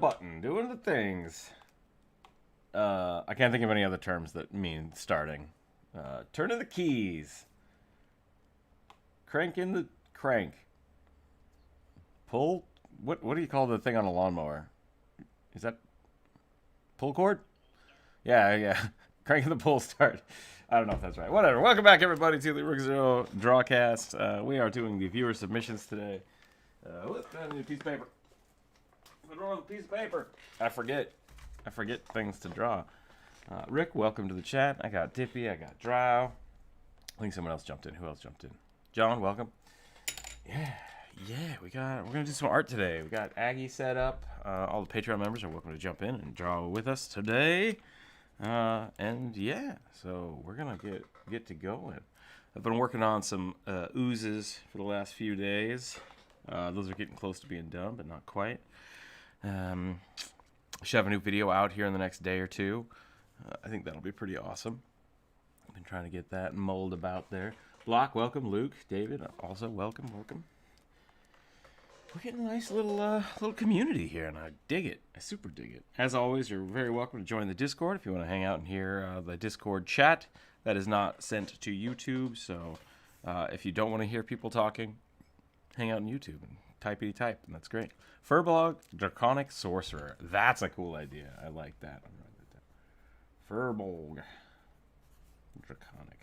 button, doing the things. I can't think of any other terms that mean starting. Turning the keys. Cranking the crank. Pull. What do you call the thing on a lawnmower? Is that pull cord? Yeah. Cranking the pull start. I don't know if that's right. Whatever. Welcome back, everybody, to the Rookzer0 Drawcast. We are doing the viewer submissions today. Let's find a new piece of paper. What's wrong with a piece of paper? I forget things to draw. Rick, welcome to the chat. I got Dippy. I got Drow. I think someone else jumped in. Who else jumped in? John, welcome. Yeah. We're gonna do some art today. We got Aggie set up. All the Patreon members are welcome to jump in and draw with us today. And yeah, so we're gonna get to going. I've been working on some oozes for the last few days. Those are getting close to being done, but not quite. Should have a new video out here in the next day or two. I think that'll be pretty awesome. I've been trying to get that mold about there. Block, welcome. Luke, David, also welcome. We're getting a nice little community here, and I dig it. I super dig it. As always, you're very welcome to join the Discord if you want to hang out and hear the Discord chat. That is not sent to YouTube, so if you don't want to hear people talking, hang out on YouTube and type, and that's great. Furbolg, Draconic Sorcerer. That's a cool idea. I like that. I'm writing that down. Furbolg, Draconic.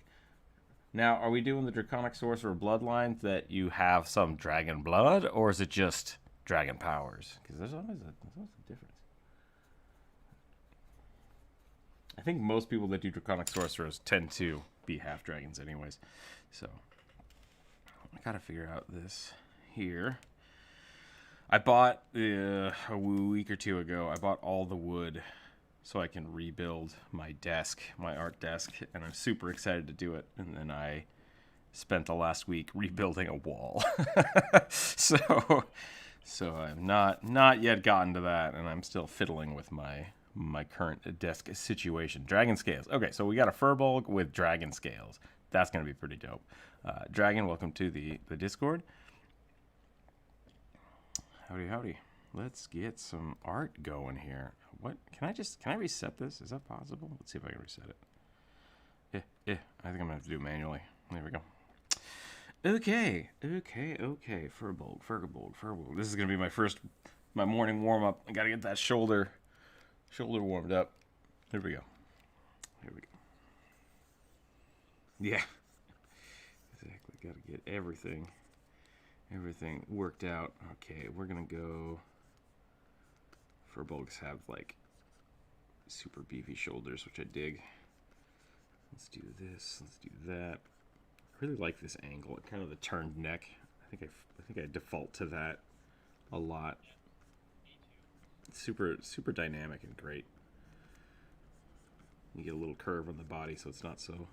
Now, are we doing the Draconic Sorcerer bloodlines that you have some dragon blood, or is it just dragon powers? Because there's always a difference. I think most people that do Draconic Sorcerers tend to be half dragons anyways. So, I gotta figure out this here. I bought, a week or two ago, I bought all the wood so I can rebuild my desk, my art desk, and I'm super excited to do it. And then I spent the last week rebuilding a wall. so I've not yet gotten to that, and I'm still fiddling with my current desk situation. Dragon scales. Okay, so we got a Furbolg with dragon scales. That's going to be pretty dope. Dragon, welcome to the Discord. Howdy. Let's get some art going here. What? Can I reset this? Is that possible? Let's see if I can reset it. I think I'm going to have to do it manually. There we go. Okay. Furbolg. This is going to be my morning warm-up. I got to get that shoulder warmed up. Here we go. Yeah. Exactly. Got to get everything worked out. Okay, we're going to go... Furbolgs have like super beefy shoulders, which I dig. Let's do this. Let's do that. I really like this angle. Kind of the turned neck. I think I default to that a lot. It's super dynamic and great. You get a little curve on the body, so it's not so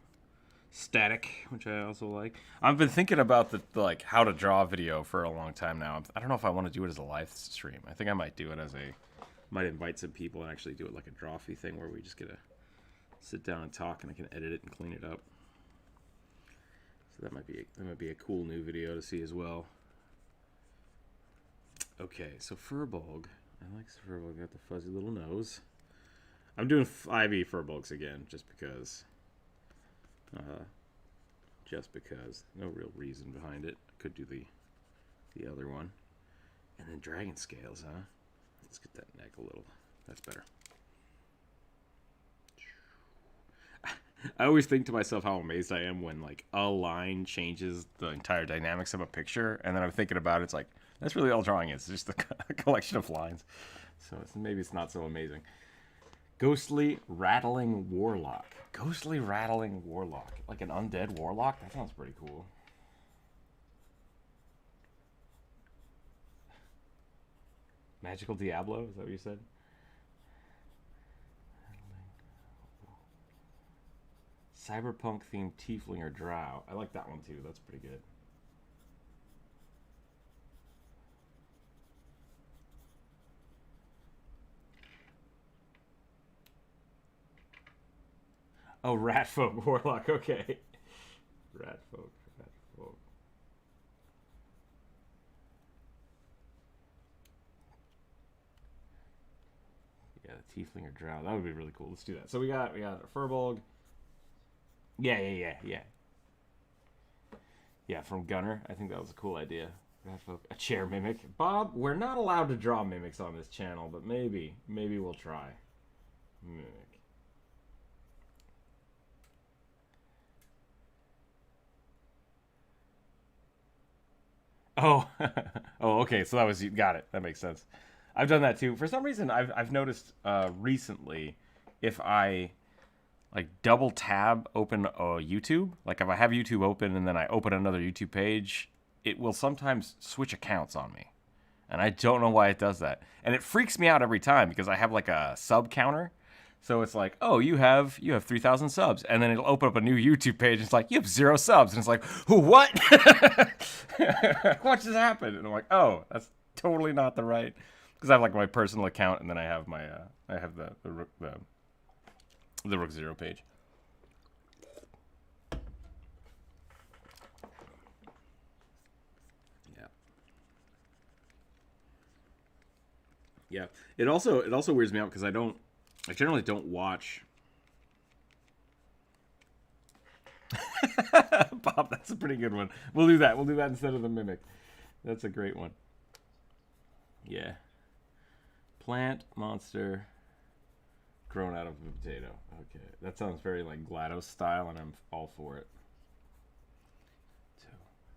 static, which I also like. I've been thinking about the how to draw video for a long time now. I don't know if I want to do it as a live stream. I think I might do it as might invite some people and actually do it like a drawfee thing where we just get to sit down and talk, and I can edit it and clean it up. So that might be a cool new video to see as well. Okay, so Furbolg. I like Furbolg. Got the fuzzy little nose. I'm doing 5e Furbolgs again, just because. No real reason behind it. I could do the other one. And then dragon scales, huh? Let's get that neck a little. That's better. I always think to myself how amazed I am when like a line changes the entire dynamics of a picture, and then I'm thinking about it, it's like, that's really all drawing is. It's just a collection of lines. So maybe it's not so amazing. Ghostly Rattling Warlock. Ghostly Rattling Warlock. Like an undead warlock? That sounds pretty cool. Magical Diablo? Is that what you said? Cyberpunk themed tiefling or drow. I like that one too. That's pretty good. Oh, Ratfolk Warlock. Okay. Ratfolk. Tiefling or Drow. That would be really cool. Let's do that. So we got a Furbolg. Yeah. Yeah, from Gunner. I think that was a cool idea. A chair mimic. Bob, we're not allowed to draw mimics on this channel, but maybe we'll try. Mimic. Oh, oh, okay. So that was you. Got it. That makes sense. I've done that too. For some reason, I've noticed recently, if I like double tab open YouTube, like if I have YouTube open and then I open another YouTube page, it will sometimes switch accounts on me, and I don't know why it does that. And it freaks me out every time because I have like a sub counter. So it's like, oh, you have 3,000 subs, and then it'll open up a new YouTube page. And it's like, you have 0 subs, and it's like, what? What just happened? And I'm like, oh, that's totally not the right, because I have like my personal account, and then I have my I have the Rookzer0 page. Yeah. It also weirds me out because I generally don't watch. Bob, that's a pretty good one. We'll do that. We'll do that instead of the mimic. That's a great one. Yeah. Plant, monster, grown out of a potato. Okay. That sounds very like GLaDOS style, and I'm all for it.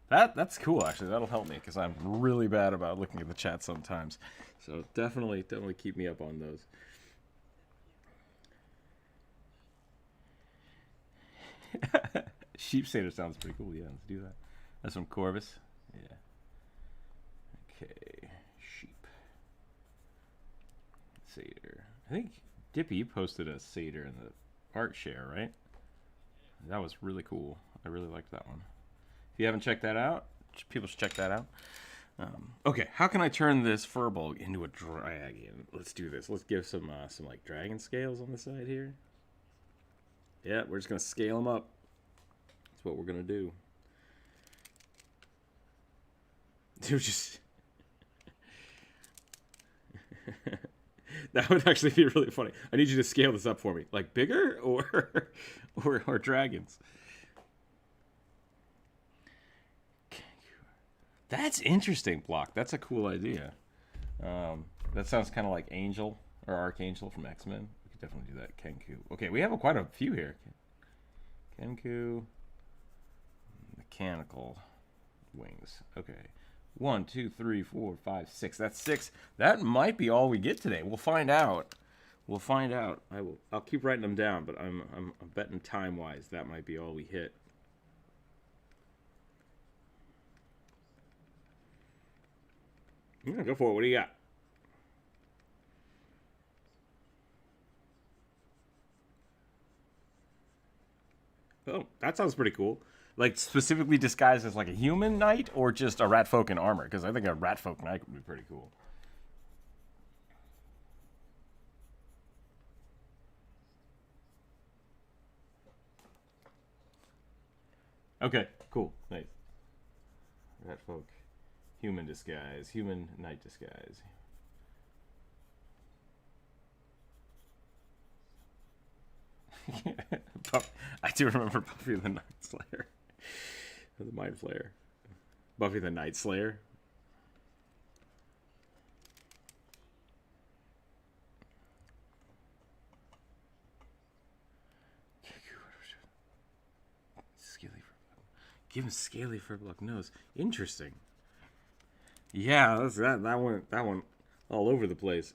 That's cool, actually. That'll help me because I'm really bad about looking at the chat sometimes. So definitely keep me up on those. Sheep Satyr sounds pretty cool. Yeah, let's do that. That's from Corvus. Yeah. Okay. Sheep. Satyr. I think Dippy posted a Satyr in the art share, right? That was really cool. I really liked that one. If you haven't checked that out, people should check that out. Okay, how can I turn this Furbolg into a dragon? Let's do this. Let's give some like dragon scales on the side here. Yeah, we're just gonna scale them up. That's what we're gonna do. Dude, just that would actually be really funny. I need you to scale this up for me, like bigger or or dragons. That's interesting, Block. That's a cool idea. That sounds kind of like Angel or Archangel from X-Men. We could definitely do that. Kenku. Okay, we have quite a few here. Kenku. Mechanical wings. Okay. 1, 2, 3, 4, 5, 6. That's 6. That might be all we get today. We'll find out. We'll find out. I'll keep writing them down, but I'm betting time-wise that might be all we hit. Yeah, go for it. What do you got? Oh, that sounds pretty cool. Like, specifically disguised as, like, a human knight or just a Ratfolk in armor? Because I think a Ratfolk knight would be pretty cool. Okay, cool. Nice. Ratfolk. Human disguise. Human knight disguise. I do remember Buffy the Night Slayer. The Mind Flayer. Buffy the Night Slayer. Give him scaly Furbolg nose. Interesting. Yeah, that's that one all over the place.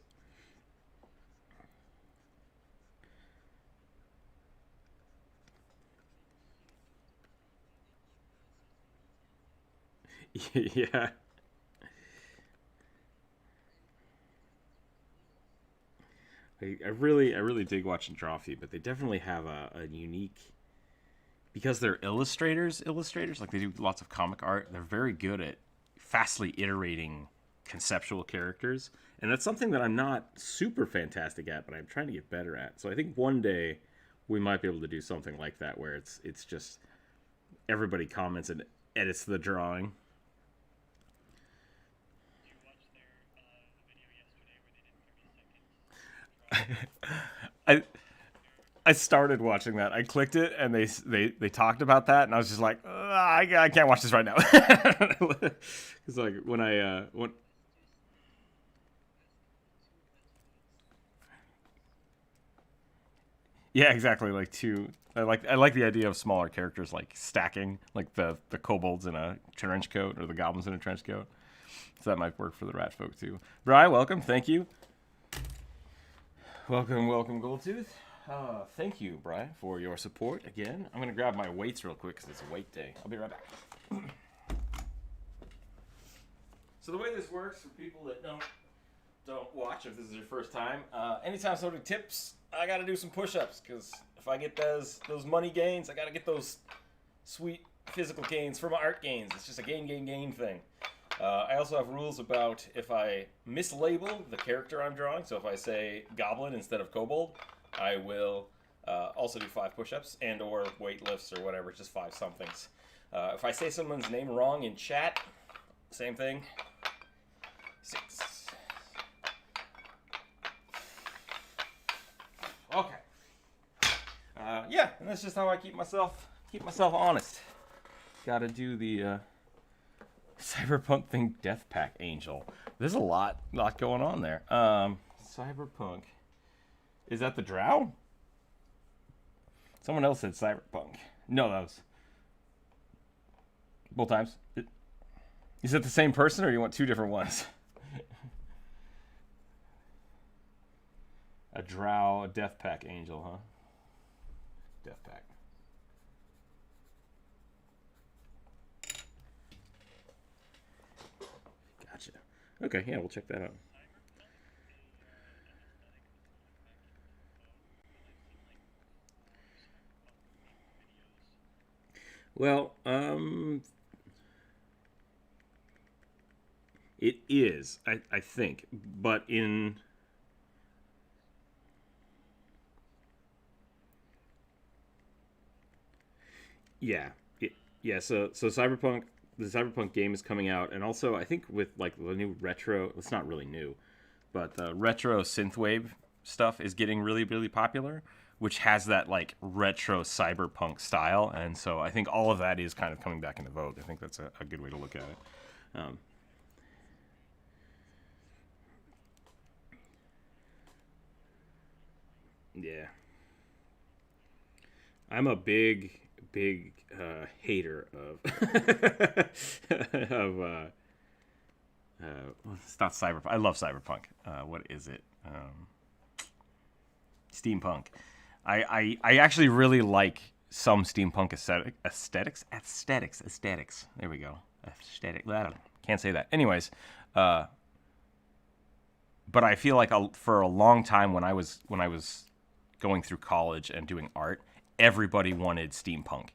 Yeah. I really dig watching Drawfee, but they definitely have a unique, because they're illustrators, like they do lots of comic art, they're very good at fastly iterating conceptual characters. And that's something that I'm not super fantastic at, but I'm trying to get better at. So I think one day we might be able to do something like that where it's just everybody comments and edits the drawing. I I started watching that. I clicked it, and they talked about that, and I was just like, I can't watch this right now. It's like when yeah, exactly, like two. I like the idea of smaller characters like stacking, like the kobolds in a trench coat or the goblins in a trench coat. So that might work for the rat folk too. Bri, welcome. Thank you. Welcome, Goldtooth. Thank you, Bri, for your support again. I'm gonna grab my weights real quick because it's a weight day. I'll be right back. So the way this works for people that don't watch, if this is your first time, anytime somebody tips, I gotta do some push-ups because if I get those money gains, I gotta get those sweet physical gains for my art gains. It's just a gain thing. I also have rules about if I mislabel the character I'm drawing. So if I say goblin instead of kobold, I will also do 5 push-ups and or weight lifts or whatever, just 5 somethings. If I say someone's name wrong in chat, same thing. 6. Okay. Yeah, and that's just how I keep myself honest. Got to do the cyberpunk thing. Death Pack Angel. There's a lot going on there. Cyberpunk. Is that the drow? Someone else said cyberpunk. No, that was both times. Is it the same person, or you want 2 different ones? A drow, a Death Pack Angel, huh? Death Pack. Gotcha. Okay, yeah, we'll check that out. Well, it is, I think, but in yeah, yeah. So Cyberpunk, the Cyberpunk game is coming out, and also I think with like the new retro, it's not really new, but the retro synthwave stuff is getting really popular, which has that like retro cyberpunk style, and so I think all of that is kind of coming back into vogue. I think that's a good way to look at it. Um, yeah, I'm a big hater of of it's not cyberpunk. I love cyberpunk. What is it? Steampunk. I actually really like some steampunk aesthetics. There we go. Aesthetic. Can't say that. Anyways, uh, but I feel like for a long time when I was going through college and doing art, everybody wanted steampunk.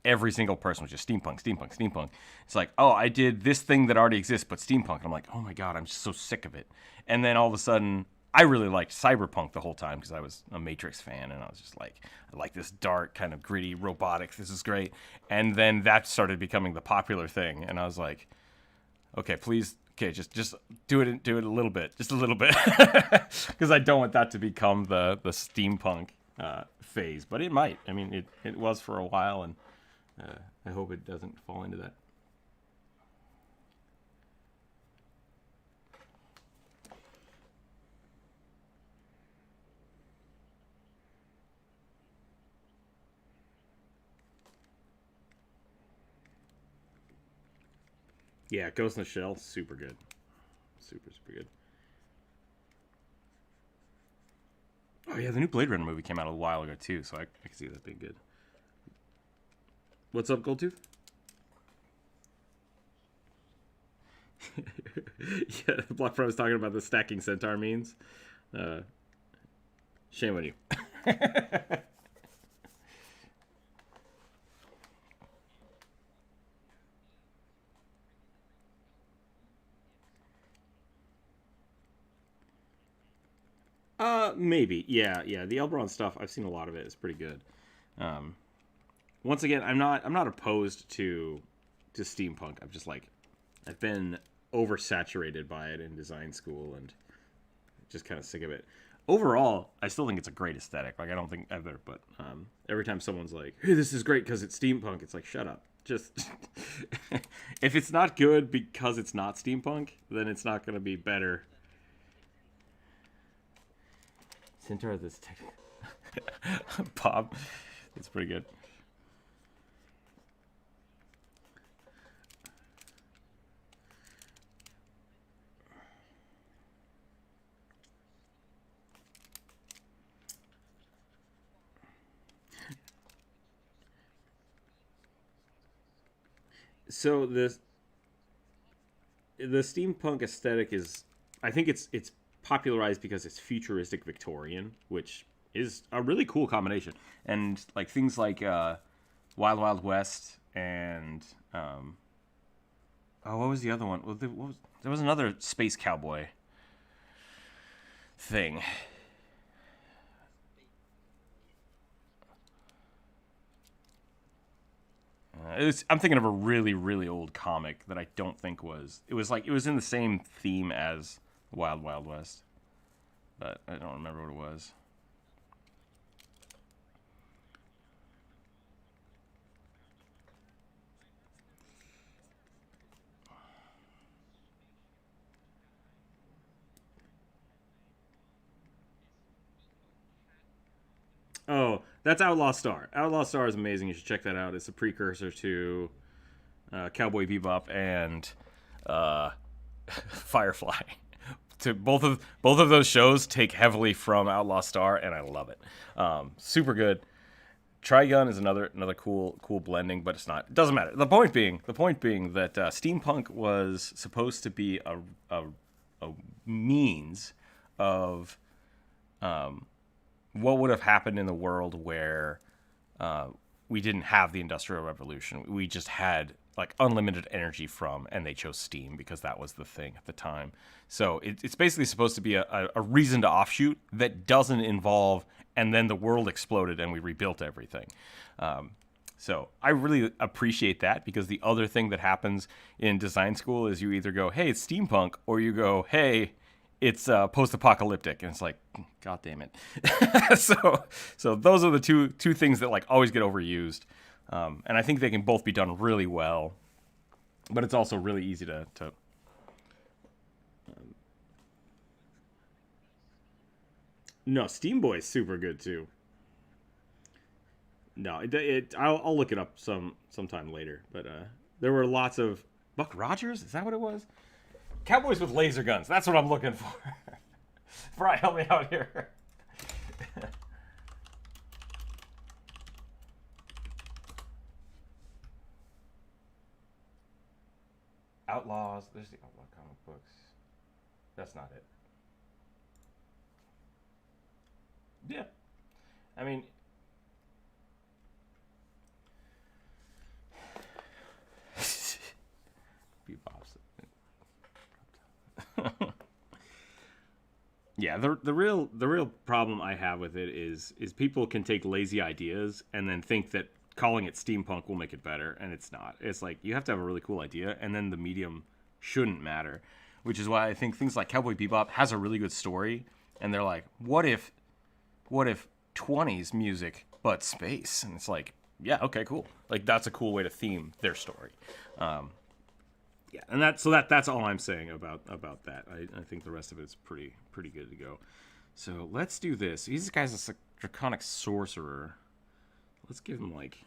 Every single person was just steampunk. It's like, oh, I did this thing that already exists, but steampunk. And I'm like, oh my god, I'm just so sick of it. And then all of a sudden, I really liked cyberpunk the whole time because I was a Matrix fan, and I was just like, I like this dark, kind of gritty robotics. This is great. And then that started becoming the popular thing, and I was like, okay, please, okay, just do it a little bit, just a little bit, because I don't want that to become the steampunk phase. But it might. I mean, it was for a while, and I hope it doesn't fall into that. Yeah, Ghost in the Shell, super good, super good. Oh yeah, the new Blade Runner movie came out a while ago too, so I can see that being good. What's up, Goldtooth? Yeah, Block Pro was talking about the stacking centaur means. Uh, Shame on you. Maybe. Yeah. The Elbron stuff, I've seen a lot of it. It's pretty good. Um, Once again, I'm not opposed to steampunk. I've been oversaturated by it in design school and just kind of sick of it. overall, I still think it's a great aesthetic. Like, I don't think ever, but every time someone's like, hey, this is great because it's steampunk, it's like, shut up. Just, if it's not good because it's not steampunk, then it's not going to be better. Centaur this Bob, it's pretty good. So the steampunk aesthetic is, I think it's popularized because it's futuristic Victorian, which is a really cool combination. And like things like Wild Wild West and what was the other one? Well, there was another space cowboy thing. I'm thinking of a really, really old comic that I don't think was. It was in the same theme as Wild Wild West, but I don't remember what it was. Oh, that's Outlaw Star. Outlaw Star is amazing. You should check that out. It's a precursor to Cowboy Bebop and Firefly. To both of those shows take heavily from Outlaw Star, and I love it. Super good. Trigun is another cool blending, but it's not. It doesn't matter. The point being that steampunk was supposed to be a means of what would have happened in the world where we didn't have the Industrial Revolution. We just had like unlimited energy and they chose steam because that was the thing at the time. So it's basically supposed to be a reason to offshoot that doesn't involve, and then the world exploded and we rebuilt everything. So I really appreciate that, because the other thing that happens in design school is you either go, hey, it's steampunk, or you go, hey, it's post-apocalyptic, and it's like, god damn it. so those are the two things that like always get overused, and I think they can both be done really well, but it's also really easy to no, Steam Boy is super good too. No, I'll look it up sometime later, but there were lots of Buck Rogers. Is that what it was? Cowboys with laser guns. That's what I'm looking for. Fry, help me out here. Outlaws. There's the Outlaw comic books. That's not it. Yeah. I mean, Bebop's. Yeah, the real problem I have with it is people can take lazy ideas and then think that calling it steampunk will make it better, and it's not. It's like you have to have a really cool idea, and then the medium shouldn't matter, which is why I think things like Cowboy Bebop has a really good story, and they're like, what if 20s music but space? And it's like, yeah, okay, cool. Like that's a cool way to theme their story. Yeah, and that's all I'm saying about that. I think the rest of it's pretty good to go. So let's do this. These guys are Draconic Sorcerer. Let's give him like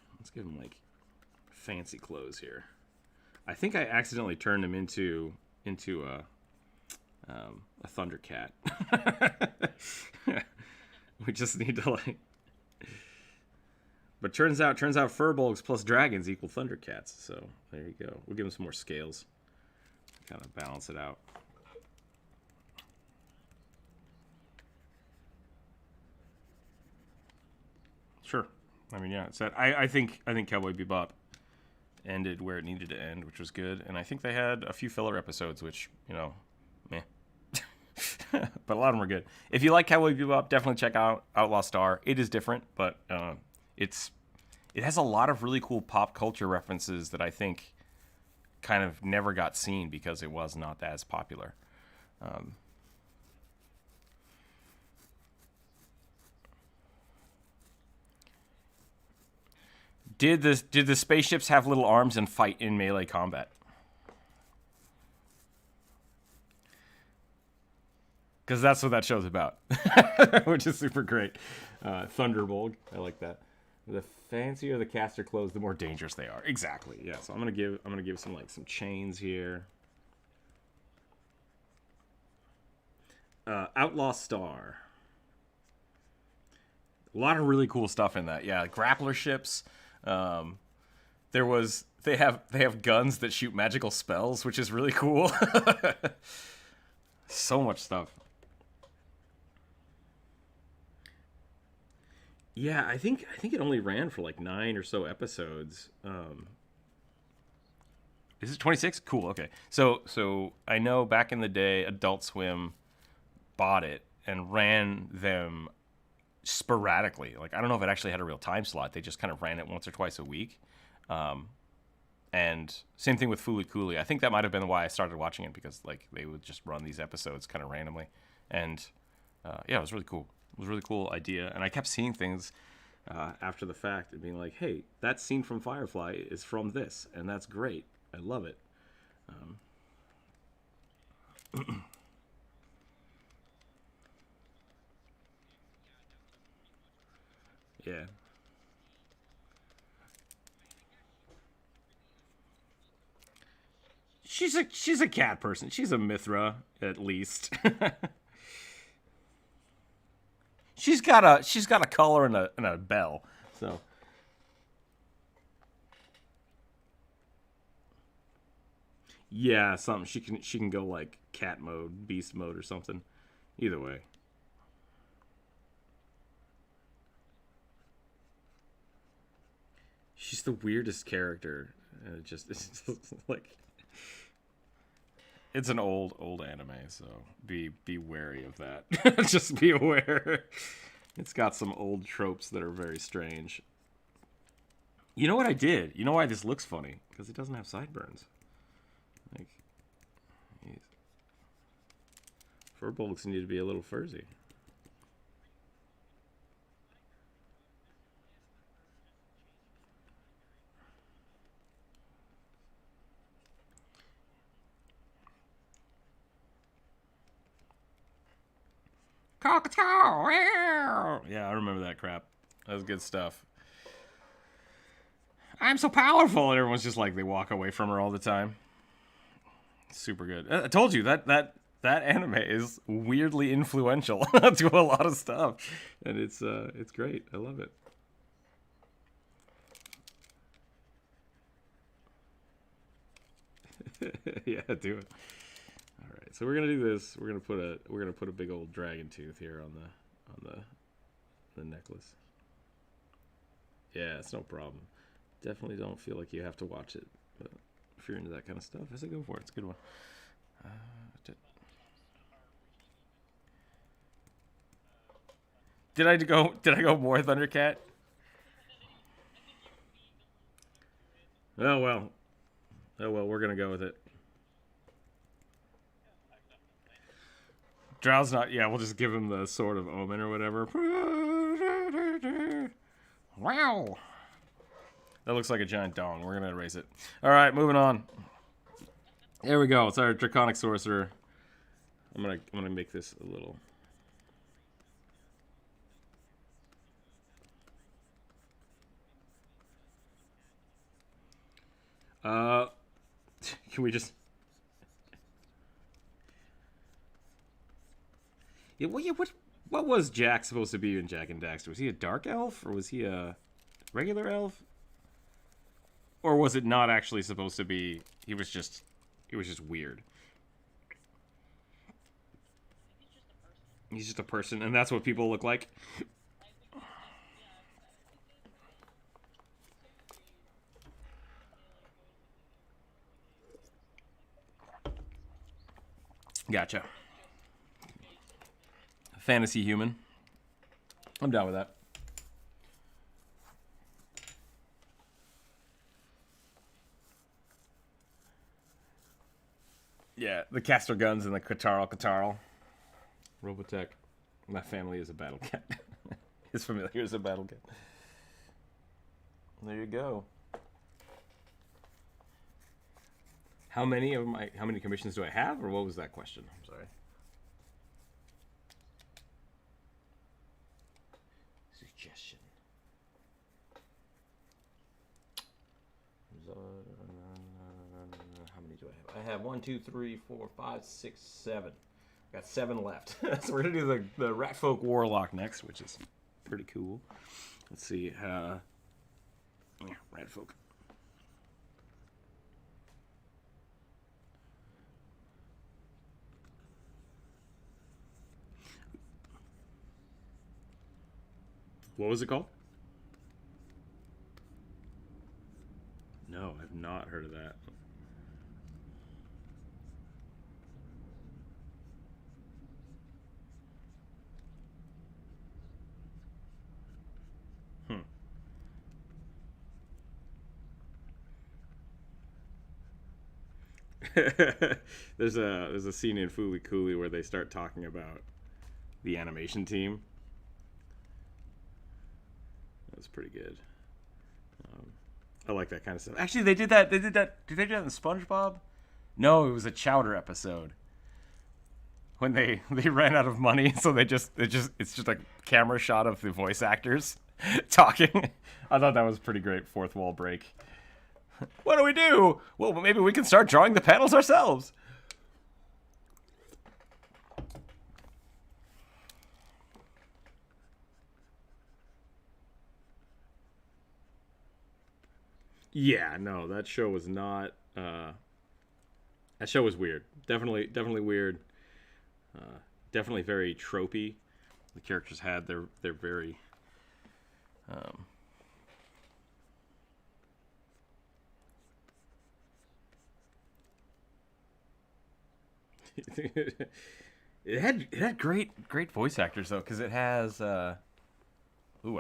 fancy clothes here. I think I accidentally turned him into a Thundercat. We just need to like. But turns out Furbolgs plus dragons equal Thundercats. So there you go. We'll give him some more scales. Kind of balance it out. Sure. I mean, yeah. It's that. I think Cowboy Bebop ended where it needed to end, which was good. And I think they had a few filler episodes, which, meh. But a lot of them were good. If you like Cowboy Bebop, definitely check out Outlaw Star. It is different, but it has a lot of really cool pop culture references that I think kind of never got seen because it was not as popular. Did the spaceships have little arms and fight in melee combat? Because that's what that show's about, which is super great. Thunderbolt, I like that. The fancier the caster clothes, the more dangerous they are. Exactly. Yeah. So I'm gonna give some some chains here. Outlaw Star. A lot of really cool stuff in that. Yeah, grappler ships. They have guns that shoot magical spells, which is really cool. So much stuff. Yeah, I think it only ran for like 9 or so episodes. Is it 26? Cool. Okay. So I know back in the day, Adult Swim bought it and ran them sporadically. Like, I don't know if it actually had a real time slot. They just kind of ran it once or twice a week. And same thing with Fooly Cooley. I think that might have been why I started watching it, because like they would just run these episodes kind of randomly. And yeah, it was really cool. It was a really cool idea. And I kept seeing things after the fact and being like, hey, that scene from Firefly is from this. And that's great. I love it. Yeah. She's a cat person. She's a Mithra, at least. she's got a collar and a bell. So yeah, something she can go like cat mode, beast mode, or something. Either way. She's the weirdest character. It's just like, it's an old anime, so be wary of that. Just be aware. It's got some old tropes that are very strange. You know what I did? You know why this looks funny? Because it doesn't have sideburns. Like, furbolgs need to be a little furzy. Yeah, I remember that crap. That was good stuff. I'm so powerful, and everyone's just like, they walk away from her all the time. Super good. I told you that anime is weirdly influential to a lot of stuff, and it's great. I love it. Yeah, do it. All right, so we're gonna do this. We're gonna put a big old dragon tooth here on the necklace. Yeah, it's no problem. Definitely don't feel like you have to watch it, but if you're into that kind of stuff, I say go for it. It's a good one. Did I go more Thundercat? Oh well. Oh well, we're gonna go with it. Drow's not. Yeah, we'll just give him the Sword of Omen or whatever. Wow. That looks like a giant dong. We're gonna erase it. All right, moving on. There we go. It's our Draconic Sorcerer. I'm gonna make this a little. Can we just? Yeah, what was Jack supposed to be in Jak and Daxter? Was he a dark elf, or was he a regular elf? Or was it not actually supposed to be? He was just weird. He's just a person, and that's what people look like. Gotcha. Fantasy human. I'm down with that. Yeah, the caster guns and the Katarl. Robotech. My family is a battle cat. His familiar is a battle cat. There you go. How many commissions do I have, or what was that question? I'm sorry. Suggestion. How many do I have? I have 1, 2, 3, 4, 5, 6, 7. I got 7 left. So we're gonna do the Ratfolk Warlock next, which is pretty cool. Let's see. Yeah, Ratfolk. What was it called? No, I've not heard of that. There's a scene in Fooly Cooley where they start talking about the animation team. That's pretty good. I like that kind of stuff. Actually, they did that. Did they do that in SpongeBob? No, it was a Chowder episode when they ran out of money, so it's just a camera shot of the voice actors talking. I thought that was pretty great. Fourth wall break. What do we do? Well, maybe we can start drawing the panels ourselves. Yeah, no, that show was not. That show was weird. Definitely weird. Definitely very tropey. The characters had they're very. It had great voice actors though, because it has. Ooh,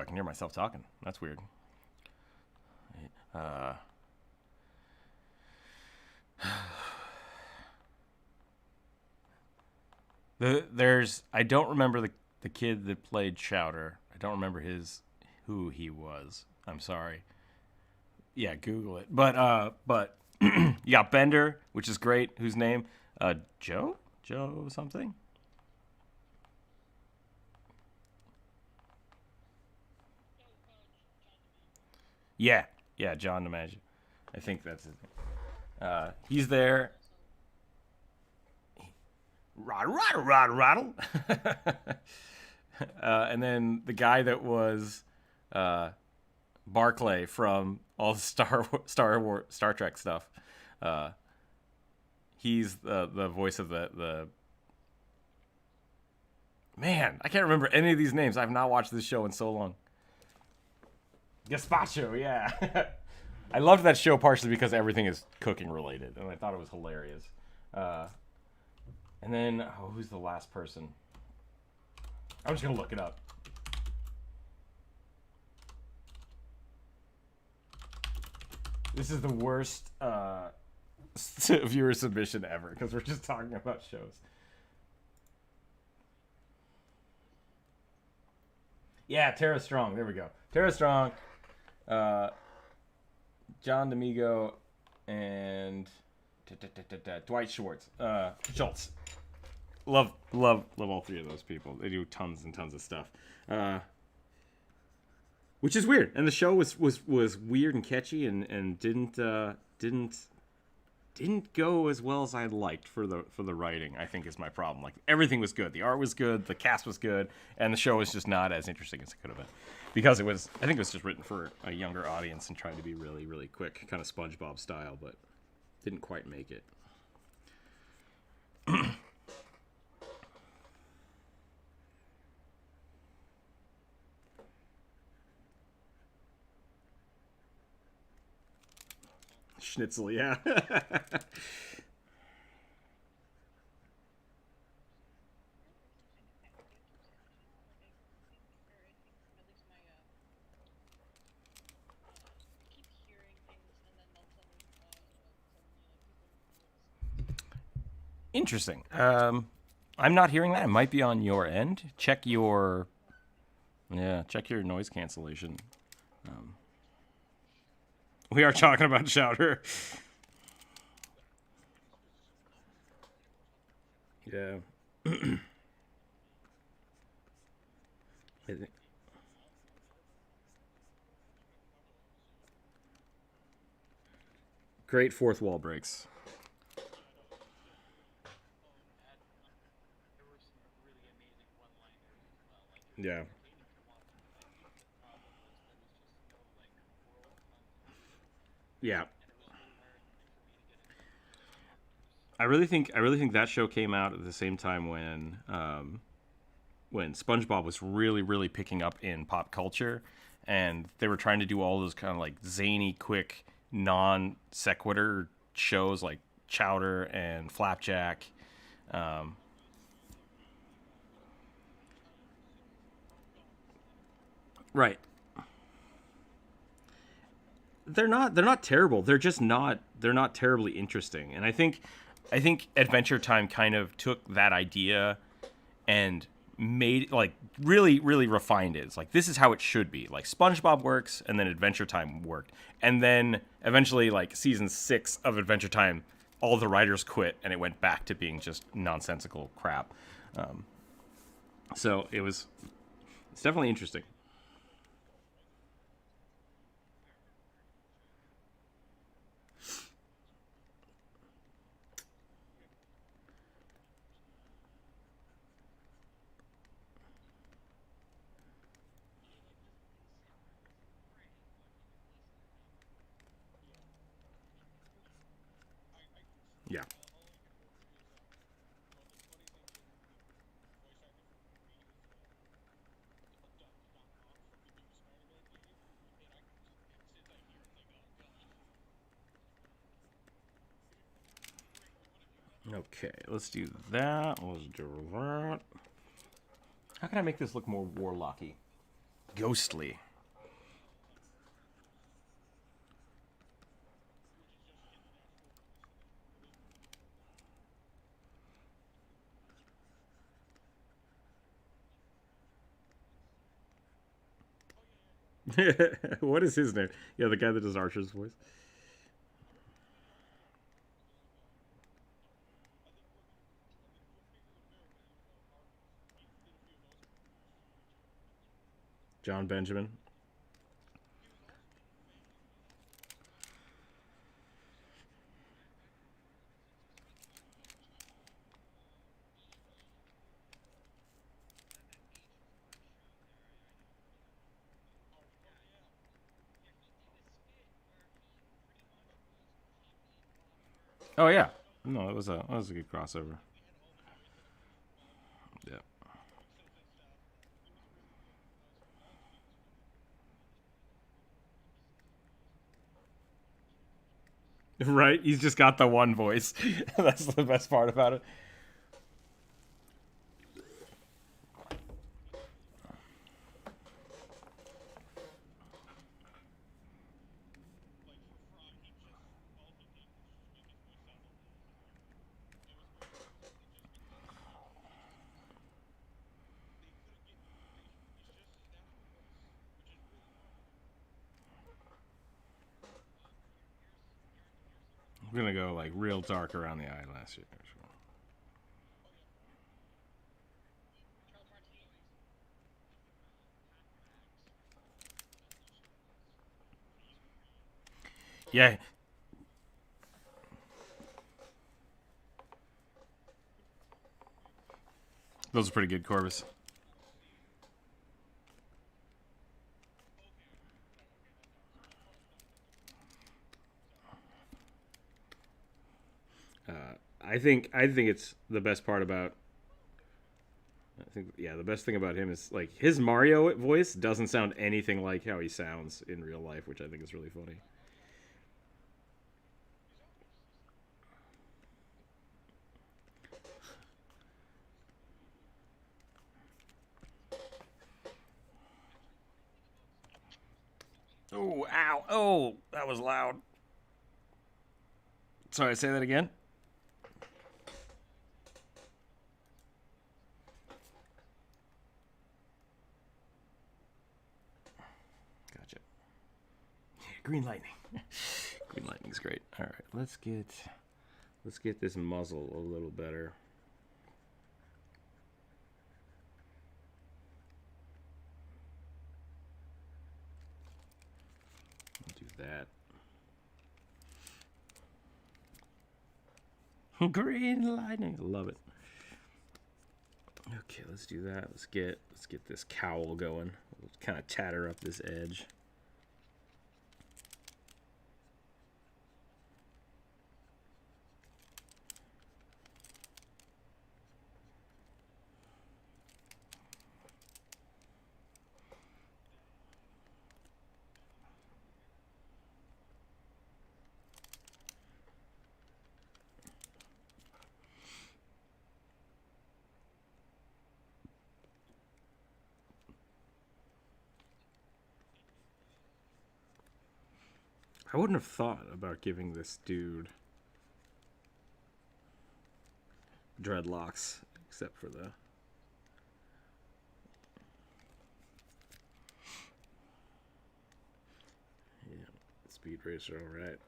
I can hear myself talking. That's weird. I don't remember the kid that played Chowder. I don't remember who he was. I'm sorry. Yeah, Google it. But you got Bender, which is great. Whose name? Joe something. Yeah, John DiMaggio. I think that's his name. He's there. Rattle. And then the guy that was Barclay from all the Star Trek stuff. He's the voice of the man. I can't remember any of these names. I've not watched this show in so long. Gazpacho, yeah. I loved that show partially because everything is cooking related, and I thought it was hilarious. And then, who's the last person? I'm just gonna look it up. This is the worst viewer submission ever because we're just talking about shows. Yeah, Tara Strong. There we go. Tara Strong, John D'Amigo, and Dwight Schwartz. Schultz. Love all three of those people. They do tons and tons of stuff. Which is weird. And the show was weird and catchy and didn't go as well as I liked for the writing, I think is my problem. Like everything was good. The art was good, the cast was good, and the show was just not as interesting as it could have been. Because I think it was just written for a younger audience and tried to be really, really quick, kind of SpongeBob style, but didn't quite make it. Schnitzel, yeah. Interesting. I'm not hearing that. It might be on your end. Check your noise cancellation. We are talking about Chowder. Yeah. Great fourth wall breaks. Yeah. Yeah. I really think that show came out at the same time when SpongeBob was really picking up in pop culture, and they were trying to do all those kind of like zany, quick, non sequitur shows like Chowder and Flapjack. Um, right. They're not terrible. They're not terribly interesting. And I think Adventure Time kind of took that idea and made like really refined it. It's like this is how it should be. Like SpongeBob works, and then Adventure Time worked, and then eventually like season 6 of Adventure Time, all the writers quit, and it went back to being just nonsensical crap. Um, so it's definitely interesting. Yeah. Okay, let's do that. Let's do that. How can I make this look more warlocky? Ghostly. What is his name? Yeah, the guy that does Archer's voice. John Benjamin. Oh yeah. No, that was a good crossover. Yeah. Right? He's just got the one voice. That's the best part about it. I'm gonna go like real dark around the eyelash here. Yeah, those are pretty good, Corvus. I think it's the best part about. I think yeah, the best thing about him is like his Mario voice doesn't sound anything like how he sounds in real life, which I think is really funny. Oh, ow. Oh, that was loud. Sorry, say that again. Gotcha. green lightning. Green lightning's great. All right, let's get this muzzle a little better. Do that. Green lightning, I love it. Okay, let's do that. Let's get this cowl going. We'll kind of tatter up this edge. I wouldn't have thought about giving this dude dreadlocks, except for the... Yeah, Speed Racer, all right.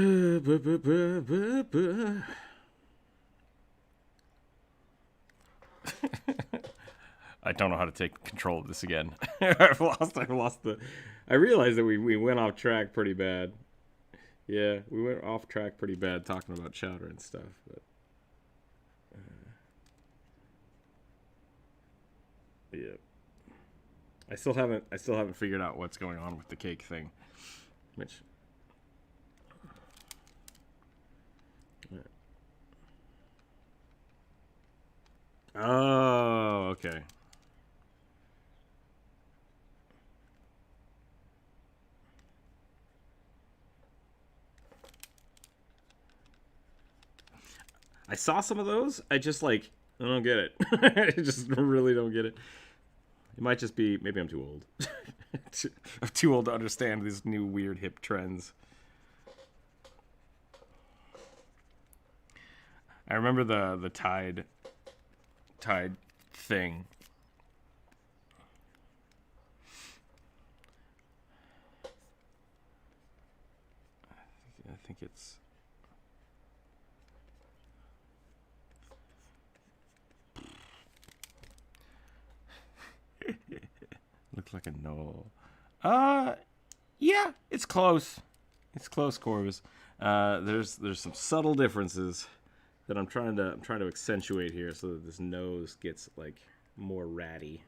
I don't know how to take control of this again. I've lost the... I realized that we went off track pretty bad. Yeah, we went off track pretty bad talking about chowder and stuff, but... yeah. I still haven't figured out what's going on with the cake thing. Which... Oh, okay. I saw some of those. I just I don't get it. I just really don't get it. It might just be, maybe I'm too old. I'm too old to understand these new weird hip trends. I remember the tide thing. I think it's looks like a knoll. Yeah, it's close. It's close, Corvus. There's some subtle differences that I'm trying to accentuate here so that this nose gets like more ratty.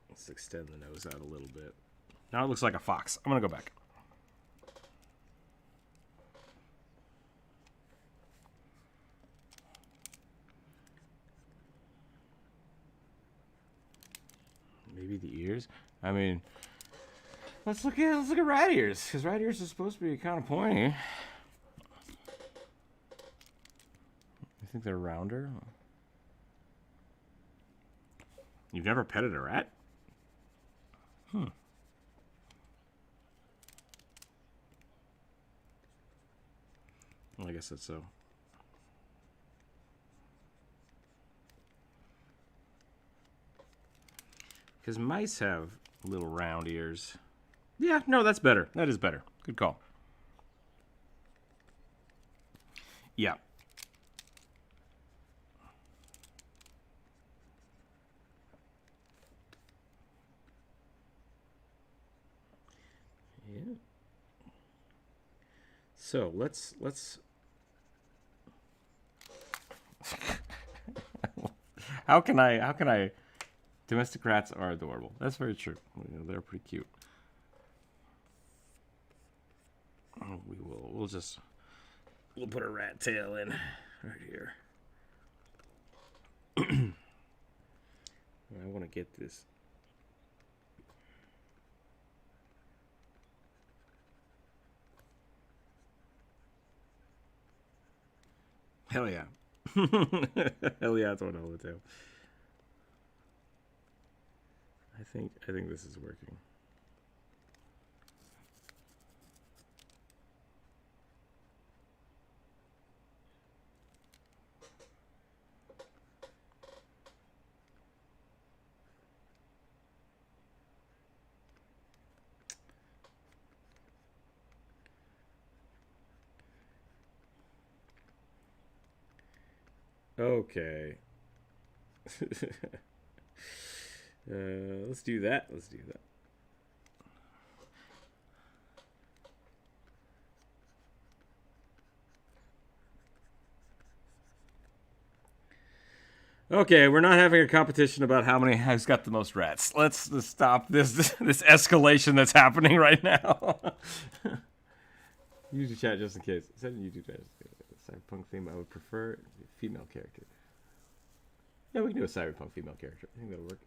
Let's extend the nose out a little bit. Now it looks like a fox. I'm gonna go back. Maybe the ears. I mean, let's look at rat ears, because rat ears are supposed to be kind of pointy. You think they're rounder? You've never petted a rat? Well, I guess that's so. Because mice have little round ears. Yeah, no, that's better. That is better. Good call. Yeah. Yeah. So let's how can I domestic rats are adorable. That's very true. They're pretty cute. Oh, we'll put a rat tail in right here. I want to get this. Hell yeah. Hell yeah, it's one hell of a tail. I think this is working. Okay. Let's do that. Let's do that. Okay, we're not having a competition about who's got the most rats. Let's stop this escalation that's happening right now. YouTube chat just in case. Send YouTube chat. Cyberpunk theme I would prefer female character. Yeah, we can do a cyberpunk female character. I think that'll work.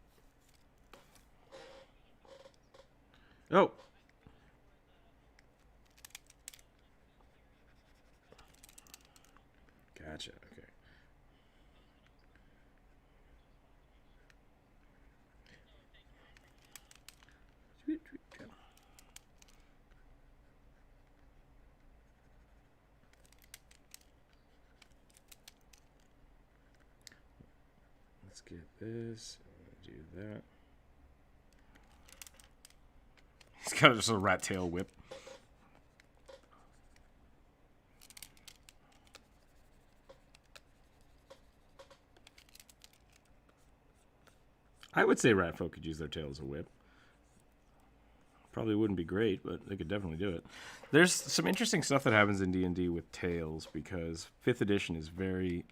Oh. Gotcha. Okay. Let's get this. Do that. He's got just a rat tail whip. I would say Ratfolk could use their tail as a whip. Probably wouldn't be great, but they could definitely do it. There's some interesting stuff that happens in D&D with tails because 5th edition is very...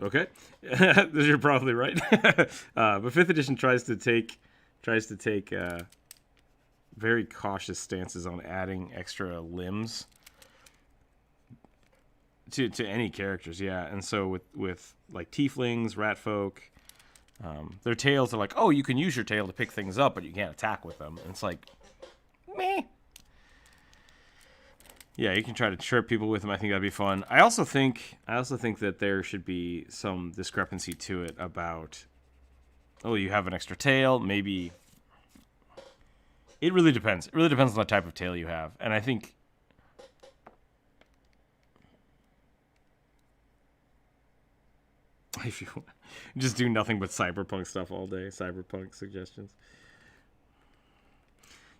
Okay, you're probably right. But 5th edition tries to take very cautious stances on adding extra limbs to any characters, yeah. And so with like tieflings, ratfolk, their tails are like, oh, you can use your tail to pick things up, but you can't attack with them. And it's like, meh. Yeah, you can try to chirp people with them. I think that'd be fun. I also think that there should be some discrepancy to it about, oh, you have an extra tail. Maybe it really depends. It really depends on the type of tail you have, and I think. If you just do nothing but cyberpunk stuff all day, cyberpunk suggestions.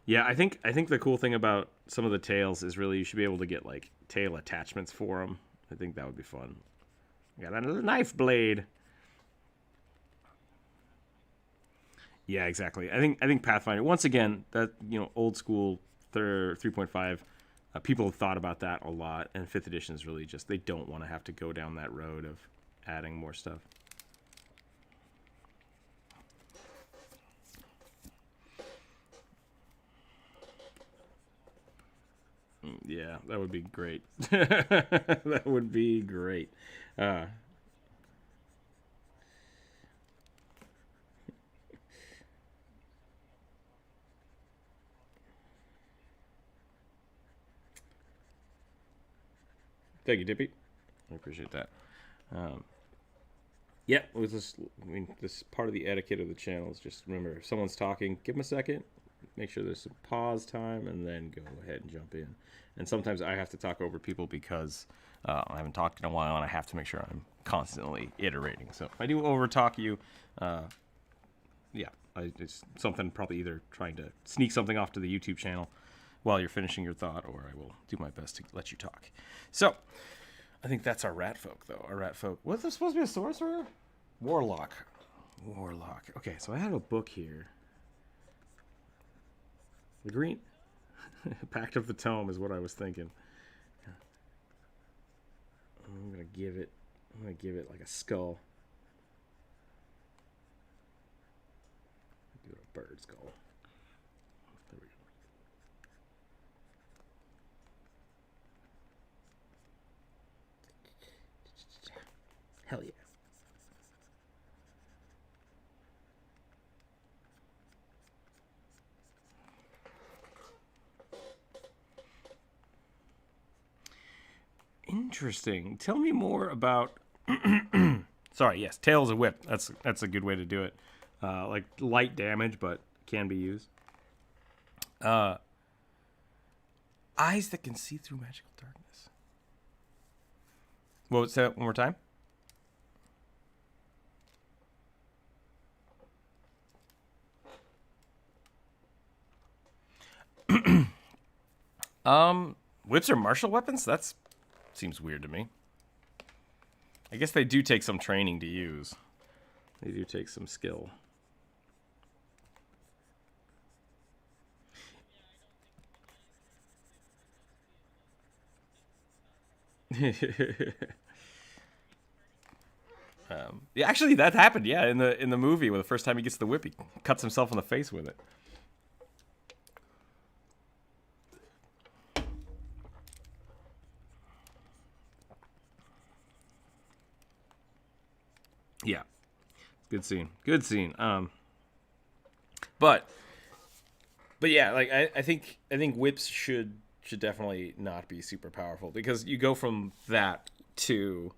Yeah, I think the cool thing about some of the tails is really you should be able to get like tail attachments for them. I think that would be fun. Got another knife blade. Yeah, exactly. I think Pathfinder once again that old school 3.5. People have thought about that a lot, and 5th edition is really just they don't want to have to go down that road of adding more stuff. Yeah, that would be great. That would be great. Thank you, Dippy. I appreciate that. Yeah, it was just, this part of the etiquette of the channel is just remember, if someone's talking, give them a second, make sure there's some pause time, and then go ahead and jump in. And sometimes I have to talk over people because I haven't talked in a while, and I have to make sure I'm constantly iterating. So if I do over talk you, yeah, it's something probably either trying to sneak something off to the YouTube channel while you're finishing your thought, or I will do my best to let you talk. So I think that's our Ratfolk, though. Our Ratfolk. What's this supposed to be, a sorcerer? Warlock. Warlock. Okay, so I have a book here. The green Pact of the Tome is what I was thinking. I'm gonna give it like a skull. Do a bird skull. There we go. Hell yeah. Interesting. Tell me more about. Sorry. Yes, tail's a whip. That's a good way to do it. Like light damage, but can be used. Eyes that can see through magical darkness. What was that? One more time. Whips are martial weapons. That's seems weird to me. I guess they do take some training to use. They do take some skill. Yeah, actually, that happened. Yeah, in the movie, where the first time he gets the whip, he cuts himself in the face with it. Yeah, good scene. Good scene. But yeah, like I think whips should definitely not be super powerful, because you go from that to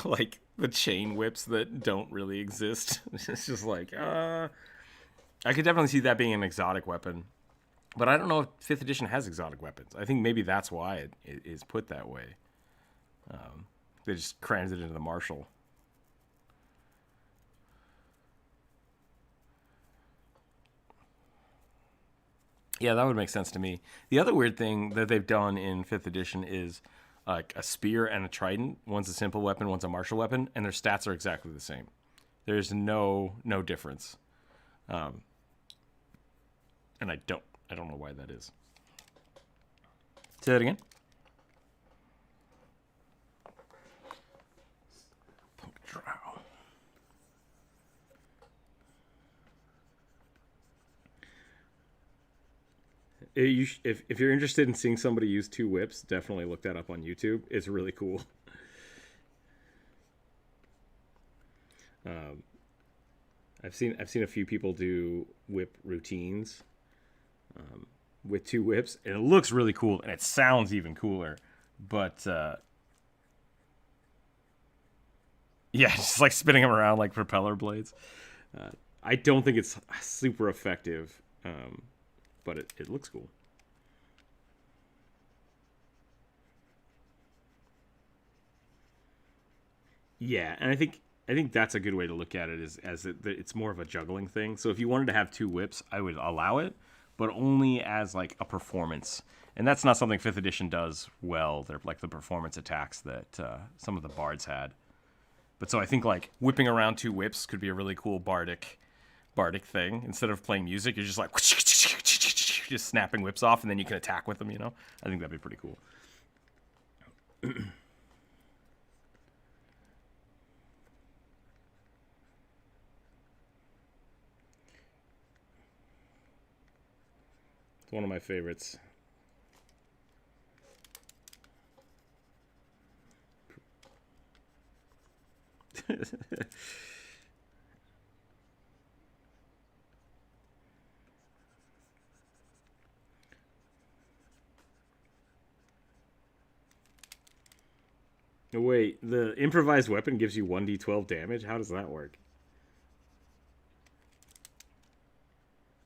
like the chain whips that don't really exist. It's just like I could definitely see that being an exotic weapon, but I don't know if 5th edition has exotic weapons. I think maybe that's why it is put that way. They just crammed it into the martial. Yeah, that would make sense to me. The other weird thing that they've done in 5th edition is like a spear and a trident. One's a simple weapon, one's a martial weapon, and their stats are exactly the same. There's no difference. And I don't know why that is. Say that again. Punk drow. If you're interested in seeing somebody use 2 whips, definitely look that up on YouTube. It's really cool. I've seen a few people do whip routines with 2 whips, and it looks really cool, and it sounds even cooler. But yeah, just like spinning them around like propeller blades. I don't think it's super effective. But it looks cool. Yeah, and I think that's a good way to look at it, is as it's more of a juggling thing. So if you wanted to have 2 whips, I would allow it, but only as like a performance. And that's not something 5th edition does well. They're like the performance attacks that some of the bards had. But so I think like whipping around 2 whips could be a really cool bardic thing. Instead of playing music, you're just like just snapping whips off, and then you can attack with them, you know? I think that'd be pretty cool. It's one of my favorites. Wait, the improvised weapon gives you 1d12 damage? How does that work?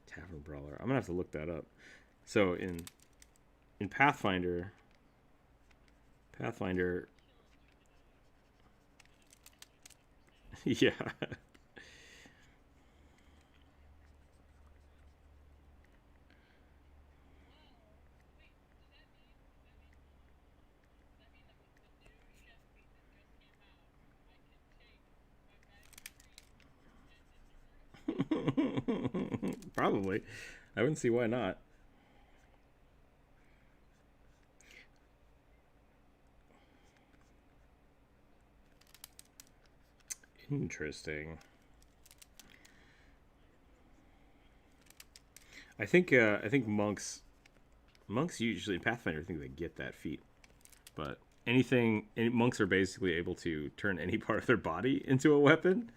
Tavern Brawler. I'm gonna have to look that up. So in Pathfinder, yeah. Probably. I wouldn't see why not. Interesting. I think monks usually in Pathfinder, I think they get that feat. But monks are basically able to turn any part of their body into a weapon.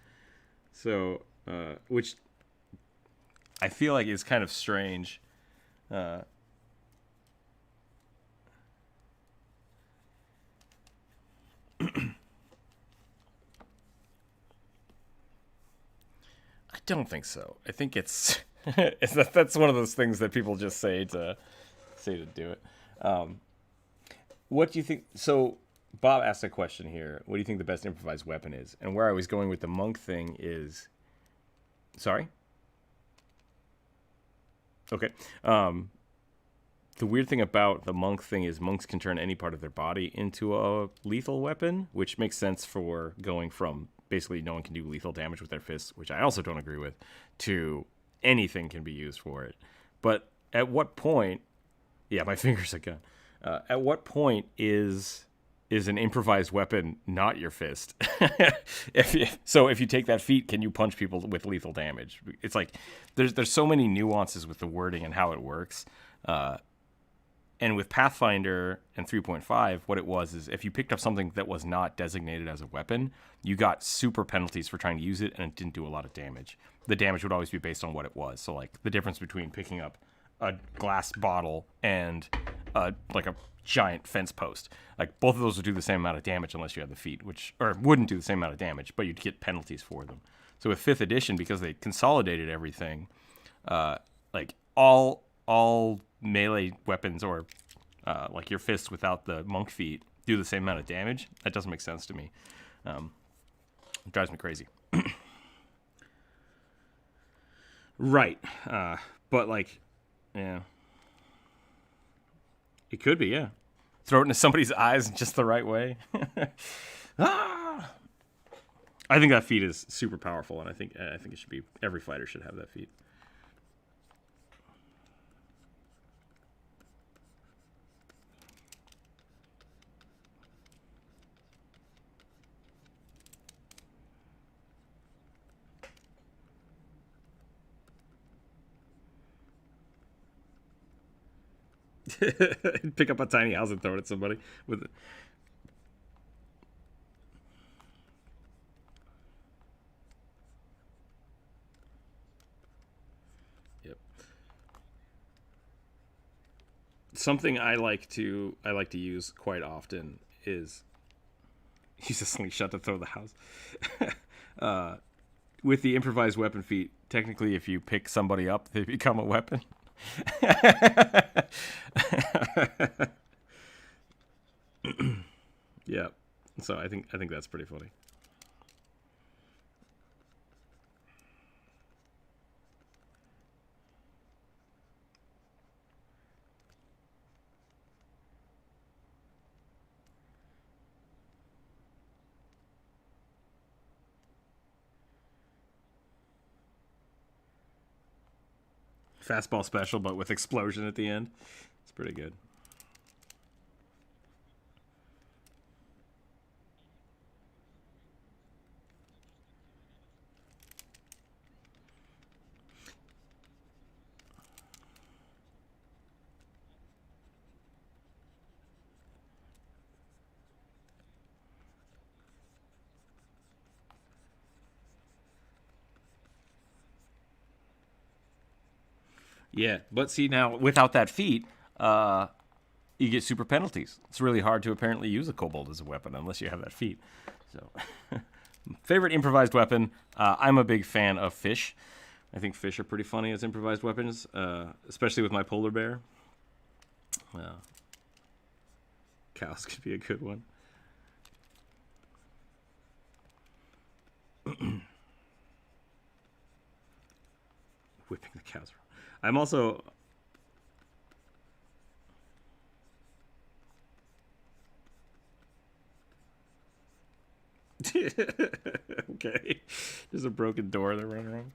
So, which I feel like is kind of strange. I don't think so. I think it's, that's one of those things that people just say to do it. What do you think? So Bob asked a question here. What do you think the best improvised weapon is? And where I was going with the monk thing is, sorry. Okay. The weird thing about the monk thing is monks can turn any part of their body into a lethal weapon, which makes sense for going from basically no one can do lethal damage with their fists, which I also don't agree with, to anything can be used for it. But at what point... Yeah, my finger's a gun. At what point is an improvised weapon not your fist? if you take that feat, can you punch people with lethal damage? It's like there's so many nuances with the wording and how it works. And with Pathfinder and 3.5, what it was is if you picked up something that was not designated as a weapon, you got super penalties for trying to use it, and it didn't do a lot of damage. The damage would always be based on what it was. So, like, the difference between picking up a glass bottle and, like, a giant fence post. Like, both of those would do the same amount of damage unless you had the feat, or wouldn't do the same amount of damage, but you'd get penalties for them. So with 5th edition, because they consolidated everything, like, all melee weapons or like your fists without the monk feat do the same amount of damage. That doesn't make sense to me. It drives me crazy. Right. But like, yeah. It could be, yeah. Throw it into somebody's eyes in just the right way. I think that feat is super powerful, and I think it should be, every fighter should have that feat. Pick up a tiny house and throw it at somebody with it. Yep. Something I like to use quite often is use a slingshot to throw the house. With the improvised weapon feat, technically, if you pick somebody up, they become a weapon. Yeah, so I think that's pretty funny. Fastball special, but with explosion at the end. It's pretty good. Yeah, but see now, without that feat, you get super penalties. It's really hard to apparently use a kobold as a weapon unless you have that feat. So, favorite improvised weapon. I'm a big fan of fish. I think fish are pretty funny as improvised weapons, especially with my polar bear. Cows could be a good one. Whipping the cows around. I'm also... Okay. There's a broken door they're running around.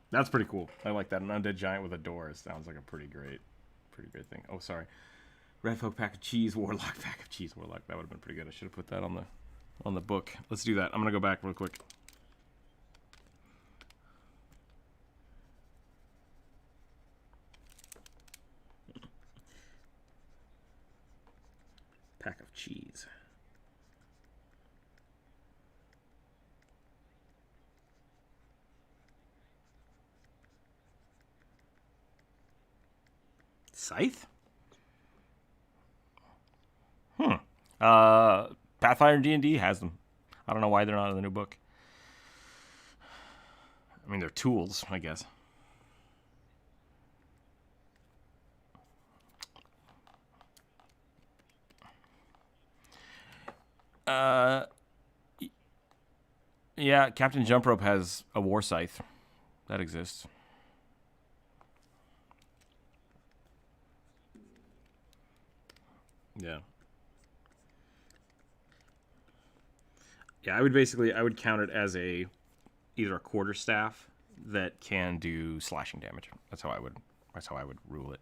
That's pretty cool. I like that. An undead giant with a door. It sounds like a pretty great thing. Oh, sorry. Ratfolk pack of cheese, warlock pack of cheese, warlock. That would have been pretty good. I should have put that on the book. Let's do that. I'm gonna go back real quick. Pack of cheese. Scythe? Pathfinder D&D has them. I don't know why they're not in the new book. I mean, they're tools, I guess. Yeah, Captain Jump Rope has a war scythe. That exists. Yeah. Yeah, I would count it as either a quarterstaff that can do slashing damage. That's how I would rule it.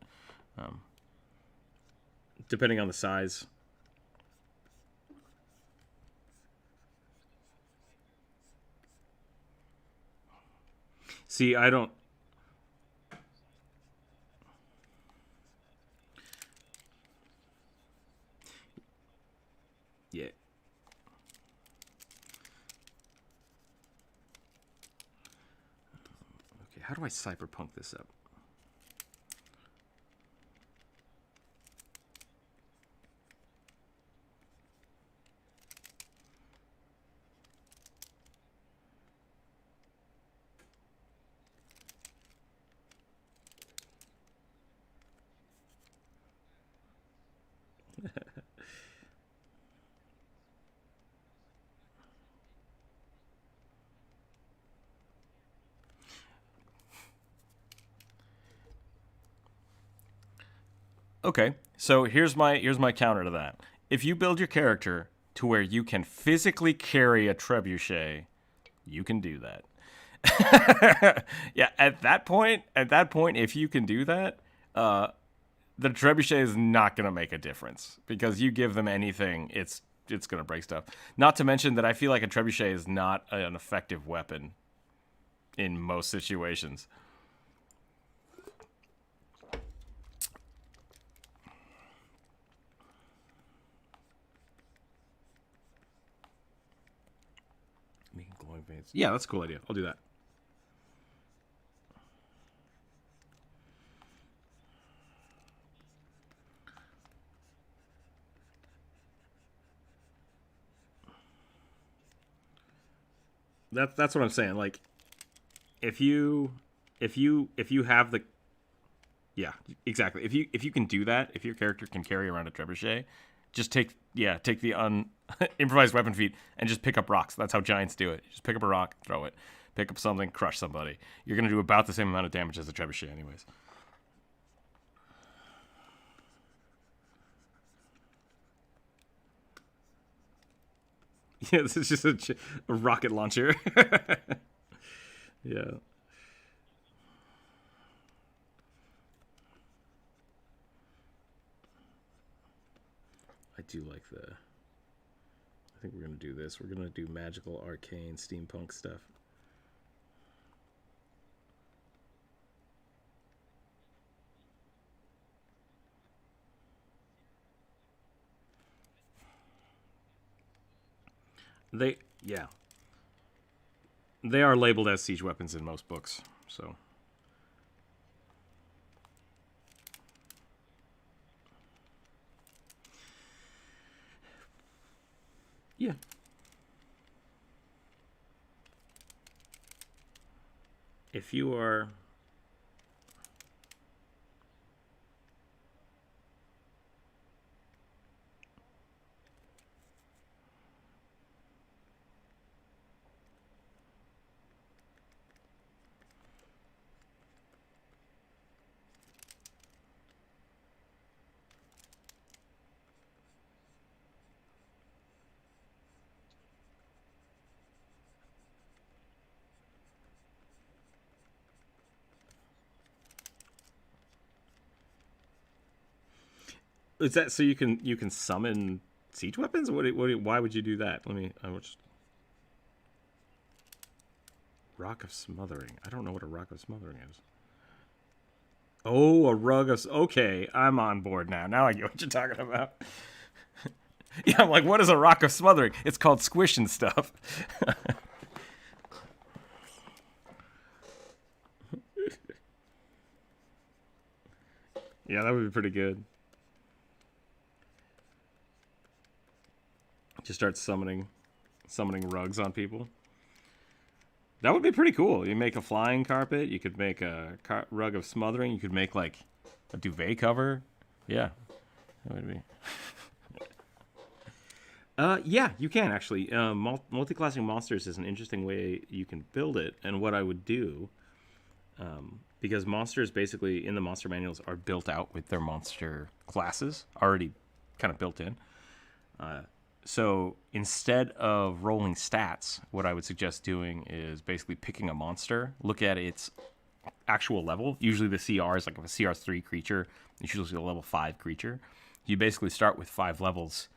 Depending on the size. See, I don't. Yeah. Okay, how do I cyberpunk this up? Okay, so here's my counter to that. If you build your character to where you can physically carry a trebuchet, you can do that. Yeah, at that point, if you can do that, the trebuchet is not going to make a difference because you give them anything, it's going to break stuff. Not to mention that I feel like a trebuchet is not an effective weapon in most situations. Making glowing veins. Yeah, that's a cool idea. I'll do that. That's what I'm saying. Like, if you have the, yeah, exactly. If you can do that, if your character can carry around a trebuchet, just take the improvised weapon feat and just pick up rocks. That's how giants do it. Just pick up a rock, throw it, pick up something, crush somebody. You're gonna do about the same amount of damage as a trebuchet, anyways. Yeah, this is just a rocket launcher. Yeah. I do like the. I think we're gonna do this. We're gonna do magical, arcane, steampunk stuff. Yeah. They are labeled as siege weapons in most books, so. Yeah. If you are is that so you can summon siege weapons? Why would you do that? Let me. Rock of Smothering. I don't know what a Rock of Smothering is. Oh, a rug of. Okay, I'm on board now. Now I get what you're talking about. Yeah, I'm like, what is a Rock of Smothering? It's called squishing stuff. Yeah, that would be pretty good. Just start summoning rugs on people. That would be pretty cool. You make a flying carpet. You could make a rug of smothering. You could make like a duvet cover. Yeah, that would be. Yeah, you can actually. Multi-classing monsters is an interesting way you can build it. And what I would do, because monsters basically in the monster manuals are built out with their monster classes already kind of built in. So instead of rolling stats, what I would suggest doing is basically picking a monster, look at its actual level. Usually the CR is like if a CR3 creature, it's usually a level 5 creature. You basically start with 5 levels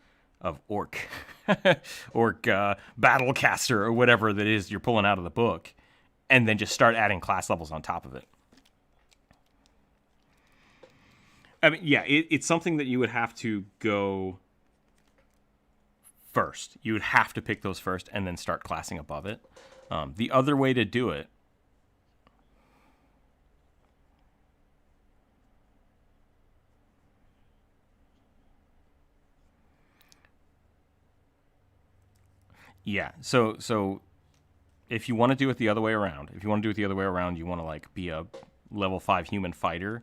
of orc, battlecaster, or whatever that is you're pulling out of the book, and then just start adding class levels on top of it. I mean, yeah, it's something that you would have to go first. You would have to pick those first and then start classing above it. The other way to do it, yeah. So if you want to do it the other way around, you want to like be a level 5 human fighter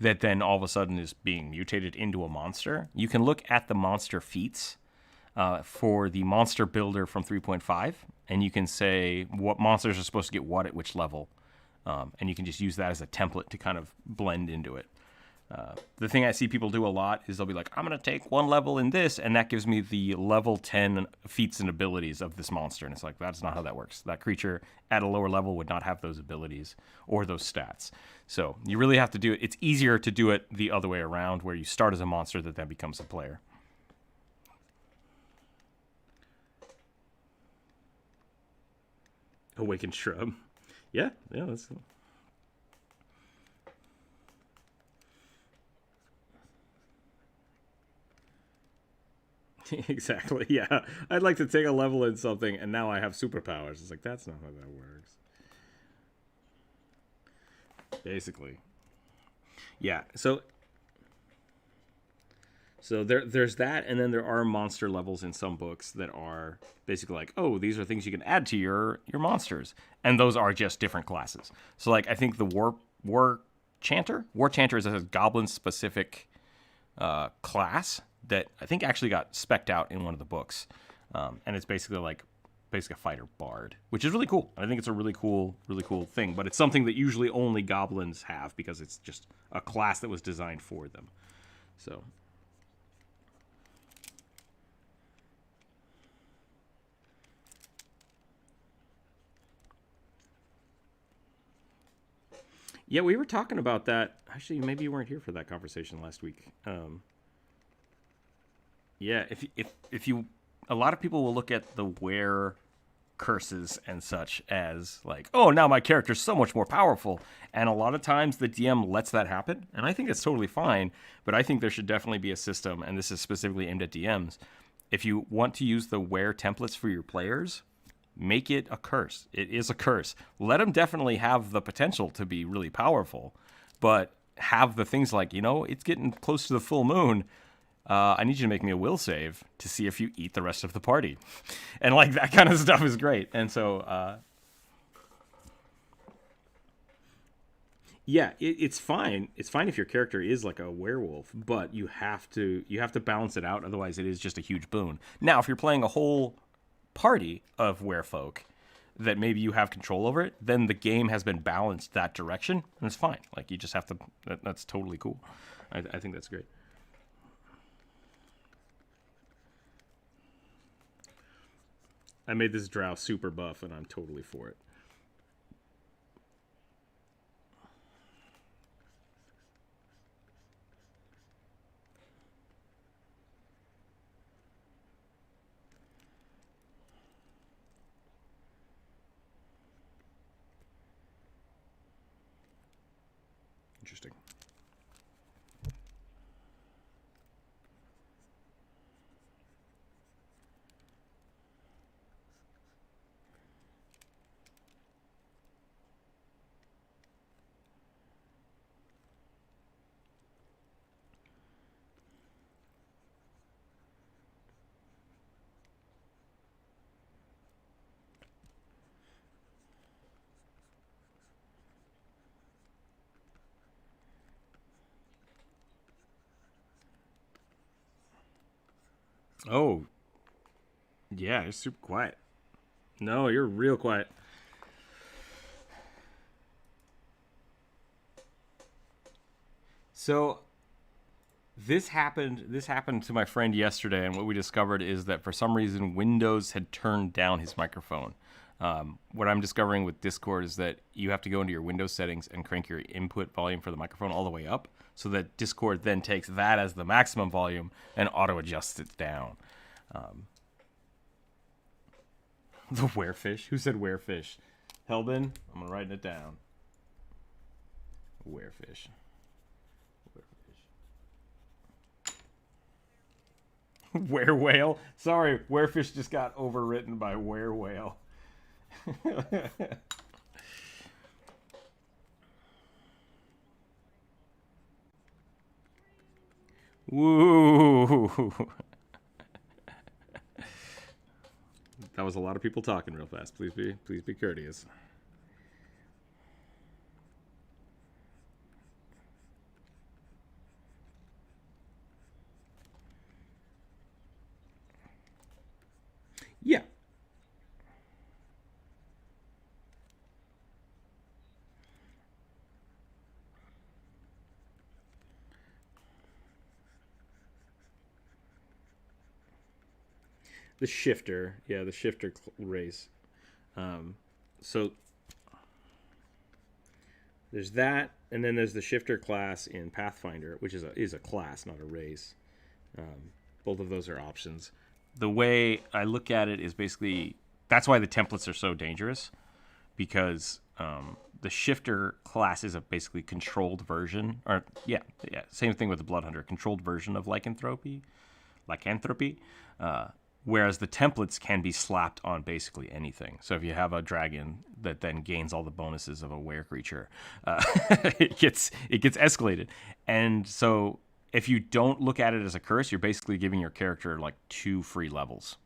that then all of a sudden is being mutated into a monster. You can look at the monster feats for the monster builder from 3.5, and you can say what monsters are supposed to get what at which level, and you can just use that as a template to kind of blend into it. The thing I see people do a lot is they'll be like, I'm going to take 1 level in this, and that gives me the level 10 feats and abilities of this monster. And it's like, that's not how that works. That creature at a lower level would not have those abilities or those stats. So you really have to do it. It's easier to do it the other way around, where you start as a monster that then becomes a player. Awakened Shrub. Yeah, that's... Exactly, yeah. I'd like to take a level in something, and now I have superpowers. It's like, that's not how that works. Basically. Yeah, so there's that, and then there are monster levels in some books that are basically like, oh, these are things you can add to your monsters, and those are just different classes. So like, I think the war chanter is a goblin specific class that I think actually got specced out in one of the books, and it's basically a fighter bard, which is really cool. I think it's a really cool thing, but it's something that usually only goblins have because it's just a class that was designed for them. So yeah, we were talking about that. Actually, maybe you weren't here for that conversation last week. Yeah, if you, a lot of people will look at the wear curses and such as like, oh, now my character's so much more powerful, and a lot of times the DM lets that happen, and I think it's totally fine. But I think there should definitely be a system, and this is specifically aimed at DMs. If you want to use the wear templates for your players, make it a curse. It is a curse. Let them definitely have the potential to be really powerful, but have the things like, it's getting close to the full moon. I need you to make me a will save to see if you eat the rest of the party. And like that kind of stuff is great. And so, yeah, it's fine. It's fine if your character is like a werewolf, but you have to balance it out. Otherwise, it is just a huge boon. Now, if you're playing a whole party of werefolk that maybe you have control over it, then the game has been balanced that direction, and it's fine. Like, you just have to. That's totally cool. I think that's great. I made this drow super buff, and I'm totally for it. Interesting. Oh, yeah, you're super quiet. No, you're real quiet. So, This happened to my friend yesterday, and what we discovered is that for some reason Windows had turned down his microphone. What I'm discovering with Discord is that you have to go into your Windows settings and crank your input volume for the microphone all the way up, so that Discord then takes that as the maximum volume and auto adjusts it down. The werefish? Who said werefish? Helbin? I'm writing it down. Werefish. Werewhale? Sorry, werefish just got overwritten by werewhale. Woo! That was a lot of people talking real fast. Please be courteous. Yeah. The shifter. Yeah, the shifter race. So there's that, and then there's the shifter class in Pathfinder, which is a class, not a race. Both of those are options. The way I look at it is basically that's why the templates are so dangerous, because the shifter class is a basically controlled version, or same thing with the Bloodhunter, controlled version of lycanthropy. Whereas the templates can be slapped on basically anything. So if you have a dragon that then gains all the bonuses of a were creature, it gets escalated. And so if you don't look at it as a curse, you're basically giving your character like 2 free levels,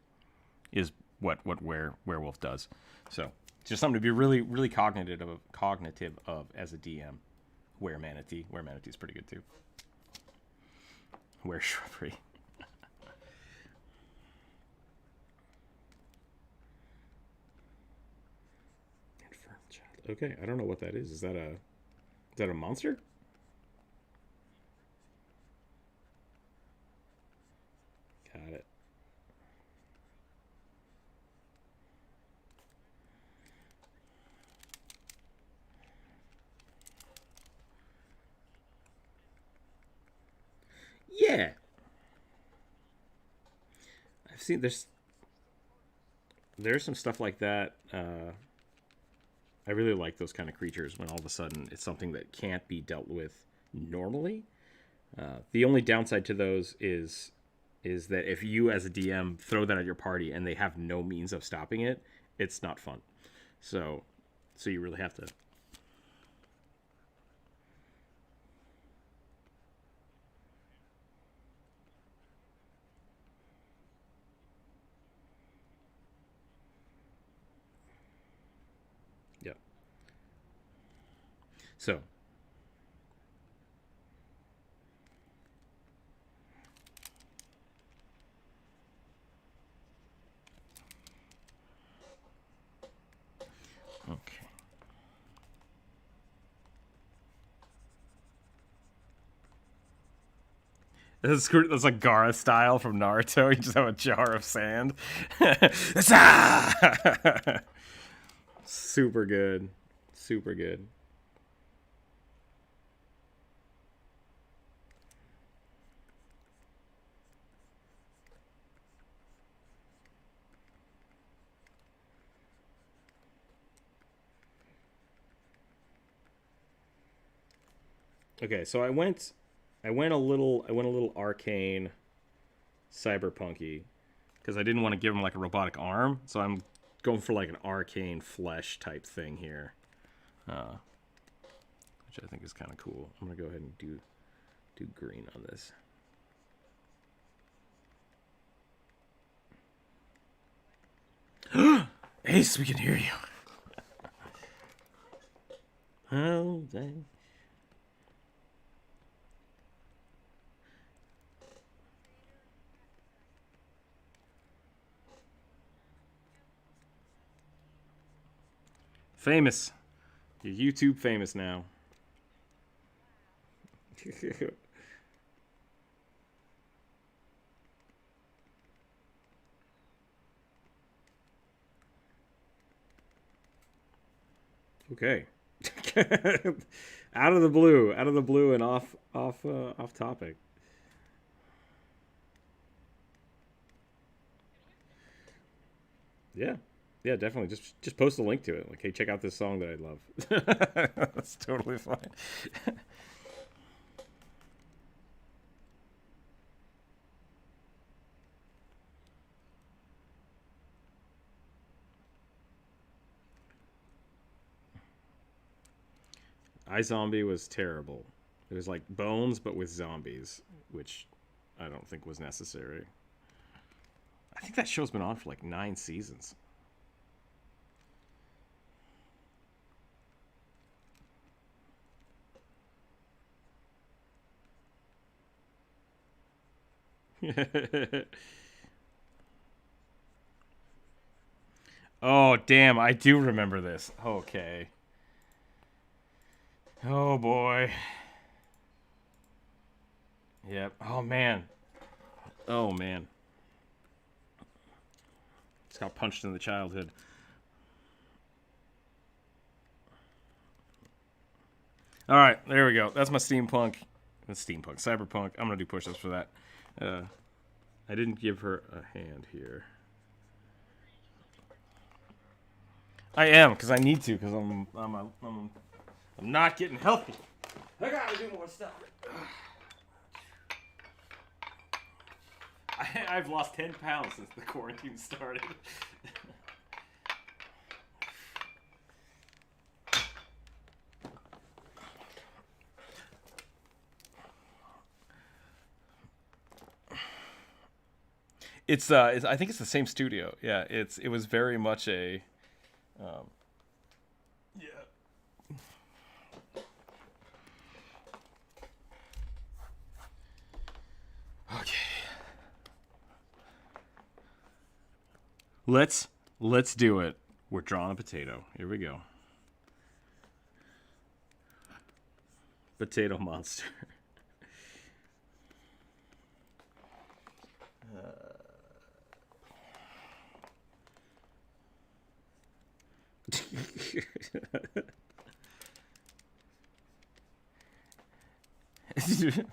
is what werewolf does. So it's just something to be really cognitive of as a DM. Were manatee is pretty good too. Were shrubbery. Okay, I don't know what that is. Is that a monster? Got it. Yeah. I've seen there's some stuff like that. I really like those kind of creatures when all of a sudden it's something that can't be dealt with normally. The only downside to those is that if you as a DM throw that at your party and they have no means of stopping it, it's not fun. So you really have to. Yep. So. Okay. That's like Gaara style from Naruto. You just have a jar of sand. Super good. Super good. Okay, so I went a little arcane cyberpunky because I didn't want to give him like a robotic arm, so I'm going for like an arcane flesh type thing here, which I think is kind of cool. I'm gonna go ahead and do green on this. Ace, we can hear you. Oh, dang. Famous. You're YouTube famous now. Okay. Out of the blue, and off topic. Yeah, yeah, definitely. Just post a link to it. Like, hey, check out this song that I love. That's totally fine. iZombie was terrible. It was like Bones, but with zombies, which I don't think was necessary. I think that show's been on for like 9 seasons. Oh, damn, I do remember this. Okay. Oh, boy. Yep. Oh, man. Oh, man. Just got punched in the childhood. All right, there we go. That's my steampunk. That's steampunk. Cyberpunk. I'm going to do push-ups for that. I didn't give her a hand here. I am, because I need to, because I'm not getting healthy. I gotta do more stuff. I've lost 10 pounds since the quarantine started. It's I think it's the same studio. Yeah, it was very much a yeah. Okay. Let's do it. We're drawing a potato. Here we go. Potato monster.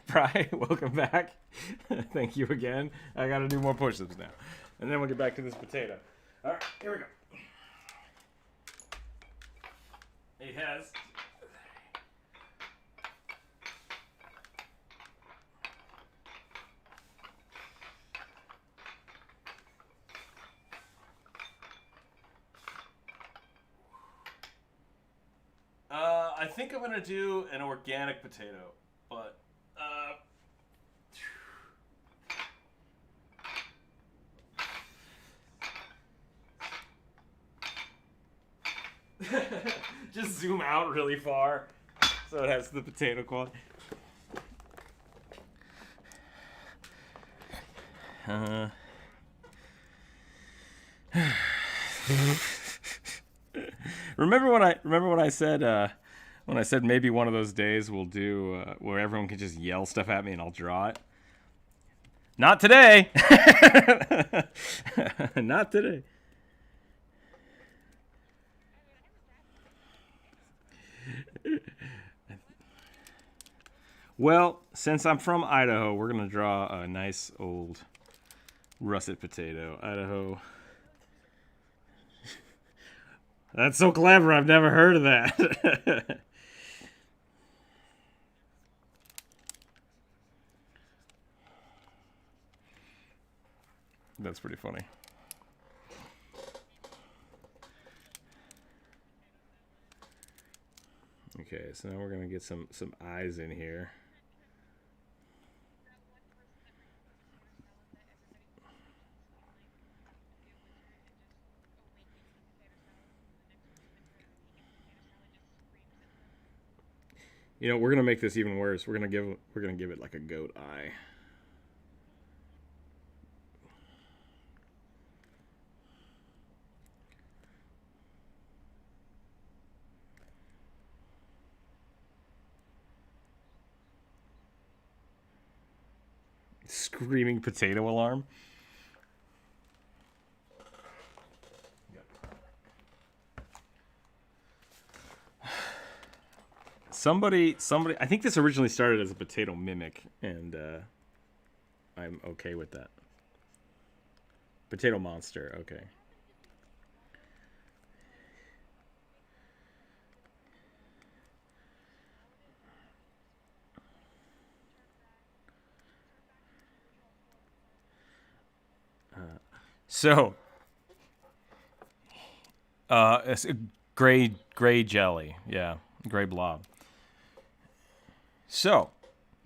Pry, welcome back. Thank you again. I gotta do more push-ups now. And then we'll get back to this potato. Alright, here we go. He has I think I'm gonna do an organic potato, but just zoom out really far so it has the potato quality. Remember when I said maybe one of those days we'll do where everyone can just yell stuff at me and I'll draw it. Not today. Not today. Well, since I'm from Idaho, we're gonna draw a nice old russet potato. Idaho. That's so clever. I've never heard of that. That's pretty funny. Okay, so now we're gonna get some eyes in here. You know, we're gonna make this even worse. We're gonna give it like a goat eye. Screaming potato alarm. Somebody. I think this originally started as a potato mimic, and I'm okay with that. Potato monster. Okay. So, it's a gray jelly. Yeah, gray blob. So,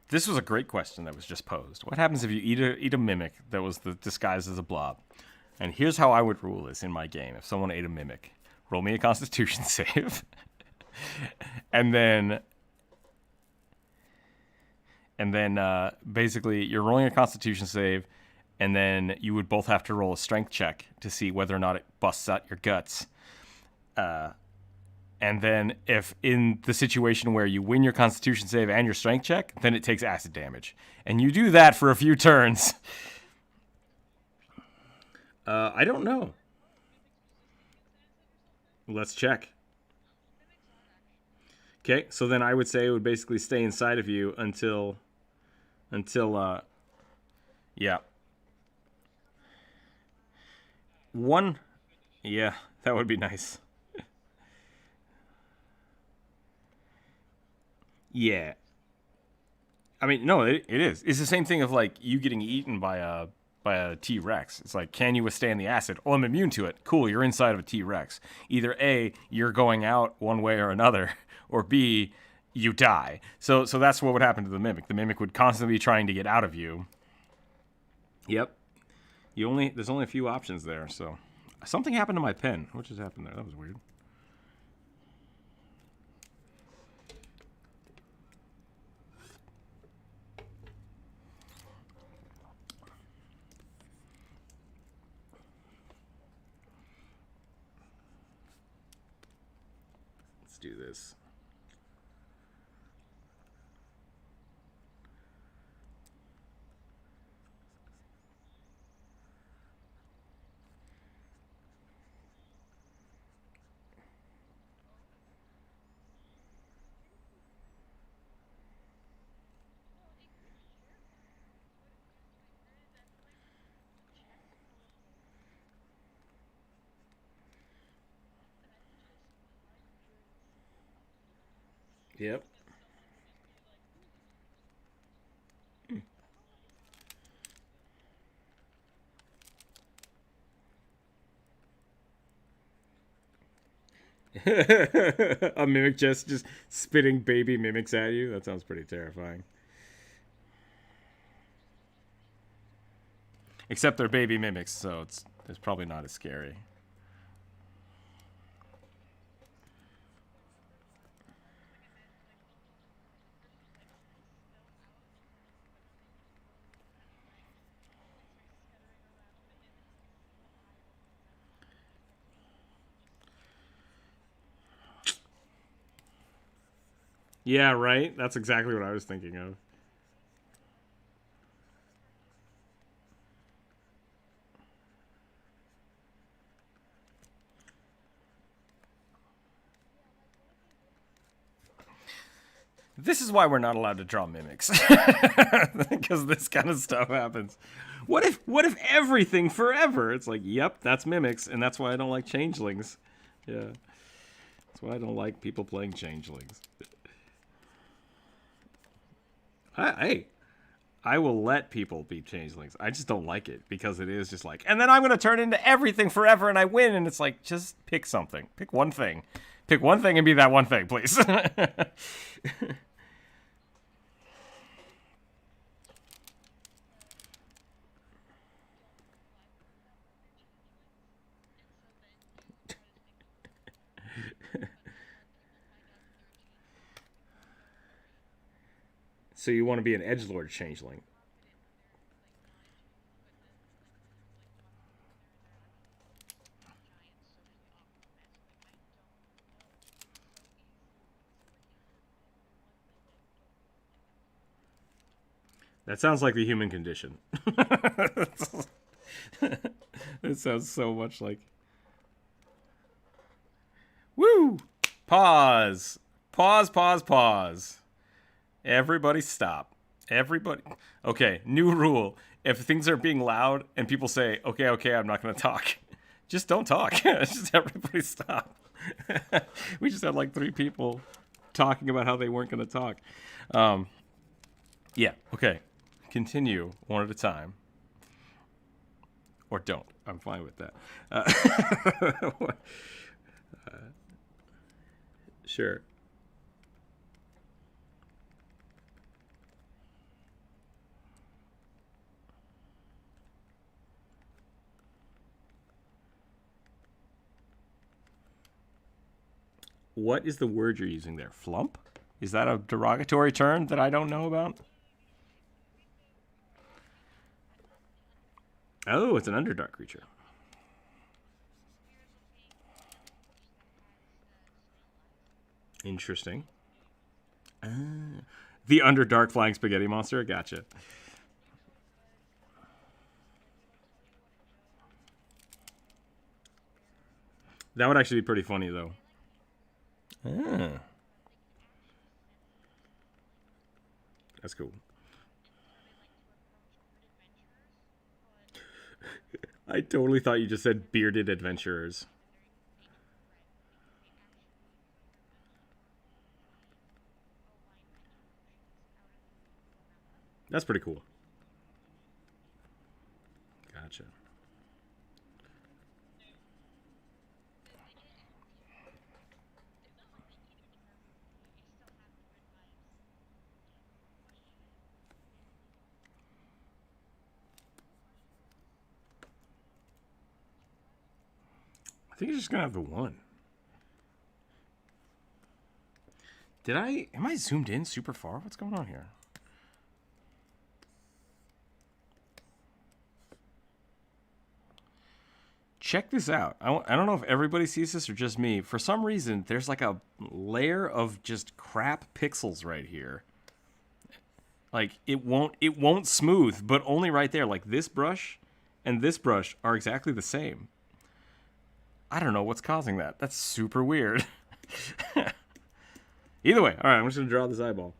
this was a great question that was just posed. What happens if you eat a mimic that was disguised as a blob? And here's how I would rule this in my game. If someone ate a mimic, roll me a Constitution save, and then basically you're rolling a Constitution save. And then you would both have to roll a strength check to see whether or not it busts out your guts. And then if in the situation where you win your Constitution save and your strength check, then it takes acid damage. And you do that for a few turns. I don't know. Let's check. Okay, so then I would say it would basically stay inside of you until yeah. Yeah, that would be nice. Yeah. I mean, no, it is. It's the same thing of like you getting eaten by a T-Rex. It's like, can you withstand the acid? Oh, I'm immune to it. Cool, you're inside of a T-Rex. Either A, you're going out one way or another, or B, you die. So that's what would happen to the mimic. The mimic would constantly be trying to get out of you. Yep. There's only a few options there, so something happened to my pen. What just happened there? That was weird. Let's do this. Yep. A mimic just spitting baby mimics at you. That sounds pretty terrifying. Except they're baby mimics, so it's probably not as scary. Yeah, right? That's exactly what I was thinking of. This is why we're not allowed to draw mimics. Because this kind of stuff happens. What if everything forever? It's like, yep, that's mimics, and that's why I don't like changelings. Yeah. That's why I don't like people playing changelings. I will let people be changelings. I just don't like it because it is just like, and then I'm going to turn into everything forever and I win. And it's like, just pick something. Pick one thing. Pick one thing and be that one thing, please. So you want to be an edgelord changeling. That sounds like the human condition. It sounds so much like... Woo! Pause! Pause. Everybody stop. Everybody. Okay, new rule. If things are being loud and people say, okay, I'm not going to talk, just don't talk. Just everybody stop. We just had like 3 people talking about how they weren't going to talk. Yeah, okay. Continue one at a time. Or don't. I'm fine with that. Sure. What is the word you're using there? Flump? Is that a derogatory term that I don't know about? Oh, it's an Underdark creature. Interesting. The Underdark flying spaghetti monster? Gotcha. That would actually be pretty funny, though. Ah. That's cool. I totally thought you just said bearded adventurers. That's pretty cool. Gotcha. I think he's just gonna have the one. Am I zoomed in super far? What's going on here? Check this out. I don't know if everybody sees this or just me. For some reason, there's like a layer of just crap pixels right here. Like it won't smooth, but only right there. Like this brush and this brush are exactly the same. I don't know what's causing that. That's super weird. Either way, all right, I'm just going to draw this eyeball.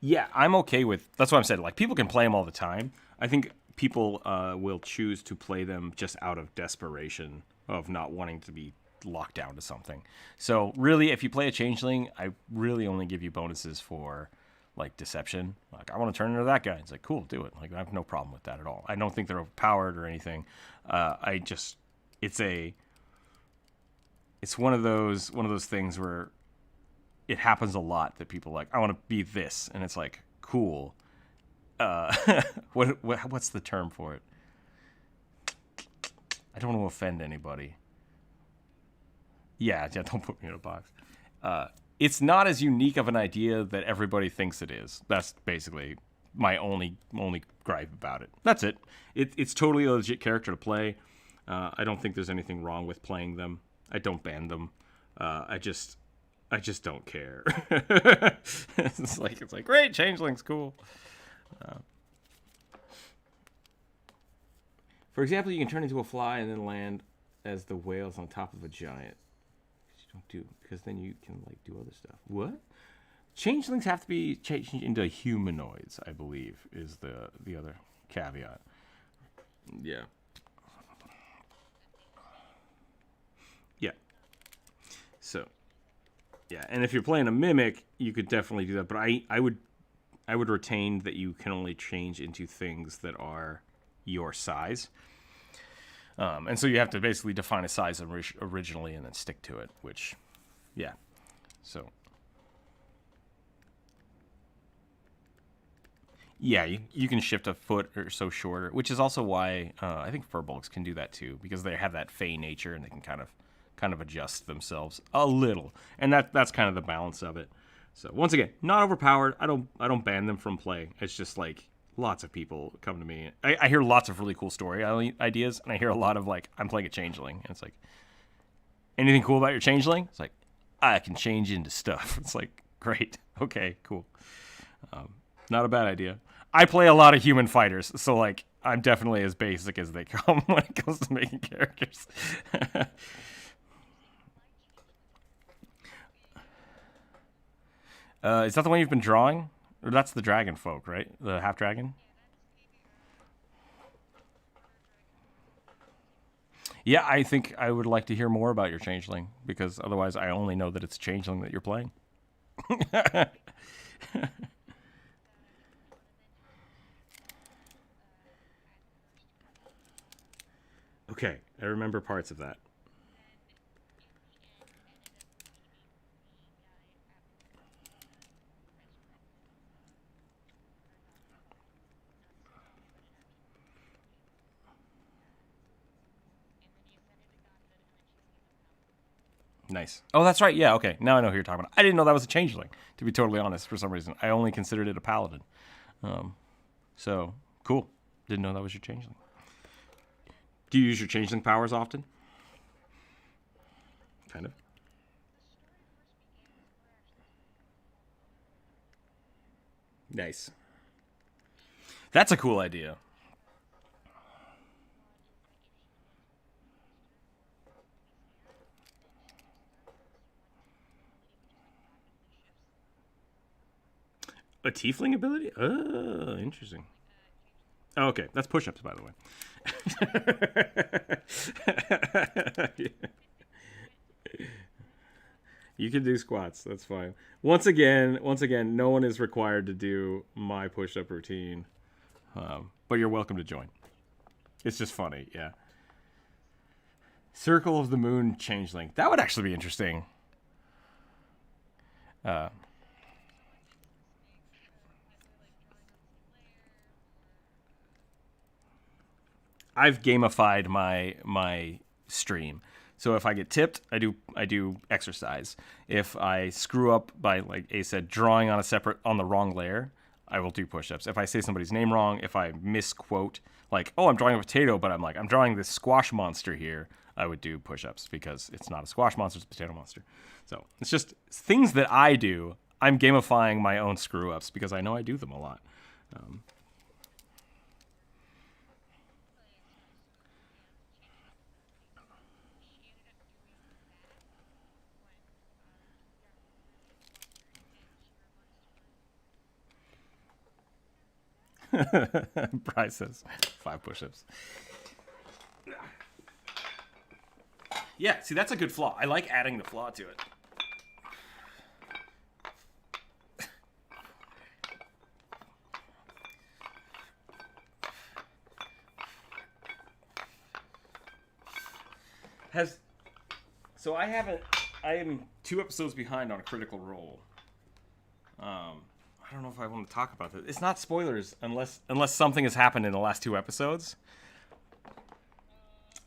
Yeah, I'm okay with... That's what I'm saying. Like, people can play them all the time. I think people will choose to play them just out of desperation of not wanting to be locked down to something. So, really, if you play a Changeling, I really only give you bonuses for... like deception. Like, I want to turn into that guy. It's like, cool, do it. Like, I have no problem with that at all. I don't think they're overpowered or anything. It's one of those things where it happens a lot that people like, I want to be this, and it's like, cool. What's the term for it? I don't want to offend anybody. Yeah, don't put me in a box. It's not as unique of an idea that everybody thinks it is. That's basically my only gripe about it. That's it. It's totally a legit character to play. I don't think there's anything wrong with playing them. I don't ban them. I just don't care. It's like great, Changeling's cool. For example, you can turn into a fly and then land as the whales on top of a giant. Don't do, because then you can like do other stuff. What? Changelings have to be changed into humanoids, I believe, is the other caveat. Yeah. Yeah. So, yeah, and if you're playing a mimic, you could definitely do that. But I would retain that you can only change into things that are your size. And so you have to basically define a size originally and then stick to it, which, yeah. So, yeah, you can shift a foot or so shorter, which is also why I think furbolgs can do that too, because they have that fey nature and they can kind of adjust themselves a little, and that's kind of the balance of it. So once again, not overpowered. I don't ban them from play. It's just like, lots of people come to me. I hear lots of really cool story ideas, and I hear a lot of like, I'm playing a Changeling, and it's like, anything cool about your Changeling? It's like, I can change into stuff. It's like, great, okay, cool. Not a bad idea. I play a lot of human fighters, so like I'm definitely as basic as they come when it comes to making characters. Is that the one you've been drawing? Or that's the dragon folk, right? The half dragon? Yeah, I think I would like to hear more about your changeling, because otherwise I only know that it's a changeling that you're playing. Okay, I remember parts of that. Nice. Oh, that's right. Yeah, okay. Now I know who you're talking about. I didn't know that was a changeling, to be totally honest, for some reason. I only considered it a paladin. So, cool. Didn't know that was your changeling. Do you use your changeling powers often? Kind of. Nice. That's a cool idea. A tiefling ability? Oh, interesting. Oh, okay, that's push-ups, by the way. You can do squats. That's fine. Once again, no one is required to do my push-up routine, but you're welcome to join. It's just funny, yeah. Circle of the Moon changeling. That would actually be interesting. I've gamified my stream. So if I get tipped, I do exercise. If I screw up by, like A said, drawing on the wrong layer, I will do push-ups. If I say somebody's name wrong, if I misquote, like, oh, I'm drawing a potato, but I'm drawing this squash monster here, I would do push-ups because it's not a squash monster, it's a potato monster. So it's just things that I do. I'm gamifying my own screw-ups because I know I do them a lot. Bryce says 5 push-ups. Yeah, see, that's a good flaw. I like adding the flaw to it. So I am 2 episodes behind on Critical Role. I don't know if I want to talk about this. It's not spoilers unless something has happened in the last 2 episodes.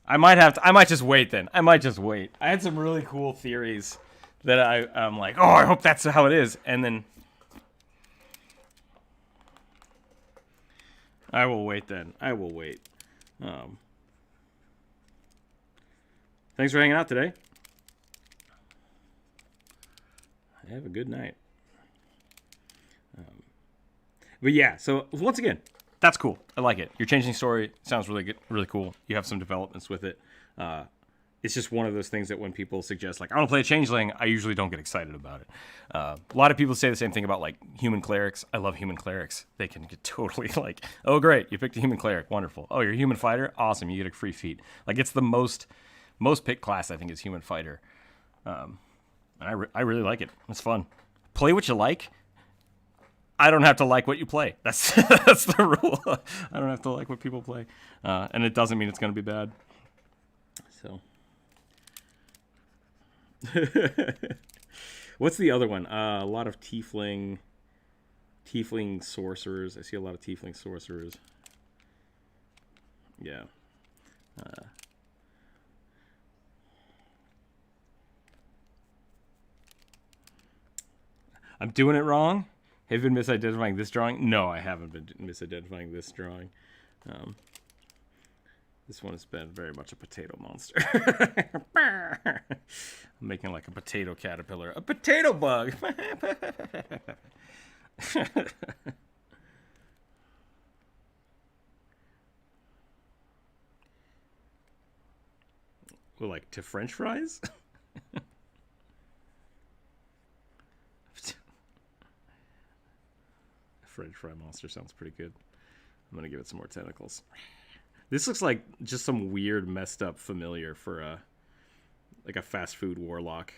I might just wait then. I had some really cool theories that I'm like, oh, I hope that's how it is. And then I will wait then. Thanks for hanging out today. Have a good night. But yeah, so once again, that's cool. I like it. Your changing story sounds really good, really cool. You have some developments with it. It's just one of those things that when people suggest, like, I want to play a changeling, I usually don't get excited about it. A lot of people say the same thing about, like, human clerics. I love human clerics. They can get totally like, oh, great, you picked a human cleric. Wonderful. Oh, you're a human fighter? Awesome, you get a free feat. Like, it's the most picked class, I think, is human fighter. And I really like it. It's fun. Play what you like. I don't have to like what you play. That's the rule. I don't have to like what people play, and it doesn't mean it's going to be bad. So, what's the other one? A lot of tiefling sorcerers. I see a lot of tiefling sorcerers. Yeah. I'm doing it wrong. Have you been misidentifying this drawing? No, I haven't been misidentifying this drawing. This one has been very much a potato monster. I'm making like a potato caterpillar. A potato bug! Well, like to French fries? French fry monster sounds pretty good. I'm gonna give it some more tentacles. This looks like just some weird, messed up familiar for a like a fast food warlock.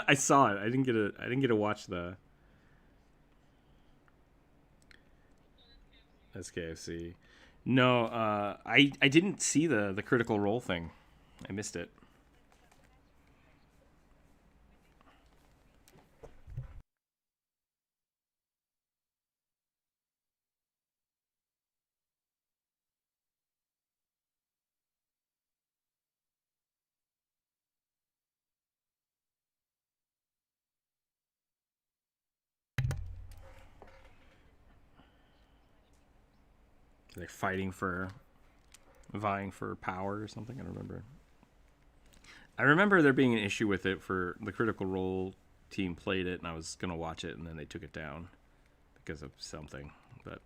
I saw it. I didn't get to watch the SKFC. No, I didn't see the Critical Role thing. I missed it. Like vying for power or something. I don't remember. I remember there being an issue with it for the Critical Role team played it, and I was gonna watch it, and then they took it down because of something. But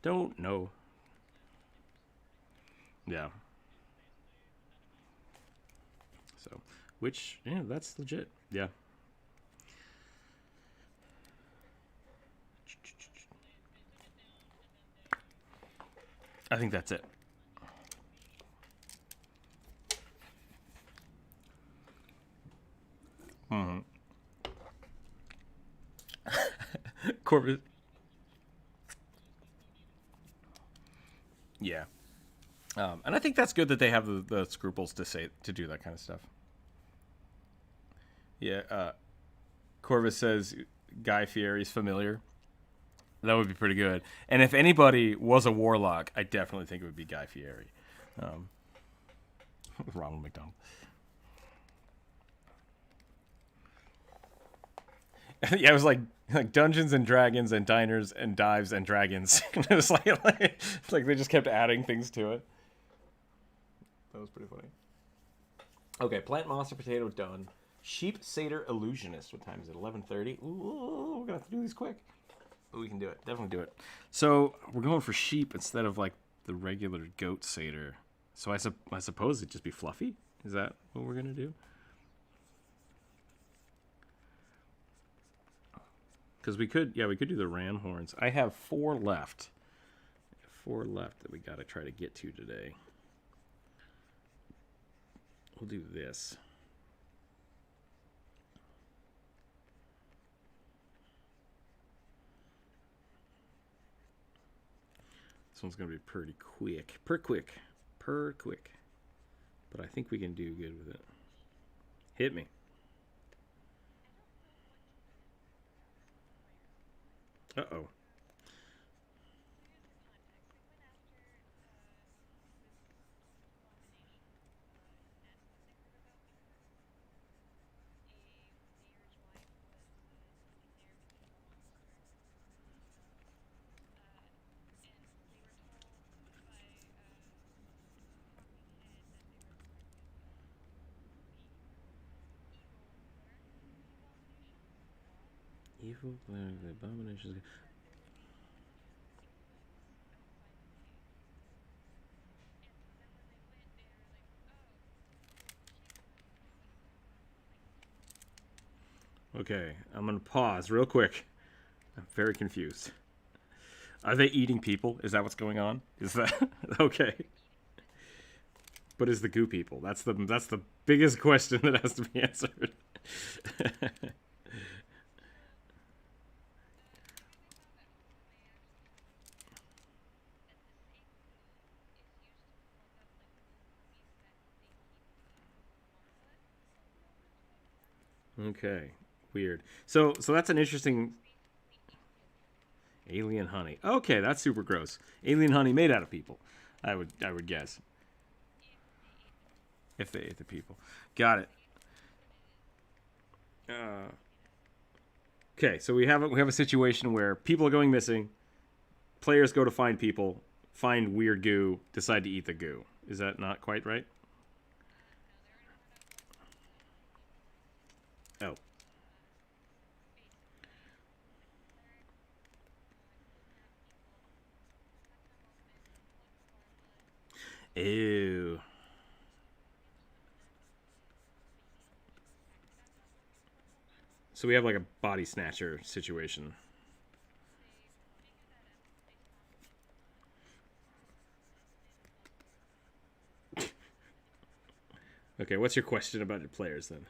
don't know. Yeah. So, yeah, that's legit. Yeah. I think that's it. Corbett. Yeah. And I think that's good that they have the scruples to do that kind of stuff. Yeah. Corvus says Guy Fieri's familiar. That would be pretty good. And if anybody was a warlock, I definitely think it would be Guy Fieri. Ronald McDonald. Yeah, it was like Dungeons and Dragons and Diners and Dives and Dragons. It was like they just kept adding things to it. That was pretty funny. Okay, Plant Monster Potato done. Sheep Satyr Illusionist. What time is it? 11:30. Ooh, we're gonna have to do these quick. We can do it. Definitely do it. So we're going for sheep instead of like the regular goat satyr. So I suppose it'd just be fluffy. Is that what we're gonna do? Because we could do the ram horns. I have 4 left. 4 left that we gotta try to get to today. We'll do this. This one's gonna be pretty quick. Per quick. But I think we can do good with it. Hit me. Uh-oh. Evil, the abominations. Okay, I'm gonna pause real quick. I'm very confused. Are they eating people? Is that what's going on? Is that okay? But is the goo people? That's the biggest question that has to be answered. Okay, weird. So that's an interesting alien honey. Okay, that's super gross. Alien honey made out of people. I would guess. If they ate the people. Got it. Okay, so we have a situation where people are going missing. Players go to find people, find weird goo, decide to eat the goo. Is that not quite right? Oh. Ew. So we have like a body snatcher situation. Okay, what's your question about your players then?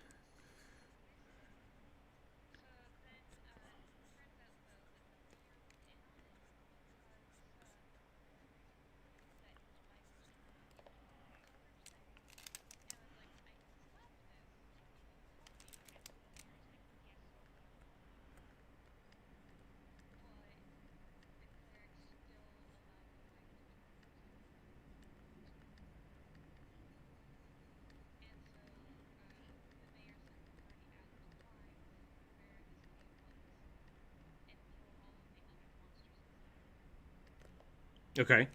Okay.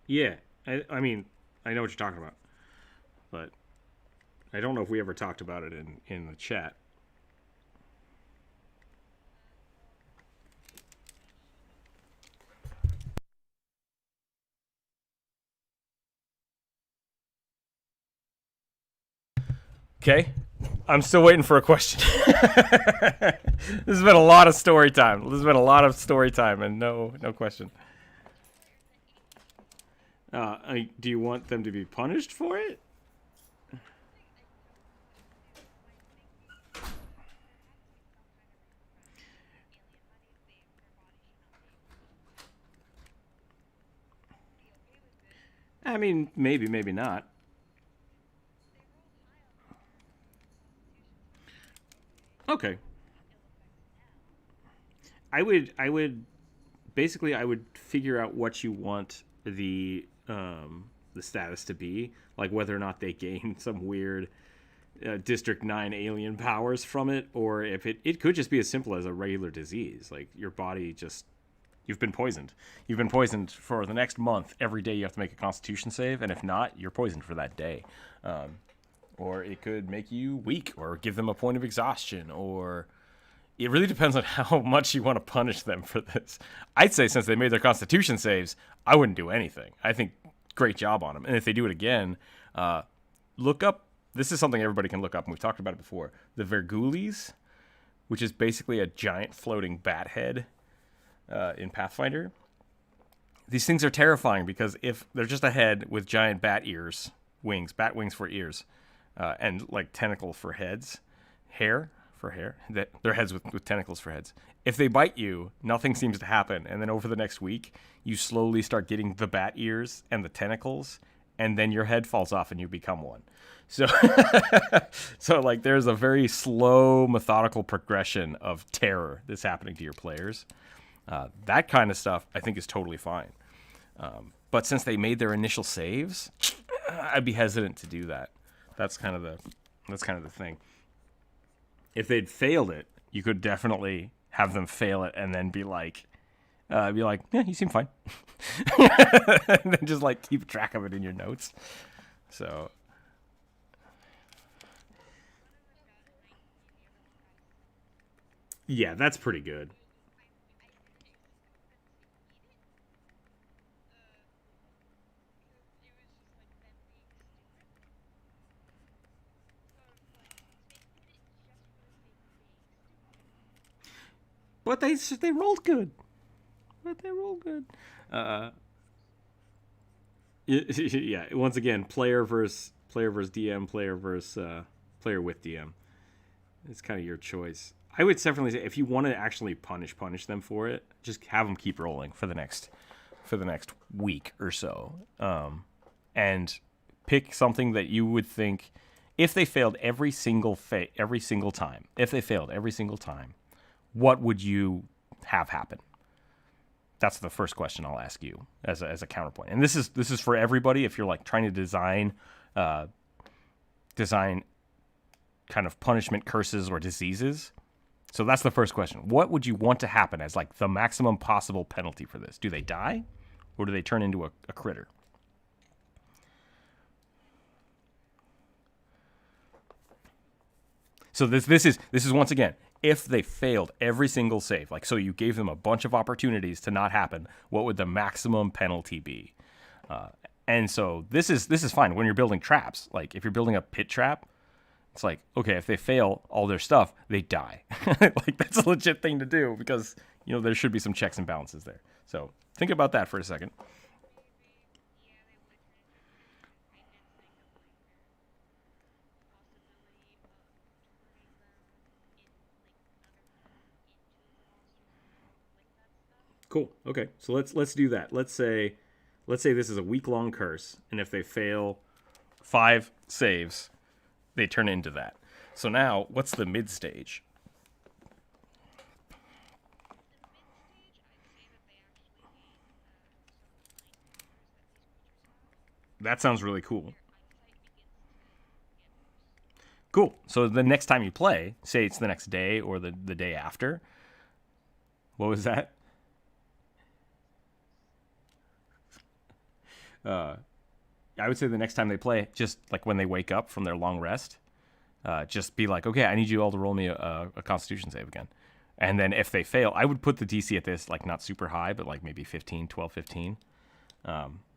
Yeah, I mean, I know what you're talking about, but I don't know if we ever talked about it in the chat. Okay, I'm still waiting for a question. This has been a lot of story time. This has been a lot of story time, and no question. Do you want them to be punished for it? I mean, maybe, maybe not. Okay. I would basically I would figure out what you want the status to be, like whether or not they gain some weird District 9 alien powers from it, or if it could just be as simple as a regular disease, like your body just you've been poisoned. You've been poisoned for the next month. Every day you have to make a Constitution save, and if not, you're poisoned for that day. Or it could make you weak, or give them a point of exhaustion, or it really depends on how much you want to punish them for this. I'd say since they made their Constitution saves, I wouldn't do anything. I think great job on them. And if they do it again, look up. This is something everybody can look up, and we've talked about it before. The Vargoulies, which is basically a giant floating bat head in Pathfinder. These things are terrifying because if they're just a head with giant bat ears, bat wings for ears, and like tentacles for heads, hair for hair. They're heads with tentacles for heads. If they bite you, nothing seems to happen, and then over the next week, you slowly start getting the bat ears and the tentacles, and then your head falls off and you become one. So, so like there's a very slow, methodical progression of terror that's happening to your players. That kind of stuff I think is totally fine. But since they made their initial saves, I'd be hesitant to do that. That's kind of the thing. If they'd failed it, you could definitely have them fail it and then be like, yeah, you seem fine. And then just like keep track of it in your notes. So. Yeah, that's pretty good. But they rolled good. But they rolled good. Uh, yeah. Once again, player versus DM, player versus player with DM. It's kind of your choice. I would definitely say if you want to actually punish them for it, just have them keep rolling for the next week or so, and pick something that you would think if they failed every single time. If they failed every single time, what would you have happen? That's the first question I'll ask you as a counterpoint. And this is for everybody. If you're like trying to design kind of punishment, curses, or diseases. So that's the first question. What would you want to happen as like the maximum possible penalty for this? Do they die, or do they turn into a critter? So this is once again, if they failed every single save, like, so you gave them a bunch of opportunities to not happen, what would the maximum penalty be? And so this is fine when you're building traps. Like, if you're building a pit trap, it's like, okay, if they fail all their stuff, they die. Like, that's a legit thing to do because, you know, there should be some checks and balances there. So think about that for a second. Cool. Okay, so let's do that. Let's say this is a week-long curse, and if they fail 5 saves, they turn into that. So now, what's the mid stage? That sounds really cool. Cool. So the next time you play, say it's the next day or the day after. What was that? I would say the next time they play, just like when they wake up from their long rest, just be like, okay, I need you all to roll me a Constitution save again. And then if they fail, I would put the DC at this, like, not super high, but like maybe 15, 12, 15.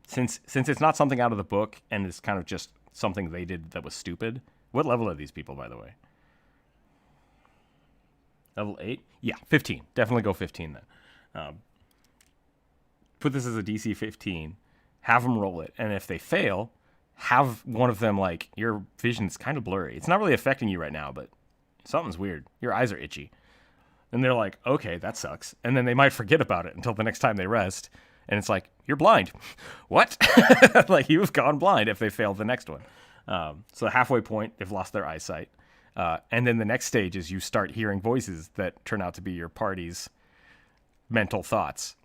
Since it's not something out of the book and it's kind of just something they did that was stupid. What level are these people, by the way? Level 8? Yeah, 15. Definitely go 15 then. Put this as a DC 15. Have them roll it. And if they fail, have one of them, like, your vision's kind of blurry. It's not really affecting you right now, but something's weird. Your eyes are itchy. And they're like, okay, that sucks. And then they might forget about it until the next time they rest. And it's like, you're blind. What? Like, you've gone blind if they fail the next one. So the halfway point, they've lost their eyesight. And then the next stage is you start hearing voices that turn out to be your party's mental thoughts.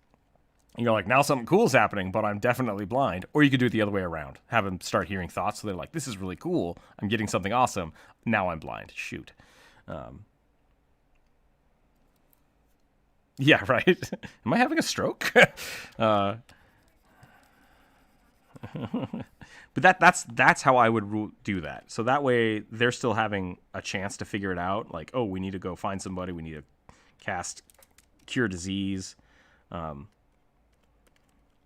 And you're like, now something cool is happening, but I'm definitely blind. Or you could do it the other way around. Have them start hearing thoughts. So they're like, this is really cool. I'm getting something awesome. Now I'm blind. Shoot. Yeah, right. Am I having a stroke? But that's how I would do that. So that way they're still having a chance to figure it out. Like, oh, we need to go find somebody. We need to cast Cure Disease,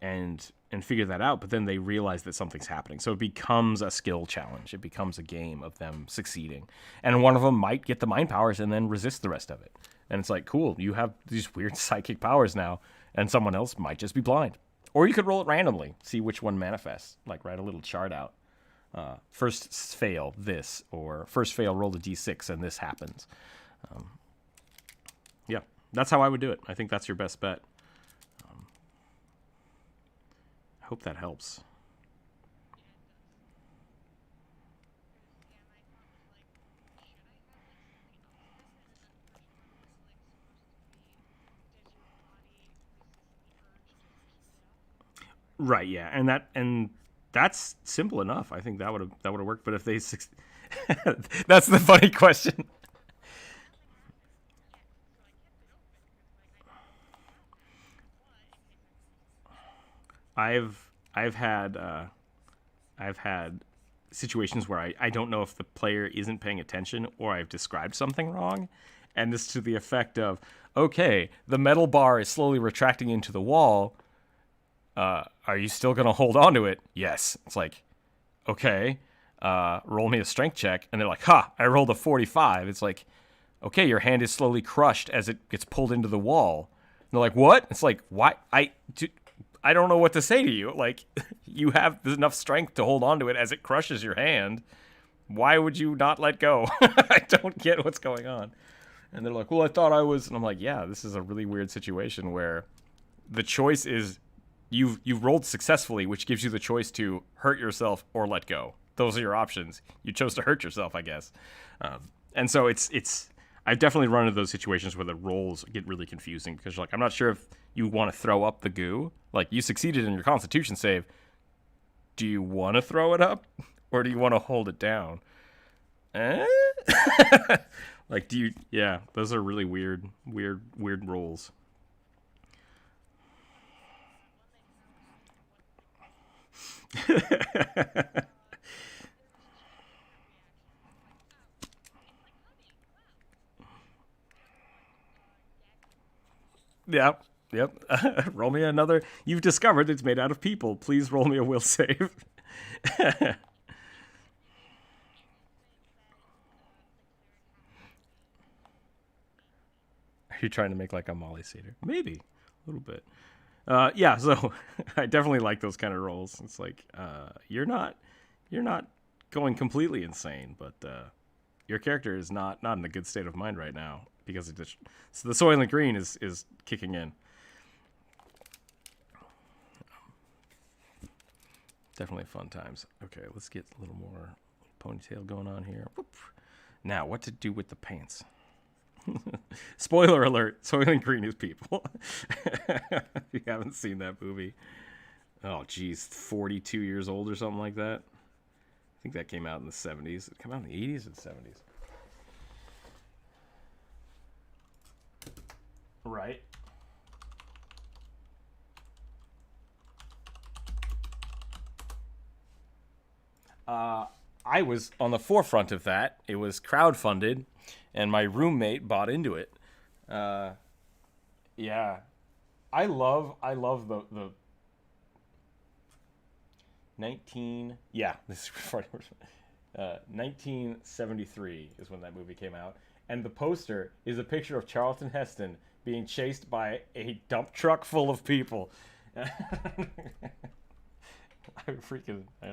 and figure that out. But then they realize that something's happening. So it becomes a skill challenge. It becomes a game of them succeeding. And one of them might get the mind powers and then resist the rest of it. And it's like, cool, you have these weird psychic powers now, and someone else might just be blind. Or you could roll it randomly, see which one manifests. Like, write a little chart out. First fail this, or first fail, roll the d6, and this happens. Yeah, that's how I would do it. I think that's your best bet. I hope that helps. Right, yeah, and that's simple enough. I think that would have worked. But if they, that's the funny question. I've had I've had situations where I don't know if the player isn't paying attention or I've described something wrong, and this to the effect of, okay, the metal bar is slowly retracting into the wall. Are you still gonna hold on to it? Yes. It's like, okay, roll me a strength check, and they're like, ha, I rolled a 45. It's like, okay, your hand is slowly crushed as it gets pulled into the wall. And they're like, what? It's like, why? I don't know what to say to you. Like, you have enough strength to hold on to it as it crushes your hand. Why would you not let go? I don't get what's going on. And they're like, well, I thought I was. And I'm like, yeah, this is a really weird situation where the choice is you've rolled successfully, which gives you the choice to hurt yourself or let go. Those are your options. You chose to hurt yourself, I guess. And so it's I've definitely run into those situations where the rolls get really confusing because you're like, I'm not sure if you want to throw up the goo. Like, you succeeded in your Constitution save. Do you want to throw it up, or do you want to hold it down? Like, do you? Yeah, those are really weird rolls. Yep. Yep. Roll me another. You've discovered it's made out of people. Please roll me a will save. Are you trying to make like a Molly Cedar? Maybe. A little bit. Yeah, so I definitely like those kind of rolls. It's like you're not going completely insane, but your character is not in a good state of mind right now because of this. So the Soylent Green is kicking in. Definitely fun times. Okay, let's get a little more ponytail going on here. Whoop. Now, what to do with the pants? Spoiler alert, Soylent Green is people. If you haven't seen that movie. Oh, geez, 42 years old or something like that. I think that came out in the 70s. It came out in the 80s and 70s. Right. I was on the forefront of that. It was crowdfunded, and my roommate bought into it. Yeah, I love the 19. Yeah, this is 1973 is when that movie came out, and the poster is a picture of Charlton Heston being chased by a dump truck full of people. I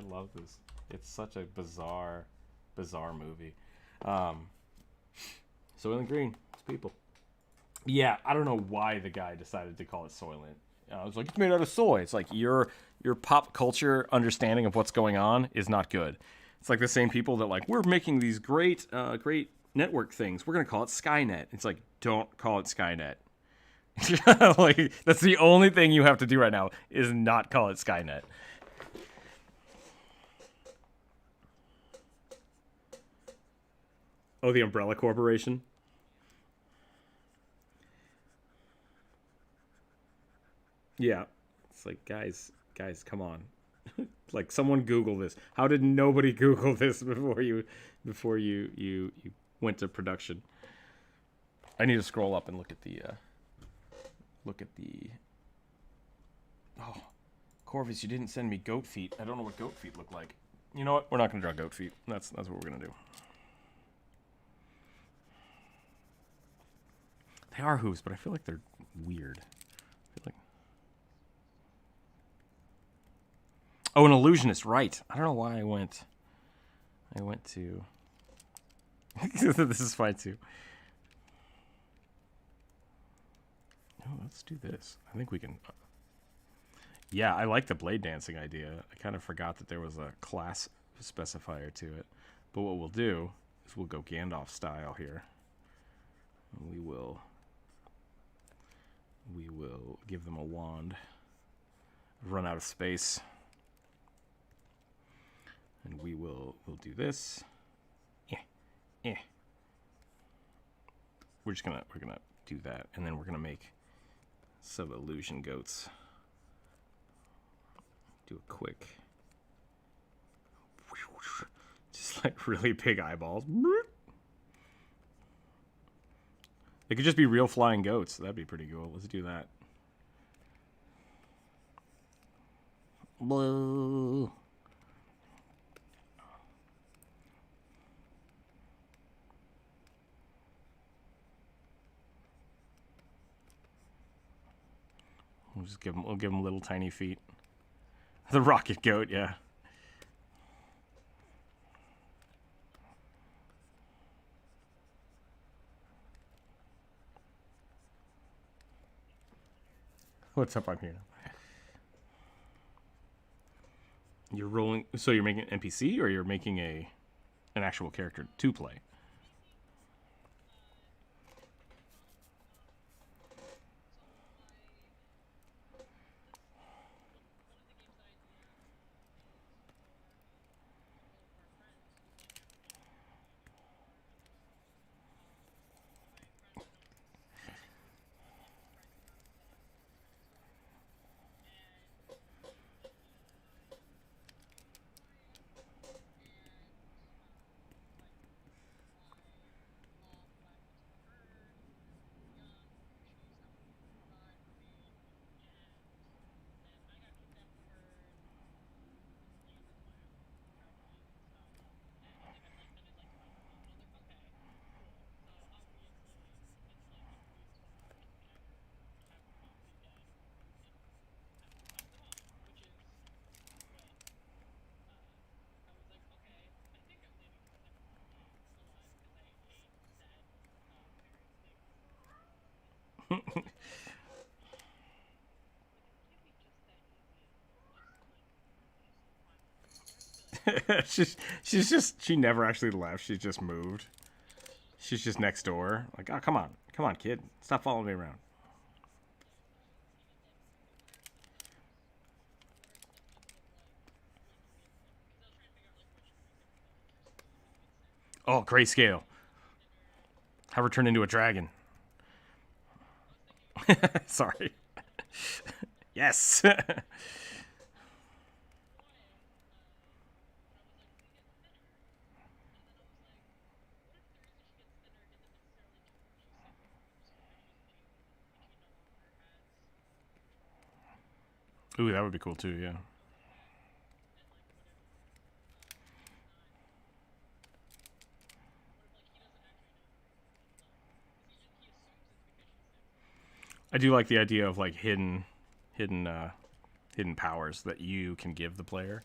love this. It's such a bizarre movie. Soylent Green, it's people. Yeah, I don't know why the guy decided to call it Soylent. I was like, it's made out of soy. It's like your pop culture understanding of what's going on is not good. It's like the same people that like, we're making these great network things. We're gonna call it Skynet. It's like, don't call it Skynet. Like, that's the only thing you have to do right now is not call it Skynet. Oh, the Umbrella Corporation? Yeah. It's like, guys, come on. Like, someone Google this. How did nobody Google this before you went to production? I need to scroll up and look at the Oh, Corvus, you didn't send me goat feet. I don't know what goat feet look like. You know what? We're not gonna draw goat feet. That's what we're gonna do. They are hooves, but I feel like they're weird. I feel like... Oh, an illusionist, right. I don't know why I went to... This is fine, too. Oh, let's do this. I think we can... Yeah, I like the blade dancing idea. I kind of forgot that there was a class specifier to it. But what we'll do is we'll go Gandalf style here. And we will give them a wand, run out of space, and we'll do this. We're gonna do that, and then we're gonna make some illusion goats. Do a quick, just like really big eyeballs. They could just be real flying goats. That'd be pretty cool. Let's do that. Blue. We'll give them little tiny feet. The rocket goat, yeah. What's up? I'm here now. You're rolling, so you're making an NPC, or you're making an actual character to play? she never actually left. She just moved. She's just next door. Like, oh, come on, kid, stop following me around. Oh, grayscale. Have her turn into a dragon. Sorry. Yes. Ooh, that would be cool too, yeah. I do like the idea of like hidden powers that you can give the player.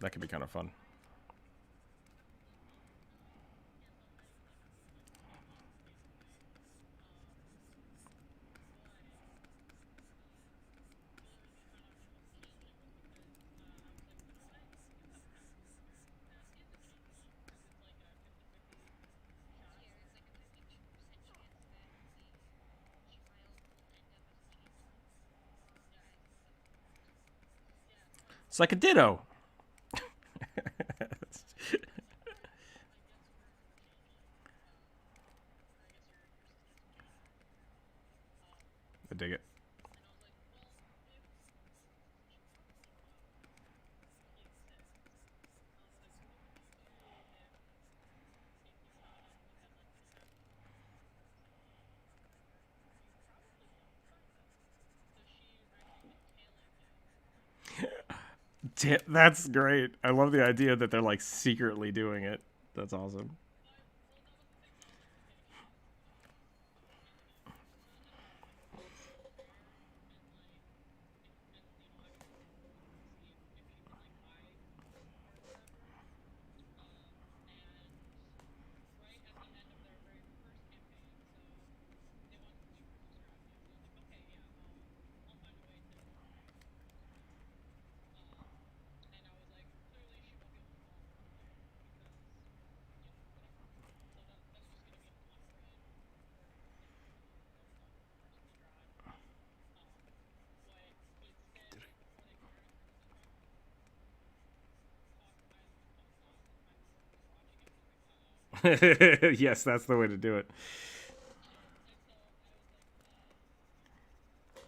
That could be kind of fun. It's like a ditto. I dig it. That's great. I love the idea that they're like secretly doing it. That's awesome. Yes, that's the way to do it.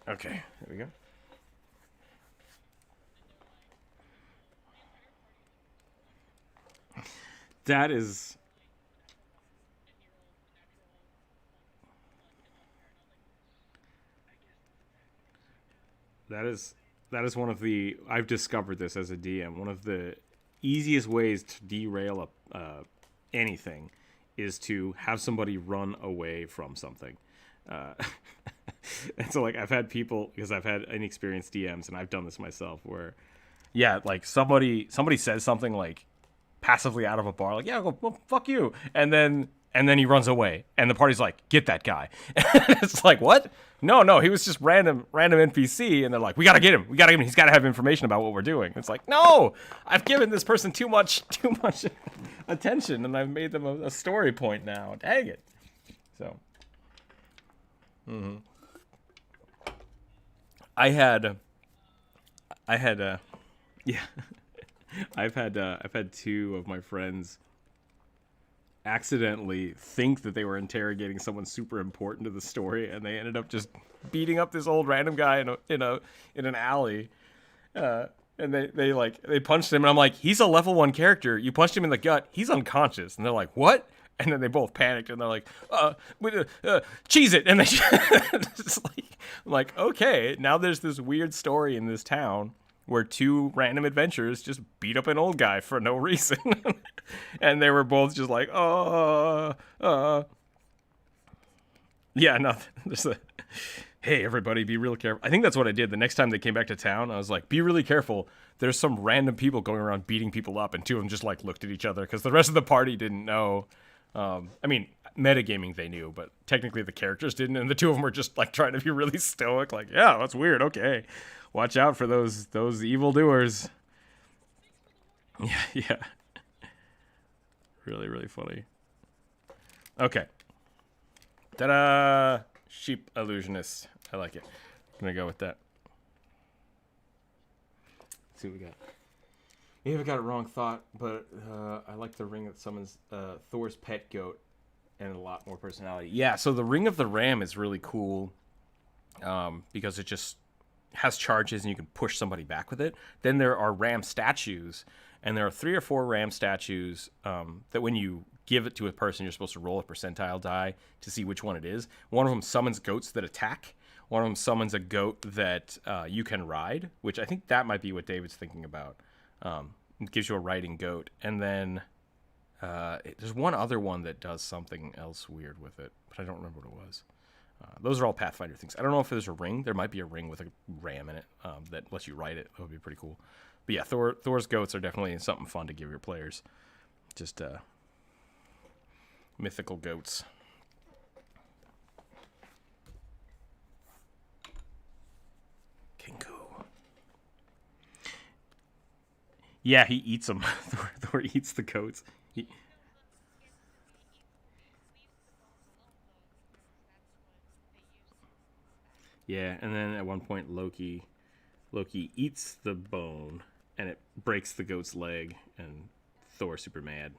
Okay, there we go. That is that is one of the I've discovered this as a DM. One of the easiest ways to derail anything is to have somebody run away from something. Uh, and so like I've had people because I've had inexperienced DMs and I've done this myself where yeah, like somebody says something like passively out of a bar, like, yeah, well, fuck you. And then he runs away. And the party's like, get that guy. And it's like, what? No, he was just random NPC. And they're like, we gotta get him. He's gotta have information about what we're doing. It's like, no, I've given this person too much attention and I've made them a story point now. Dang it. So I had yeah. I've had two of my friends accidentally think that they were interrogating someone super important to the story, and they ended up just beating up this old random guy in an alley. And they punched him, and I'm like, he's a level 1 character. You punched him in the gut. He's unconscious, and they're like, what? And then they both panicked, and they're like, cheese it, and they just like, okay, now there's this weird story in this town where two random adventurers just beat up an old guy for no reason. And they were both just like, yeah, nothing. Just hey, everybody, be real careful. I think that's what I did. The next time they came back to town, I was like, be really careful. There's some random people going around beating people up, and two of them just like looked at each other because the rest of the party didn't know. I mean, metagaming they knew, but technically the characters didn't, and the two of them were just like trying to be really stoic, like, yeah, that's weird, okay. Watch out for those evildoers. Yeah, yeah. Really, really funny. Okay. Ta-da! Sheep illusionist. I like it. I'm gonna go with that. Let's see what we got. Maybe I got it wrong thought, but I like the ring that summons Thor's pet goat and a lot more personality. Yeah, so the Ring of the Ram is really cool because it just has charges and you can push somebody back with it. Then there are ram statues, and there are 3 or 4 ram statues that when you give it to a person, you're supposed to roll a percentile die to see which one it is. One of them summons goats that attack. One of them summons a goat that you can ride, which I think that might be what David's thinking about. It gives you a riding goat. And then there's one other one that does something else weird with it, but I don't remember what it was. Those are all Pathfinder things. I don't know if there's a ring. There might be a ring with a ram in it that lets you ride it. That would be pretty cool. But yeah, Thor's goats are definitely something fun to give your players. Just mythical goats. Kingu. Yeah, he eats them. Thor eats the goats. Yeah, and then at one point Loki eats the bone and it breaks the goat's leg, and Thor's super mad.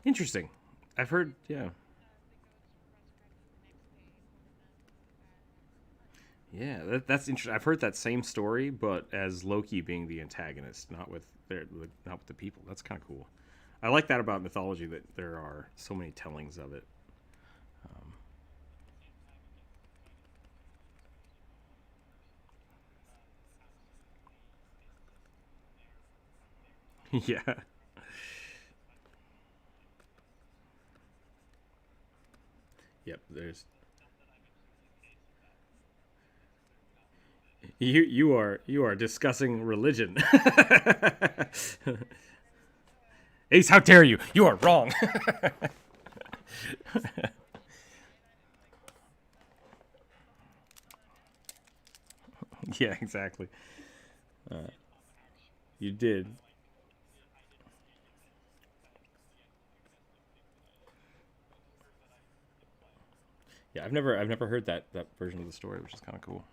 Interesting. I've heard, yeah. Yeah, that's interesting. I've heard that same story, but as Loki being the antagonist, not with the people. That's kind of cool. I like that about mythology, that there are so many tellings of it. Yeah. Yep. You are discussing religion. Ace, how dare you? You are wrong. Yeah, exactly. You did. Yeah, I've never heard that version of the story, which is kind of cool.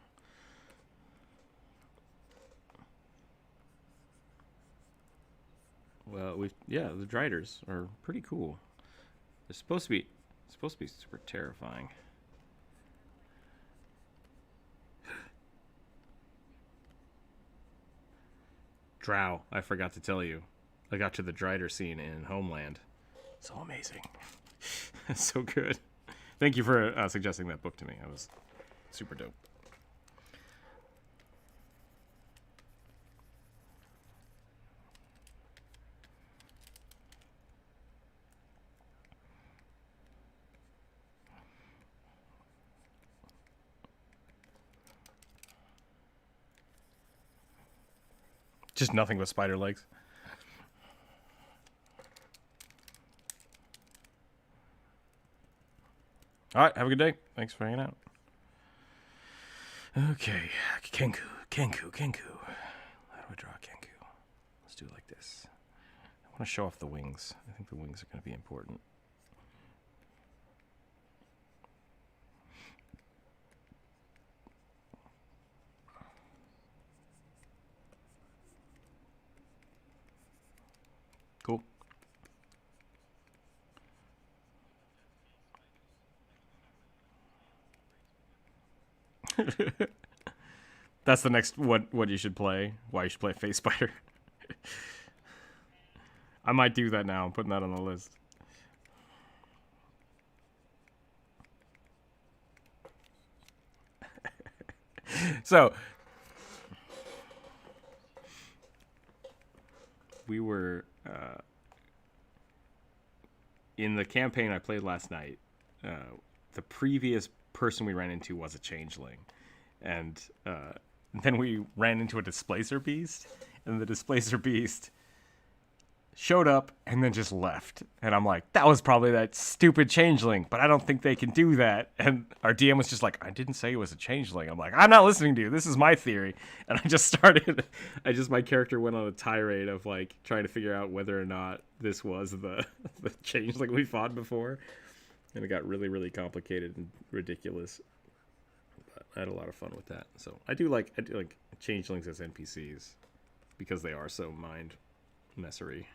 Well, the Driders are pretty cool. They're supposed to be super terrifying. Drow, I forgot to tell you. I got to the Drider scene in Homeland. So amazing. So good. Thank you for suggesting that book to me. That was super dope. Just nothing but spider legs. All right, have a good day. Thanks for hanging out. Okay, Kenku. How do I draw Kenku? Let's do it like this. I want to show off the wings. I think the wings are going to be important. Cool. That's the next what you should play. Why you should play Face Spider. I might do that now. I'm putting that on the list. So we were in the campaign I played last night. The previous person we ran into was a changeling, and then we ran into a displacer beast, and the displacer beast showed up and then just left. And I'm like, that was probably that stupid changeling, but I don't think they can do that. And our DM was just like, I didn't say it was a changeling. I'm like, I'm not listening to you. This is my theory. And I just started, my character went on a tirade of like trying to figure out whether or not this was the changeling we fought before. And it got really, really complicated and ridiculous. But I had a lot of fun with that. So I do like changelings as NPCs because they are so mind messery.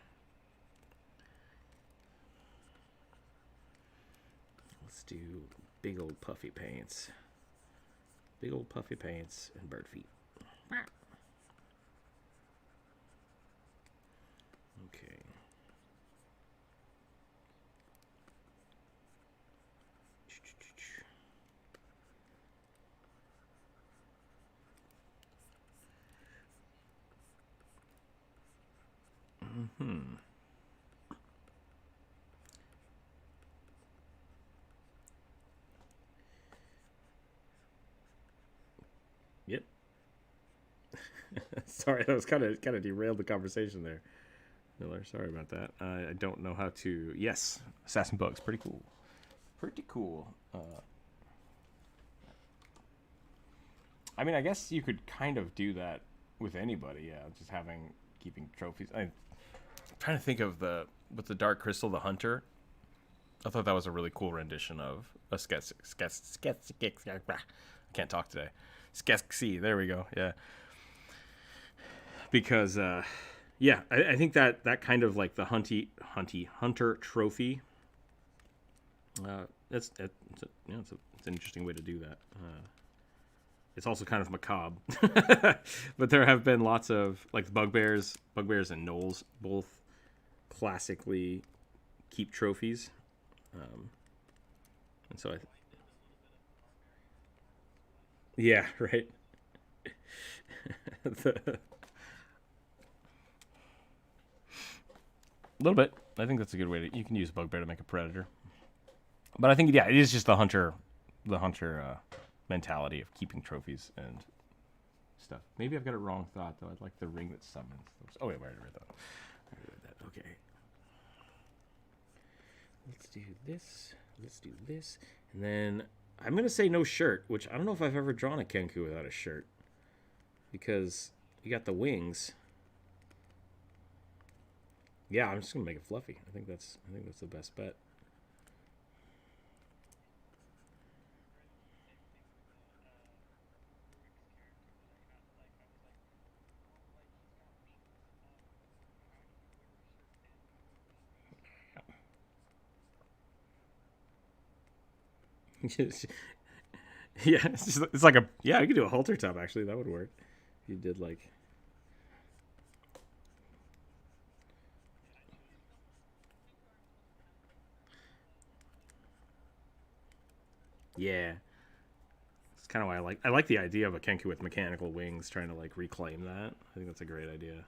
Let's do big old puffy pants. Big old puffy pants and bird feet. Okay. Yep. Sorry, that was kind of derailed the conversation there, Miller. Sorry about that. I don't know how to. Yes, assassin bugs, pretty cool. Pretty cool. I mean, I guess you could kind of do that with anybody. Yeah, just keeping trophies. I'm trying to think of with the Dark Crystal, the Hunter. I thought that was a really cool rendition of a can't talk today. Skeksis, there we go. Yeah. Because yeah, I think that kind of like the hunter trophy. It's an interesting way to do that. It's also kind of macabre, but there have been lots of like bugbears and gnolls both classically keep trophies, and so yeah, right. A little bit. I think that's a good way you can use bugbear to make a predator. But I think, yeah, it is just the hunter mentality of keeping trophies and stuff. Maybe I've got it wrong thought, though. I'd like the ring that summons. Oh, wait, I already read that. Okay. Let's do this. And then I'm going to say no shirt, which I don't know if I've ever drawn a Kenku without a shirt. Because you got the wings. Yeah, I'm just going to make it fluffy. I think that's the best bet. Yeah, it's like you could do a halter top, actually. That would work. You did like... Yeah. It's kind of why I like the idea of a Kenku with mechanical wings trying to like reclaim that. I think that's a great idea.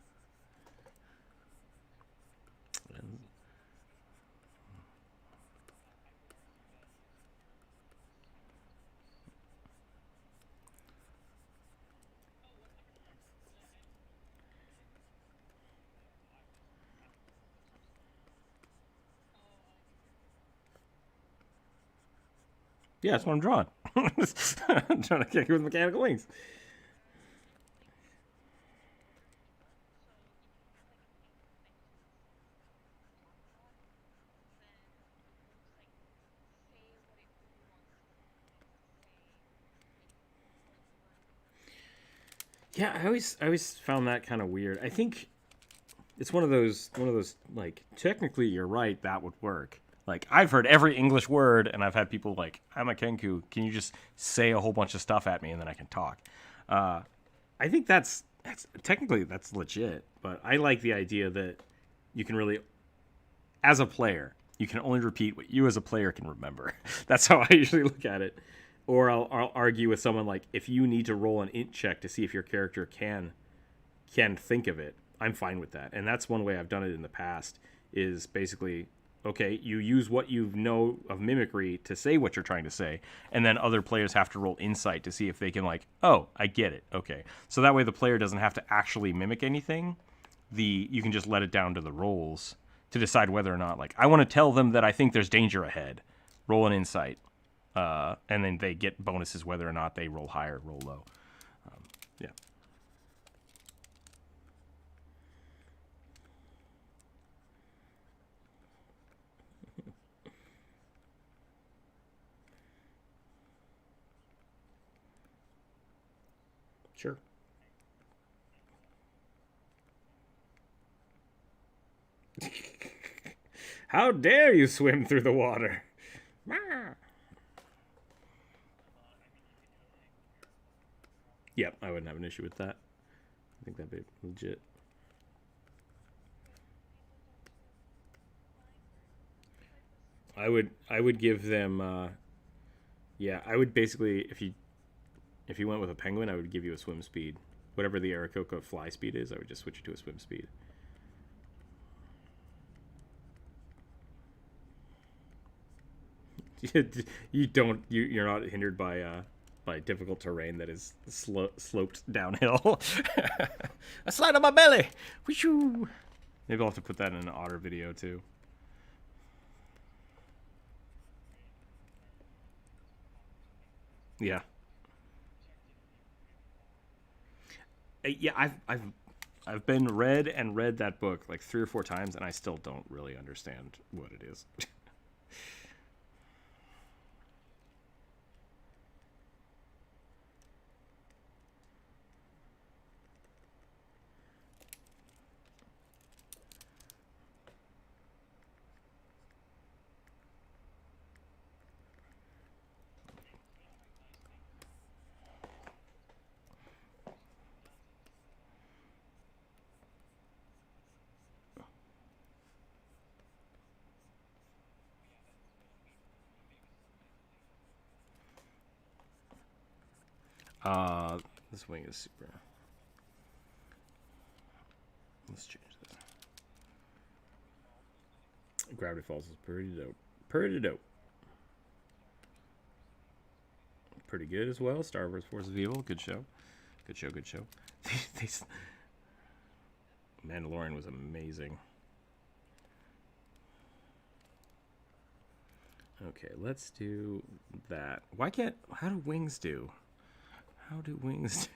Yeah, that's what I'm drawing. I'm trying to kick you with mechanical wings. Yeah, I always found that kind of weird. I think it's one of those like, technically you're right, that would work. Like, I've heard every English word, and I've had people like, I'm a Kenku, can you just say a whole bunch of stuff at me, and then I can talk? I think that's technically, that's legit, but I like the idea that you can really as a player, you can only repeat what you as a player can remember. That's how I usually look at it. Or I'll argue with someone like, if you need to roll an int check to see if your character can think of it, I'm fine with that. And that's one way I've done it in the past, is basically, okay, you use what you know of mimicry to say what you're trying to say, and then other players have to roll insight to see if they can, like, oh, I get it. Okay. So that way the player doesn't have to actually mimic anything. You can just let it down to the rolls to decide whether or not, like, I want to tell them that I think there's danger ahead. Roll an insight. And then they get bonuses whether or not they roll high or roll low. Yeah. Sure. How dare you swim through the water? Yep, I wouldn't have an issue with that. I think that'd be legit. I would give them yeah, I would basically, if you went with a penguin, I would give you a swim speed. Whatever the Aarakocra fly speed is, I would just switch it to a swim speed. You're not hindered by difficult terrain that is sloped downhill. I slide on my belly. Whooshoo. Maybe I'll have to put that in an otter video too. Yeah. Yeah, I've been read that book like 3 or 4 times, and I still don't really understand what it is. This wing is super. Let's change this. Gravity Falls is pretty dope. Pretty dope. Pretty good as well. Star Wars Force of Evil, good show. Good show, good show. Mandalorian was amazing. Okay, let's do that. Why can't... How do wings do? How do wings do?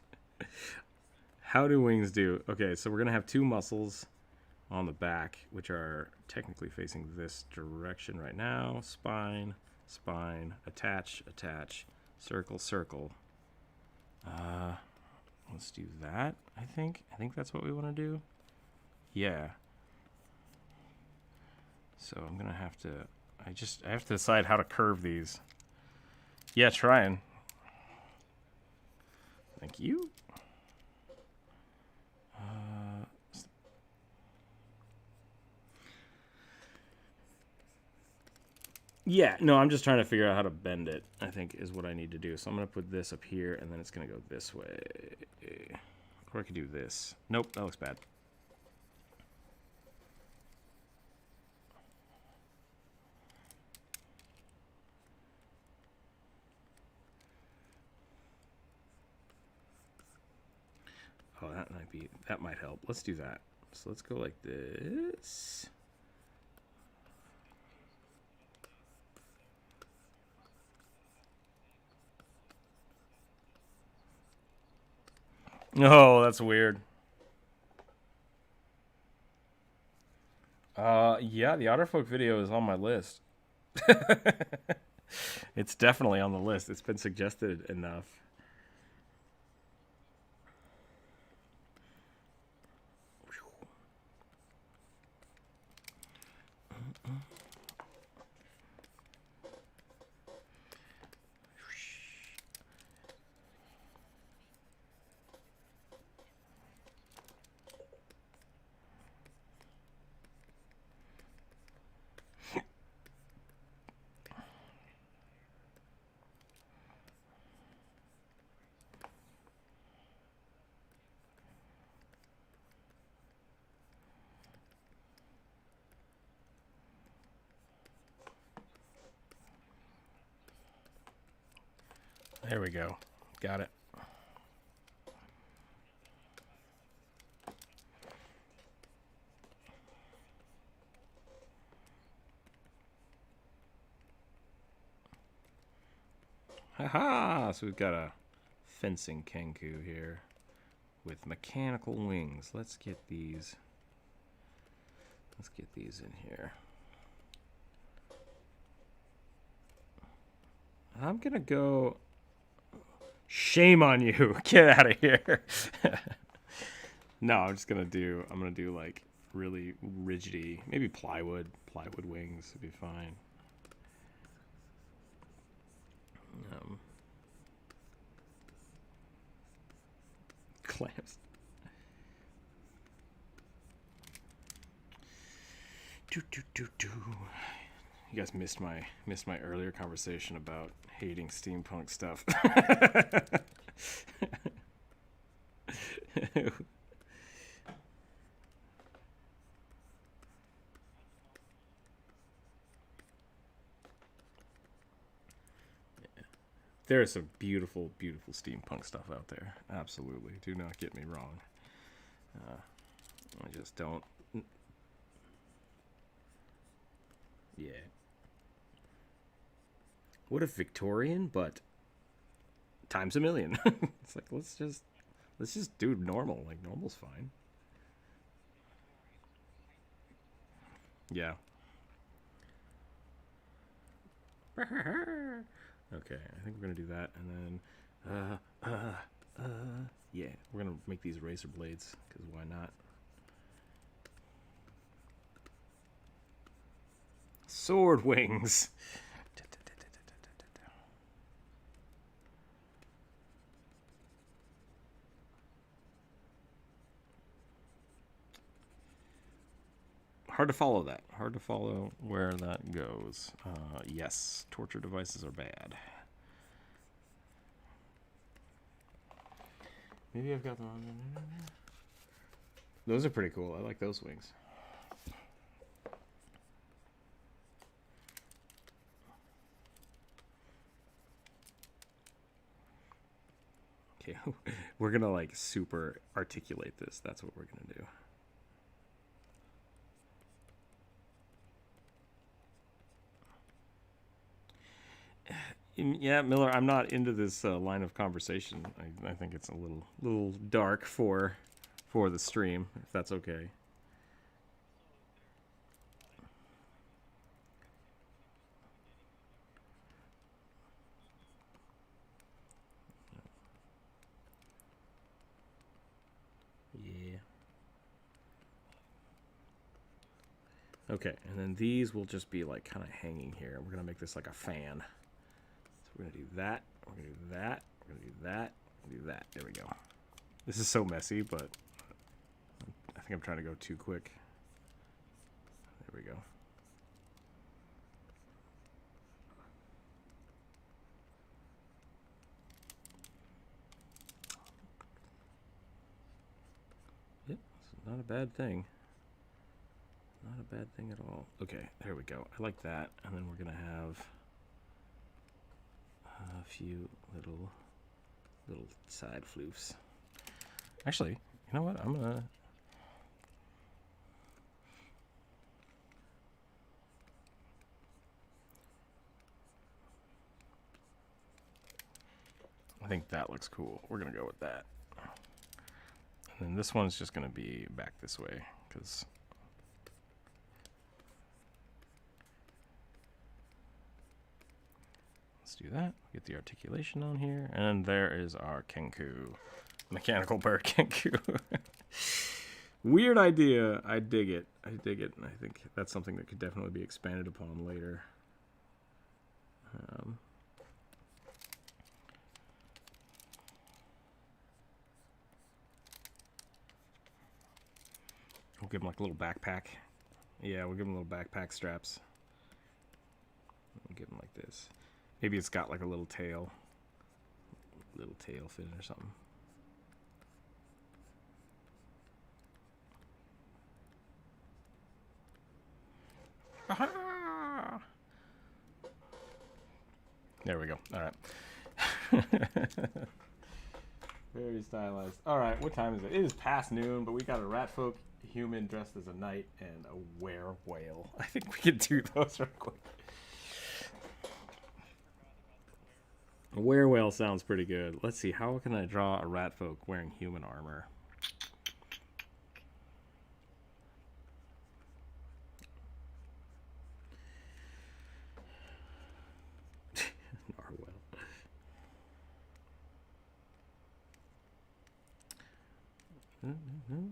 How do wings do? Okay, so we're going to have 2 muscles on the back, which are technically facing this direction right now. Spine, spine, attach, attach, circle, circle. Let's do that, I think. I think that's what we want to do. Yeah. So I'm going to have to... I have to decide how to curve these. Yeah, trying. Thank you. Yeah, no, I'm just trying to figure out how to bend it, I think, is what I need to do. So I'm going to put this up here, and then it's going to go this way. Or I could do this. Nope, that looks bad. Oh, that might help. Let's do that. So let's go like this. Oh, that's weird. Yeah, the Otterfolk video is on my list. It's definitely on the list. It's been suggested enough. There we go. Got it. Haha! So we've got a fencing Kenku here with mechanical wings. Let's get these. Let's get these in here. I'm gonna go. Shame on you! Get out of here! No, I'm just gonna do. I'm gonna do like really rigidy, maybe plywood wings would be fine. Clamps. You guys missed my earlier conversation about hating steampunk stuff. There is some beautiful, beautiful steampunk stuff out there. Absolutely. Do not get me wrong. I just don't. Yeah. What if Victorian, but times a million? It's like let's just do normal. Like normal's fine. Yeah. Okay, I think we're gonna do that, and then yeah, we're gonna make these razor blades because why not? Sword wings. Hard to follow that. Hard to follow where that goes. Yes, torture devices are bad. Maybe I've got them on. Those are pretty cool. I like those wings. Okay, we're gonna like super articulate this. That's what we're gonna do. Yeah, Miller, I'm not into this line of conversation. I think it's a little dark for the stream, if that's okay. Yeah. Okay, and then these will just be like kind of hanging here. We're gonna make this like a fan. We're going to do that. We're going to do that. We're going to do that. We're going to do that. There we go. This is so messy, but I think I'm trying to go too quick. There we go. Yep, it's not a bad thing. Not a bad thing at all. Okay, there we go. I like that. And then we're going to have a few little side floofs. Actually, you know what? I'm gonna. I think that looks cool. We're gonna go with that. And then this one's just gonna be back this way because. Do that, get the articulation on here, and there is our Kenku, mechanical bird Kenku. Weird idea. I dig it. I dig it, and I think that's something that could definitely be expanded upon later. We'll give him like a little backpack. Yeah, we'll give him little backpack straps. We'll give him like this. Maybe it's got like a little tail fin or something. Aha! There we go. All right. Very stylized. All right, what time is it? It is past noon, but we got a Ratfolk human dressed as a knight and a were-whale. I think we can do those real quick. A were-whale sounds pretty good. Let's see, how can I draw a Ratfolk wearing human armor? Narwhal.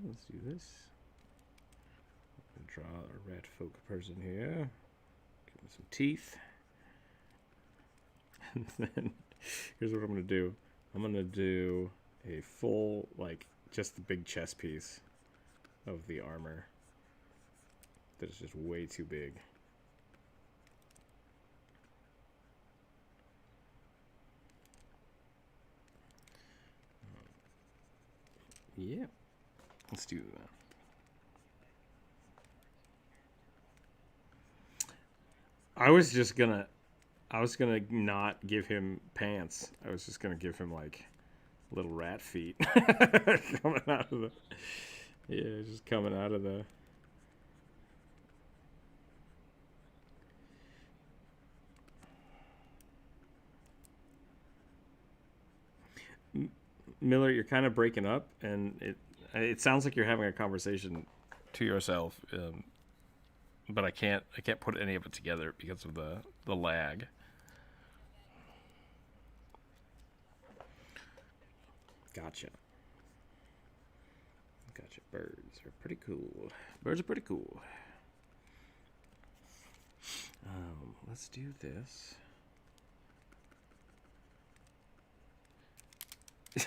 Let's do this. Draw a Ratfolk person here. Give him some teeth. And then here's what I'm gonna do. I'm gonna do a full, like, just the big chest piece of the armor that is just way too big. Yeah, let's do that. I was gonna not give him pants. I was just gonna give him like little rat feet coming out of the. Yeah, just coming out of the. Miller, you're kind of breaking up, and it sounds like you're having a conversation to yourself, but I can't put any of it together because of the lag. Gotcha. Birds are pretty cool. Let's do this.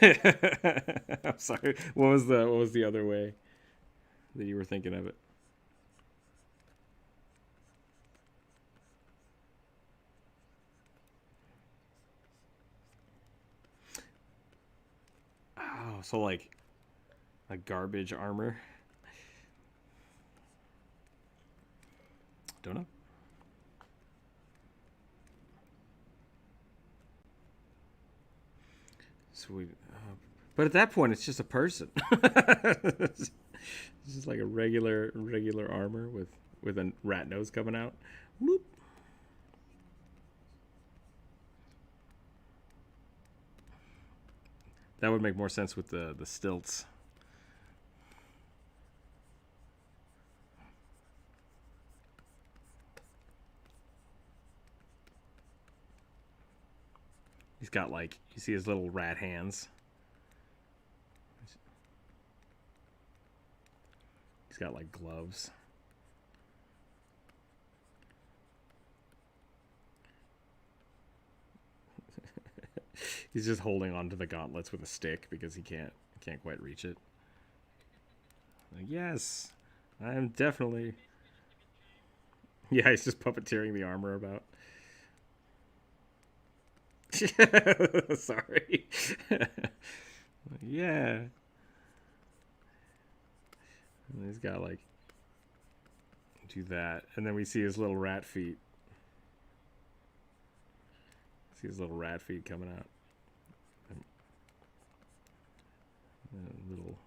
I'm sorry. What was the other way that you were thinking of it? Oh, so like a garbage armor. Don't know. Sweet. But at that point, it's just a person. It's just like a regular armor with a rat nose coming out. Whoop. That would make more sense with the stilts. He's got, like, you see his little rat hands. He's got like gloves. He's just holding onto the gauntlets with a stick because he can't quite reach it. Like, yes, I am definitely. Yeah, he's just puppeteering the armor about. Sorry. Yeah. And he's got like do that, and then we see his little rat feet. See his little rat feet coming out. Little.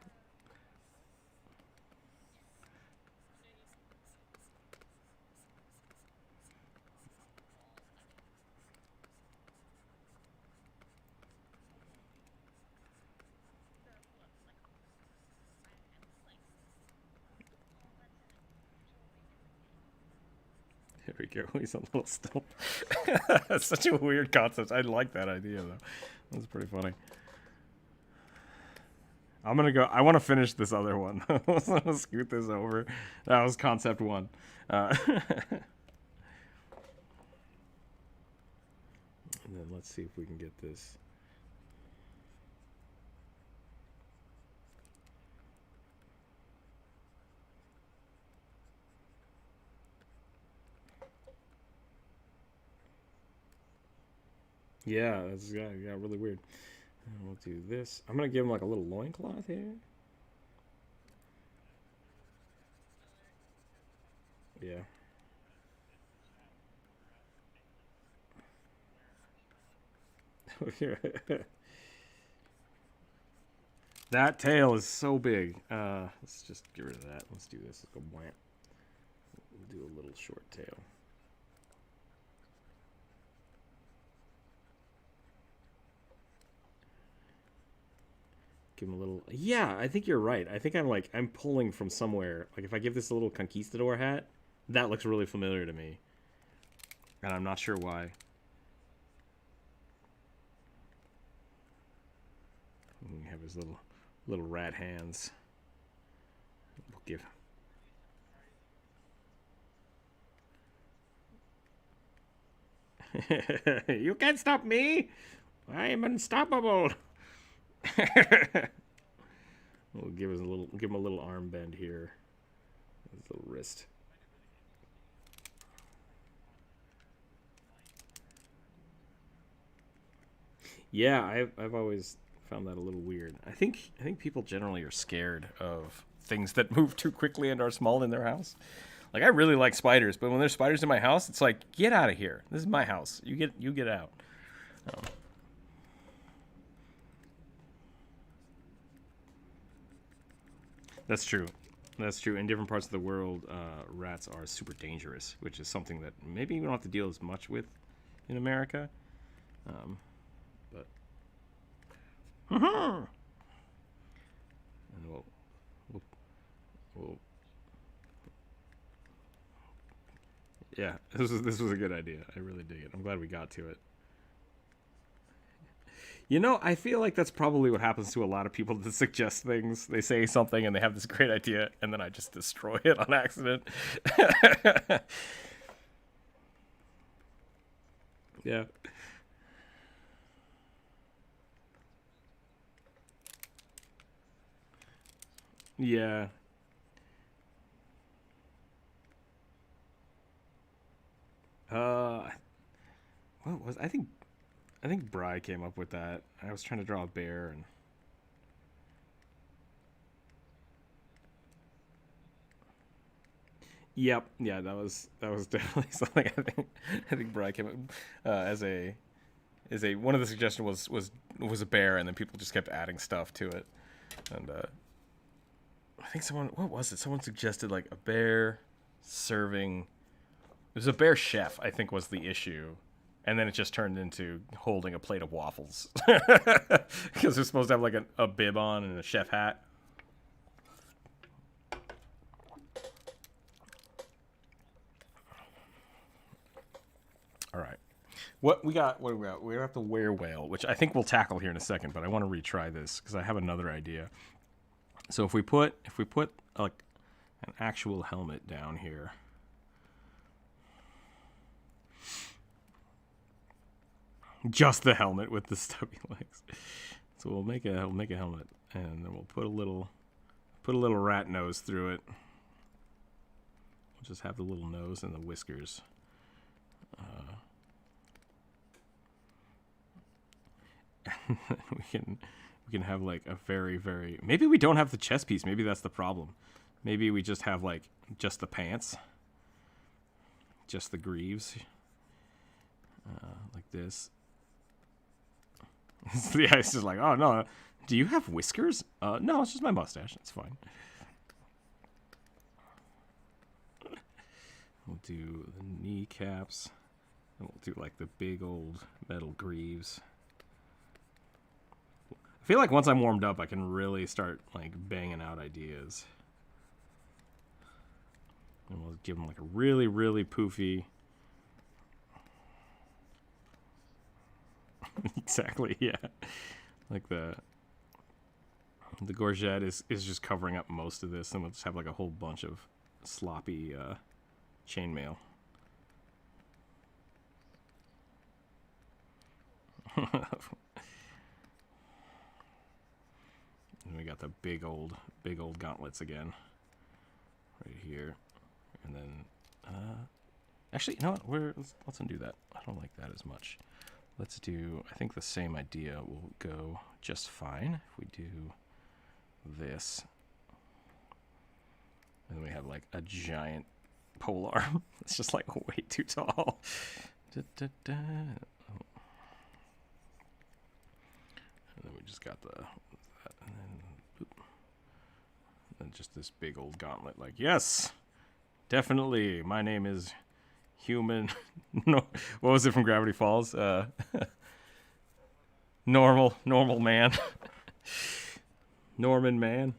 There we go. He's a little stump. That's such a weird concept. I like that idea though. That's pretty funny. I'm gonna go. I want to finish this other one. I'm gonna scoot this over. That was concept one. And then let's see if we can get this. Yeah, that's got really weird. And we'll do this. I'm gonna give him like a little loincloth here. Yeah. That tail is so big. Let's just get rid of that. Let's do this. Let's go blank. We'll do a little short tail. Give him a little. Yeah, I think you're right. I think I'm pulling from somewhere. Like if I give this a little conquistador hat, that looks really familiar to me, and I'm not sure why. We have his little rat hands. We'll give. You can't stop me. I am unstoppable. We'll give him a little arm bend here. His little wrist. Yeah, I've always found that a little weird. I think people generally are scared of things that move too quickly and are small in their house. Like I really like spiders, but when there's spiders in my house, it's like, get out of here. This is my house. You get out. That's true. That's true. In different parts of the world, rats are super dangerous, which is something that maybe we don't have to deal as much with in America. But and we'll yeah, this was a good idea. I really dig it. I'm glad we got to it. You know, I feel like that's probably what happens to a lot of people that suggest things. They say something and they have this great idea, and then I just destroy it on accident. Yeah. Yeah. Uh, what was I think Bry came up with that. I was trying to draw a bear and yep, yeah, that was definitely something I think Bry came up as a one of the suggestions was a bear, and then people just kept adding stuff to it. And I think what was it? Someone suggested like a bear serving. It was a bear chef, I think, was the issue. And then it just turned into holding a plate of waffles. Because they're supposed to have like a bib on and a chef hat. All right. What do we got? We have the were-whale, which I think we'll tackle here in a second, but I want to retry this because I have another idea. So if we put like an actual helmet down here. Just the helmet with the stubby legs. So we'll make a helmet, and then we'll put a little rat nose through it. We'll just have the little nose and the whiskers. we can have like a very maybe we don't have the chest piece. Maybe that's the problem. Maybe we just have like just the pants, just the greaves, like this. The ice is like, oh no, do you have whiskers? No, it's just my mustache. It's fine. We'll do the kneecaps, and we'll do like the big old metal greaves. I feel like once I'm warmed up, I can really start like banging out ideas. And we'll give them like a really poofy. Exactly, yeah. Like the gorget is just covering up most of this, and we'll just have like a whole bunch of sloppy chainmail. And we got the big old gauntlets again, right here, and then actually, you know what? Let's undo that. I don't like that as much. Let's do, I think the same idea will go just fine if we do this. And then we have like a giant polearm. It's just like way too tall. just got the... And just this big old gauntlet, like, yes, definitely, my name is Human... no, what was it from Gravity Falls? Normal man. Norman man.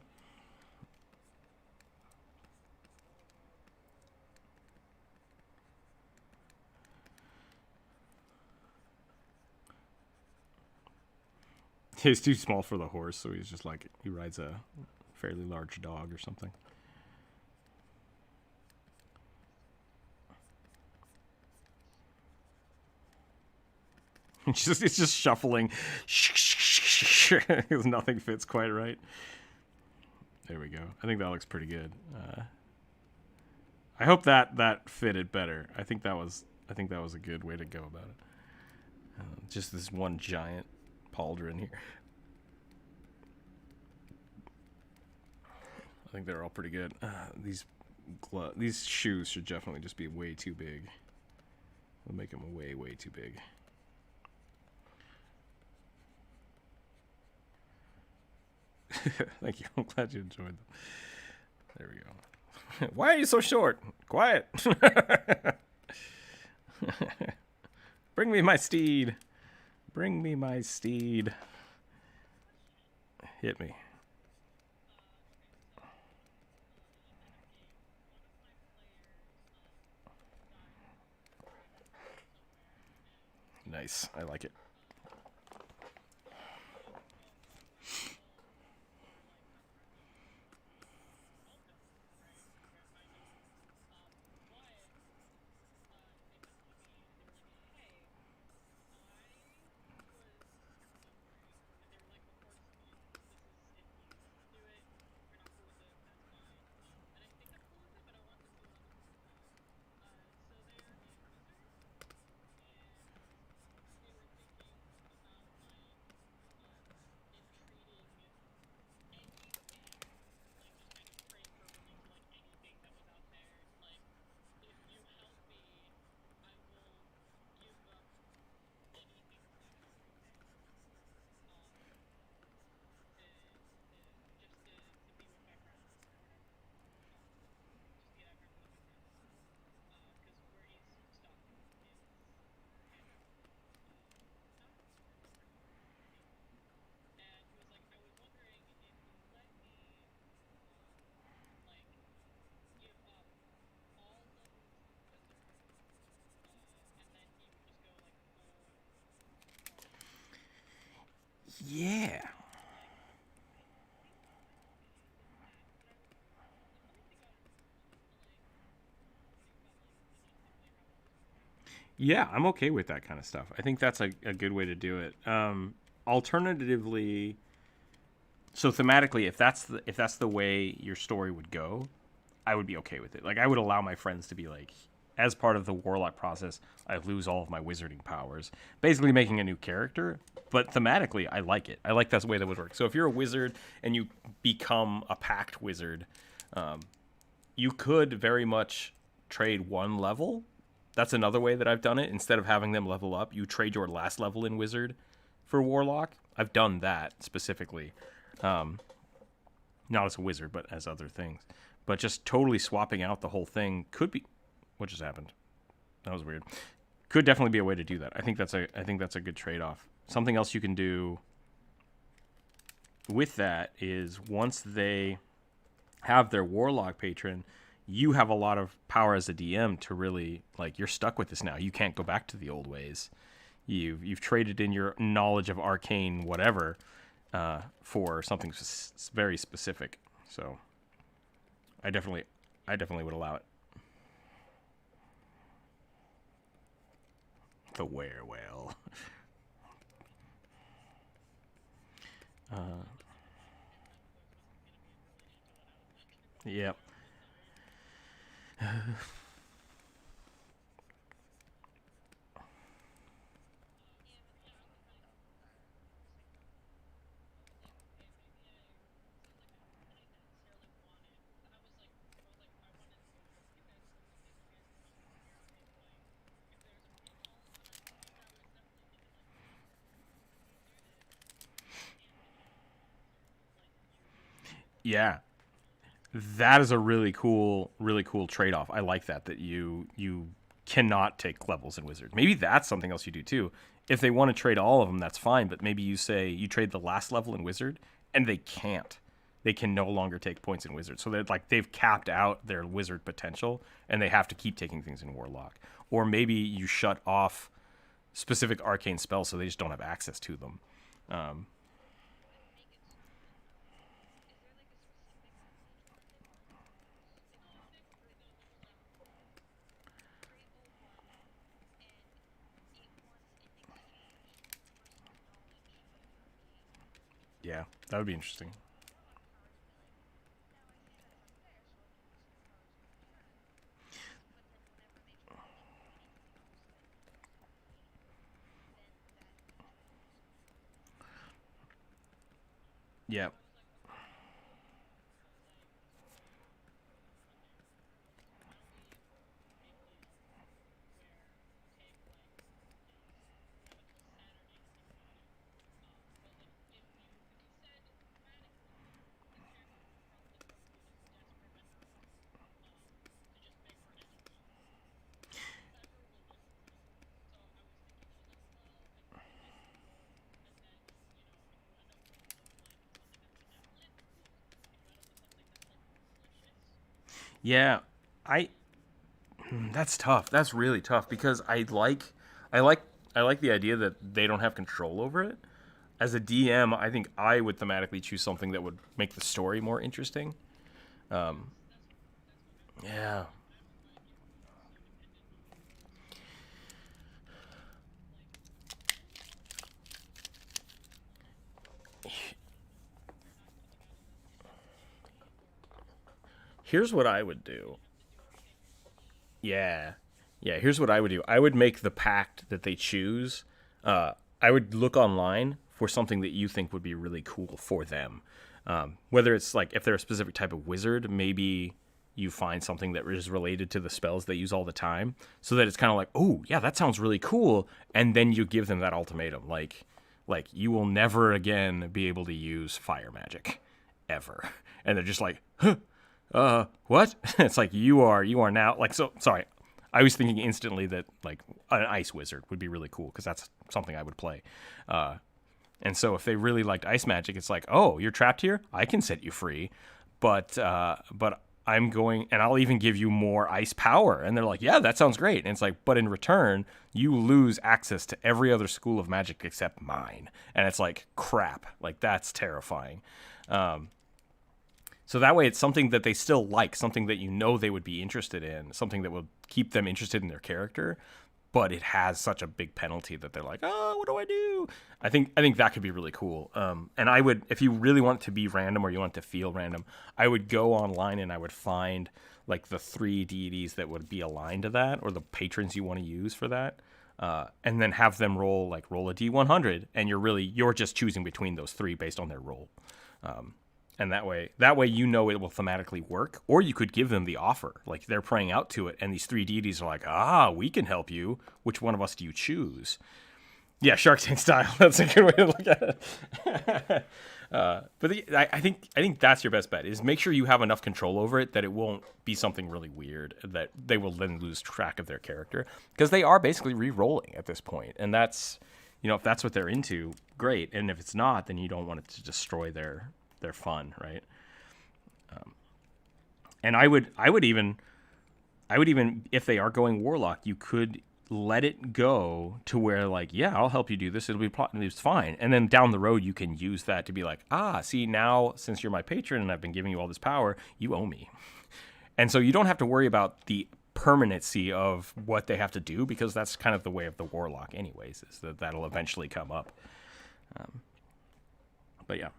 He's too small for the horse, so he's just like, he rides a fairly large dog or something. It's just shuffling. Nothing fits quite right. There we go. I think that looks pretty good. I hope that fitted better. I think that was a good way to go about it. Just this one giant pauldron here. I think they're all pretty good. These shoes should definitely just be way too big. We'll make them way too big. Thank you. I'm glad you enjoyed them. There we go. Why are you so short? Quiet. Bring me my steed. Bring me my steed. Hit me. Nice. I like it. Yeah. Yeah, I'm okay with that kind of stuff. I think that's a good way to do it. Alternatively, so thematically, if that's the way your story would go, I would be okay with it. Like, I would allow my friends to be like, as part of the warlock process, I lose all of my wizarding powers, basically making a new character. But thematically, I like it. I like that's the way that would work. So if you're a wizard and you become a pact wizard, you could very much trade one level. That's another way that I've done it. Instead of having them level up, you trade your last level in wizard for warlock. I've done that specifically. Not as a wizard, but as other things. But just totally swapping out the whole thing could be... What just happened? That was weird. Could definitely be a way to do that. I think that's a good trade-off. Something else you can do with that is once they have their warlock patron, you have a lot of power as a DM to really, like, you're stuck with this now. You can't go back to the old ways. You've traded in your knowledge of arcane whatever for something very specific. So I definitely would allow it. The werewell. Yep. Yeah, that is a really cool trade off. I like that you cannot take levels in wizard. Maybe that's something else you do too. If they want to trade all of them, that's fine. But maybe you say you trade the last level in wizard, and they can't. They can no longer take points in wizard, so that like they've capped out their wizard potential, and they have to keep taking things in warlock. Or maybe you shut off specific arcane spells, so they just don't have access to them. Um, yeah, that would be interesting. Yeah. Yeah, I that's tough. That's really tough because I like I like the idea that they don't have control over it. As a DM, I think I would thematically choose something that would make the story more interesting. Um, yeah. Here's what I would do. Yeah. Yeah, here's what I would do. I would make the pact that they choose. I would look online for something that you think would be really cool for them. Whether it's like if they're a specific type of wizard, maybe you find something that is related to the spells they use all the time, so that it's kind of like, oh yeah, that sounds really cool, and then you give them that ultimatum, like you will never again be able to use fire magic, ever, and they're just like, huh, what? It's like you are now like so sorry. I was thinking instantly that like an ice wizard would be really cool because that's something I would play. And so if they really liked ice magic, it's like, oh, you're trapped here. I can set you free, but I'm going and I'll even give you more ice power. And they're like, yeah, that sounds great. And it's like, but in return, you lose access to every other school of magic except mine. And it's like, crap. Like that's terrifying. So that way, it's something that they still like, something that you know they would be interested in, something that will keep them interested in their character. But it has such a big penalty that they're like, oh, what do I do? I think that could be really cool. And I would, if you really want it to be random or you want it to feel random, I would go online and I would find like the three deities that would be aligned to that, or the patrons you want to use for that. And then have them roll a d100, and you're just choosing between those three based on their roll. And that way you know it will thematically work. Or you could give them the offer, like they're praying out to it, and these three deities are like, ah, we can help you. Which one of us do you choose? Yeah, Shark Tank style. That's a good way to look at it. I think that's your best bet is make sure you have enough control over it that it won't be something really weird that they will then lose track of their character, because they are basically re-rolling at this point, and that's, if that's what they're into, great, and if it's not, then you don't want it to destroy their fun, right? And I would even, if they are going warlock, you could let it go to where like, yeah, I'll help you do this. It's fine. And then down the road, you can use that to be like, ah, see, now since you're my patron and I've been giving you all this power, you owe me. And so you don't have to worry about the permanency of what they have to do, because that's kind of the way of the warlock anyways, is that that'll eventually come up. But yeah.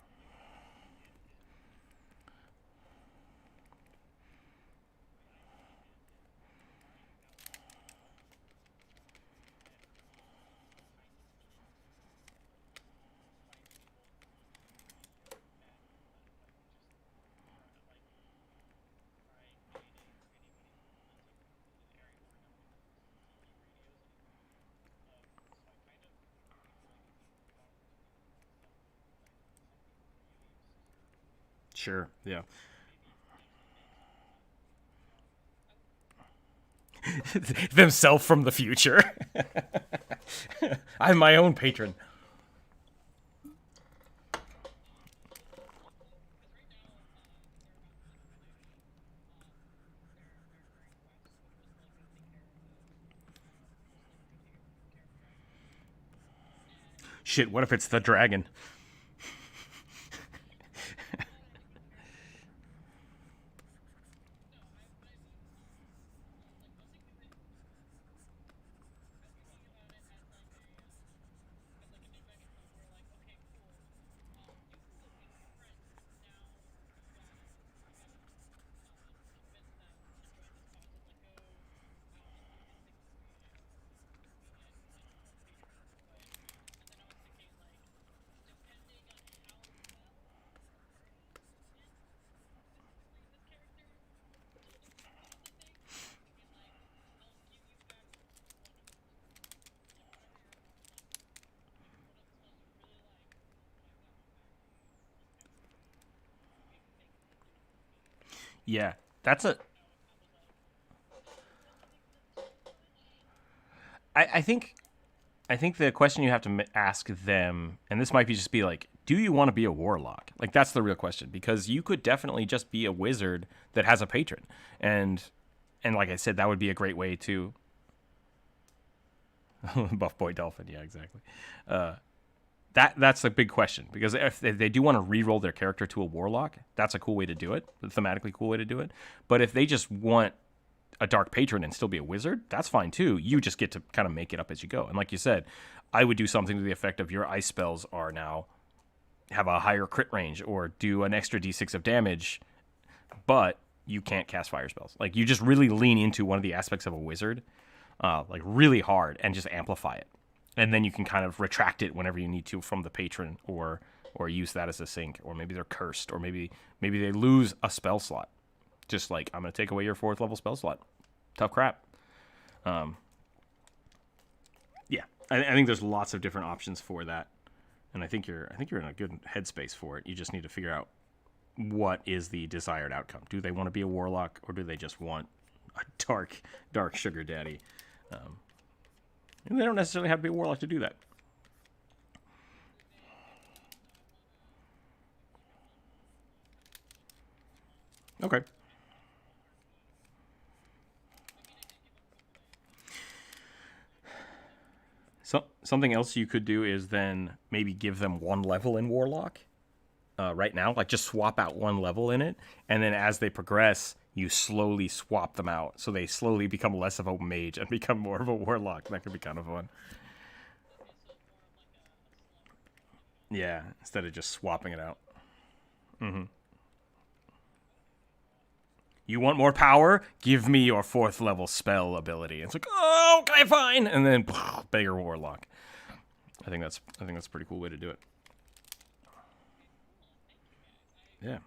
Sure. Yeah. Themselves from the future. I'm my own patron. Shit, what if it's the dragon? Yeah, that's a. I think I think the question you have to ask them, and this might be just be like, do you want to be a warlock? Like that's the real question, because you could definitely just be a wizard that has a patron, and like I said, that would be a great way to. Buff Boy Dolphin, yeah, exactly. That's a big question, because if they do want to re-roll their character to a warlock, that's a cool way to do it, a thematically cool way to do it. But if they just want a dark patron and still be a wizard, that's fine too. You just get to kind of make it up as you go. And like you said, I would do something to the effect of your ice spells are now have a higher crit range or do an extra d6 of damage, but you can't cast fire spells. Like you just really lean into one of the aspects of a wizard, like really hard, and just amplify it. And then you can kind of retract it whenever you need to from the patron, or use that as a sync, or maybe they're cursed, or maybe they lose a spell slot. Just like, I'm going to take away your 4th level spell slot. Tough crap. Yeah, I think there's lots of different options for that, and I think you're in a good headspace for it. You just need to figure out what is the desired outcome. Do they want to be a warlock, or do they just want a dark sugar daddy? And they don't necessarily have to be a warlock to do that. Okay. So something else you could do is then maybe give them 1 level in warlock. Right now, like just swap out 1 level in it, and then as they progress, you slowly swap them out, so they slowly become less of a mage and become more of a warlock. That could be kind of fun. Yeah, instead of just swapping it out. You want more power? Give me your 4th level spell ability. It's like, oh, okay, fine, and then bigger warlock. I think that's a pretty cool way to do it. Yeah.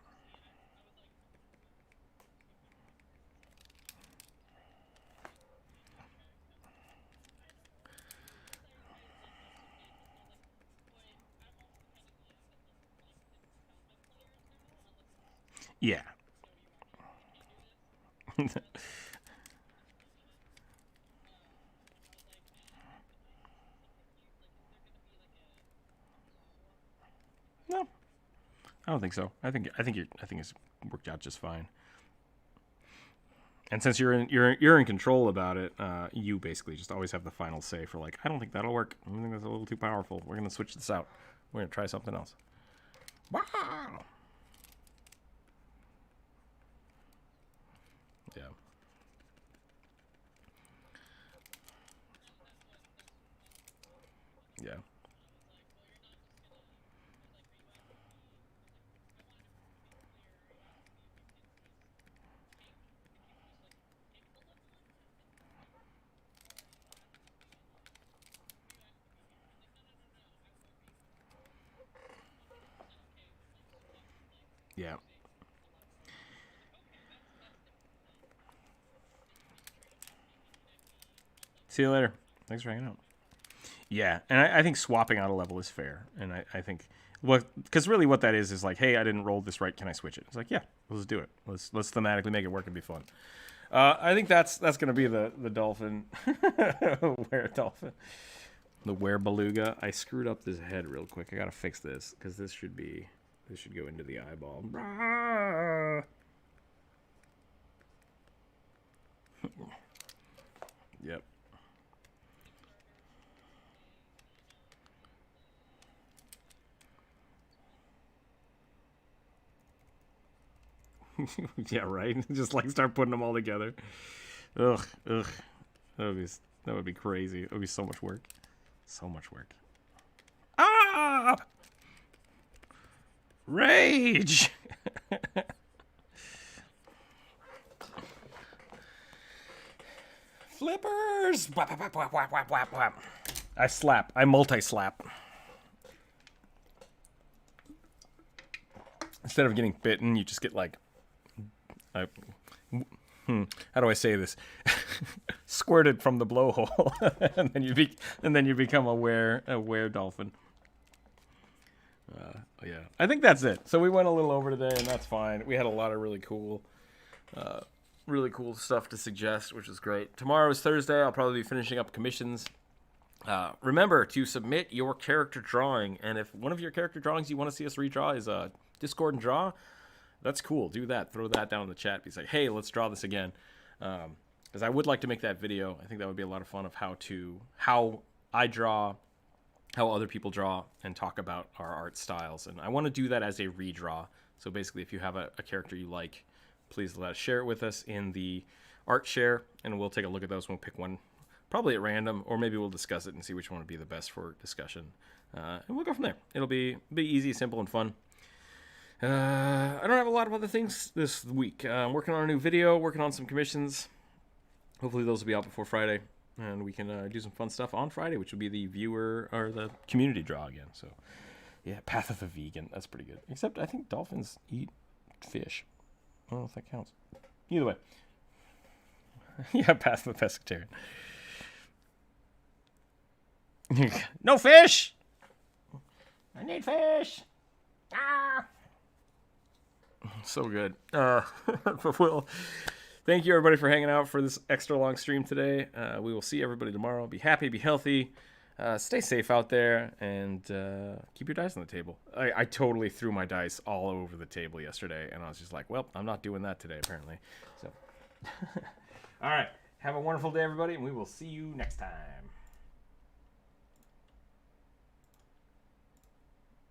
Yeah. No, I don't think so. I think it's worked out just fine. And since you're in control about it, you basically just always have the final say for like, I don't think that'll work. I think that's a little too powerful. We're gonna switch this out. We're gonna try something else. Wow. Yeah. Yeah. Yeah. See you later. Thanks for hanging out. Yeah, and I think swapping out a level is fair, and I think Because really what that is like, hey, I didn't roll this right. Can I switch it? It's like, yeah, let's do it. Let's thematically make it work and be fun. I think that's going to be the dolphin. Were dolphin. The were beluga. I screwed up this head real quick. I got to fix this because this should go into the eyeball. Yep. Yeah, right. Just like start putting them all together. Ugh. That would be crazy. It would be so much work. So much work. Ah! Rage! Flippers! Whap, whap, whap, whap, whap, whap, whap. I multi-slap. Instead of getting bitten, you just get like... how do I say this? Squirted from the blowhole, and then you become a were dolphin. Yeah, I think that's it. So we went a little over today, and that's fine. We had a lot of really cool stuff to suggest, which is great. Tomorrow is Thursday. I'll probably be finishing up commissions. Remember to submit your character drawing, and if one of your character drawings you want to see us redraw is Discord and Draw, that's cool. Do that. Throw that down in the chat. Be like, hey, let's draw this again. Because I would like to make that video. I think that would be a lot of fun of how I draw, how other people draw, and talk about our art styles. And I want to do that as a redraw. So basically, if you have a character you like, please let us share it with us in the art share, and we'll take a look at those. We'll pick one, probably at random, or maybe we'll discuss it and see which one would be the best for discussion. And we'll go from there. It'll be easy, simple, and fun. I don't have a lot of other things this week. I'm working on a new video, working on some commissions. Hopefully those will be out before Friday, and we can do some fun stuff on Friday, which will be the viewer or the community draw again. So, yeah, Path of the Vegan. That's pretty good. Except I think dolphins eat fish. I don't know if that counts. Either way. Yeah, Path of the Pescatarian. No fish! I need fish! Ah! So good. But thank you everybody for hanging out for this extra long stream today. We will see everybody tomorrow. Be happy, be healthy, stay safe out there, and keep your dice on the table. I totally threw my dice all over the table yesterday, and I was just like, well, I'm not doing that today, apparently. So, all right. Have a wonderful day, everybody, and we will see you next time.